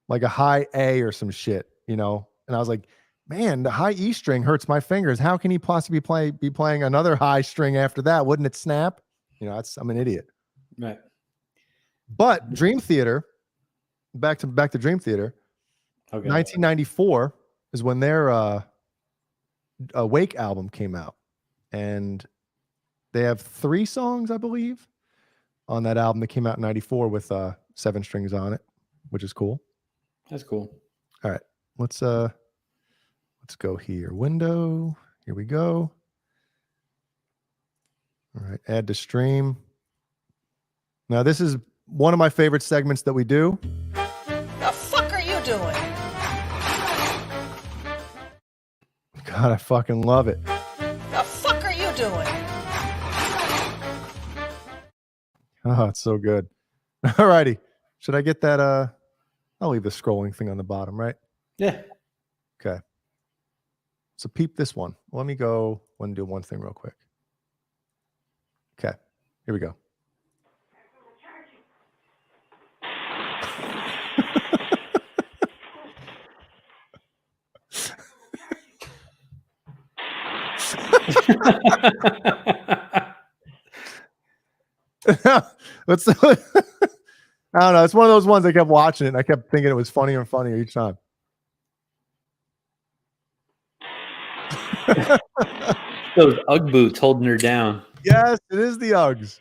like a high A or some shit, you know. And I was like, man, the high E string hurts my fingers. How can he possibly be playing another high string after that? Wouldn't it snap? You know, I'm an idiot. Right. But Dream Theater, back to Dream Theater, 1994 is when their Wake album came out, and they have 3 songs, I believe, on that album that came out in 94 with 7 strings on it, which is cool. That's cool. All right, let's go here. Window. Here we go. All right, add to stream. Now this is one of my favorite segments that we do. The fuck are you doing? God, I fucking love it. The fuck are you doing? Oh, it's so good. All righty. Should I get that? I'll leave the scrolling thing on the bottom, right? Yeah. Okay. So peep this one. Let me go and do one thing real quick. Okay. Here we go. What's I don't know. It's one of those ones I kept watching it and I kept thinking it was funnier and funnier each time. Those Ugg boots holding her down. Yes, it is the Uggs.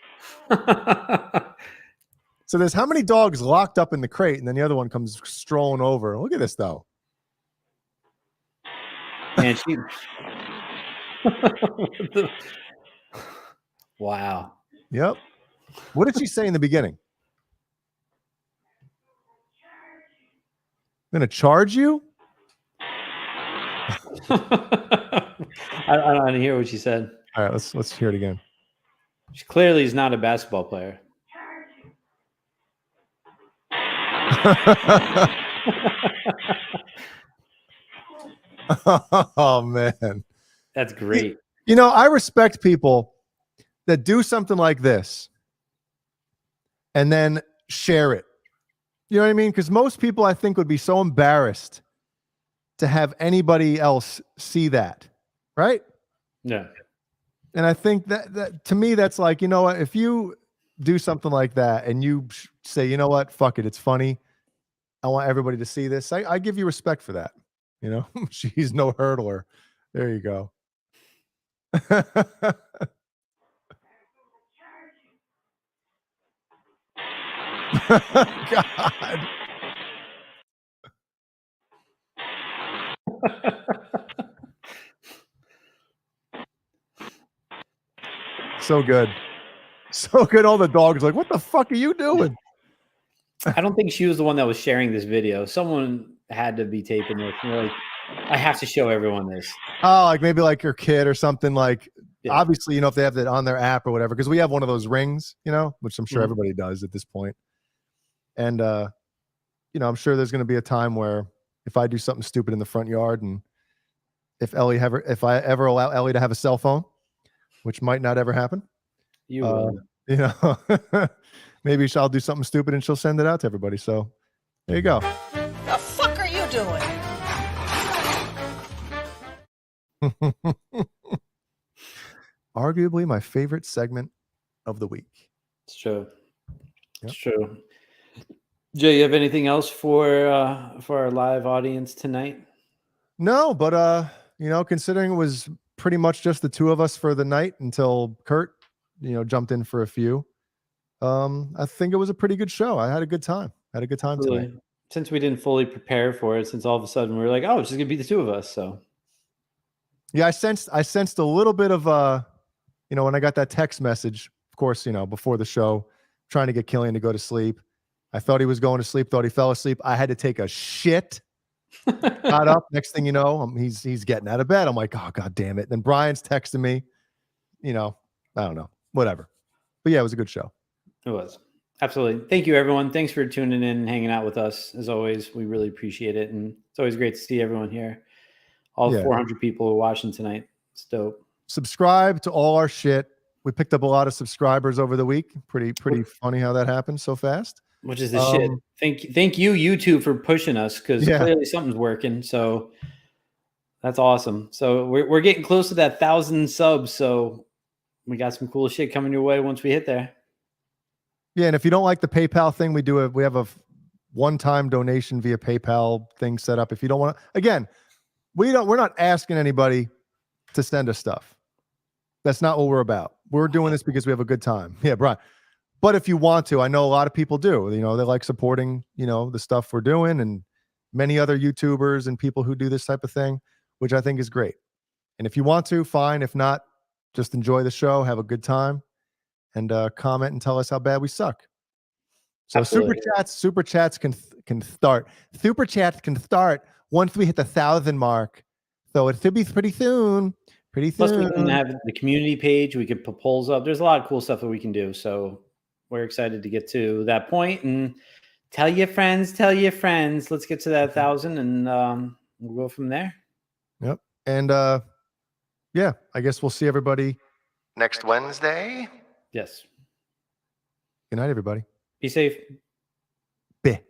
So there's how many dogs locked up in the crate, and then the other one comes strolling over. Look at this though. Man, she wow. Yep. What did she say in the beginning? I'm gonna charge you? I don't hear what she said. All right, let's hear it again. She clearly is not a basketball player. Oh man, that's great. You know, I respect people that do something like this and then share it. You know what I mean? Because most people, I think, would be so embarrassed to have anybody else see that, right? Yeah. And I think that to me, that's like, you know what? If you do something like that and you say, you know what, fuck it, it's funny, I want everybody to see this, I give you respect for that. You know, she's no hurdler. There you go. God. So good. So good. All the dogs like, what the fuck are you doing? I don't think she was the one that was sharing this video. Someone had to be taping this. You're like, I have to show everyone this. Oh, like maybe like your kid or something. Like, obviously, you know, if they have that on their app or whatever, because we have one of those rings, you know, which I'm sure everybody does at this point. And, you know, I'm sure there's going to be a time where if I do something stupid in the front yard and if I ever allow Ellie to have a cell phone, which might not ever happen, you will. You know, maybe I'll do something stupid and she'll send it out to everybody. So there you go. The fuck are you doing? Arguably my favorite segment of the week. It's true. It's true. Jay, you have anything else for our live audience tonight? No, but you know, considering it was pretty much just the two of us for the night until Kurt, jumped in for a few. I think it was a pretty good show. I had a good time. Tonight. Since we didn't fully prepare for it, since all of a sudden we were like, oh, it's just gonna be the two of us. So yeah, I sensed a little bit of when I got that text message, of course, before the show, trying to get Killian to go to sleep. I thought he was going to sleep, thought he fell asleep. I had to take a shit. Got up. Next thing you know, he's getting out of bed. I'm like, oh god damn it. Then Brian's texting me. I don't know. Whatever. But yeah, it was a good show. It was. Absolutely. Thank you, everyone. Thanks for tuning in and hanging out with us. As always, we really appreciate it. And it's always great to see everyone here. All 400 people who are watching tonight. It's dope. Subscribe to all our shit. We picked up a lot of subscribers over the week. Pretty funny how that happened so fast. Which is the shit. Thank you, YouTube, for pushing us, because clearly something's working. So that's awesome. So we're getting close to that 1,000 subs. So we got some cool shit coming your way once we hit there. Yeah, and if you don't like the PayPal thing, we have a one-time donation via PayPal thing set up. If you don't want to, again, we're not asking anybody to send us stuff. That's not what we're about. We're doing this because we have a good time. Yeah, Brian. But if you want to, I know a lot of people do. They like supporting, the stuff we're doing, and many other YouTubers and people who do this type of thing, which I think is great. And if you want to, fine. If not, just enjoy the show, have a good time, and comment and tell us how bad we suck. So Absolutely. super chats can start. Super chats can start once we hit the 1,000 mark. So it should be pretty soon. Plus, we can have the community page. We can put polls up. There's a lot of cool stuff that we can do. So we're excited to get to that point, and tell your friends. Let's get to that 1,000, and we'll go from there. Yep. And yeah, I guess we'll see everybody next Wednesday. Yes. Good night, everybody. Be safe. Beh.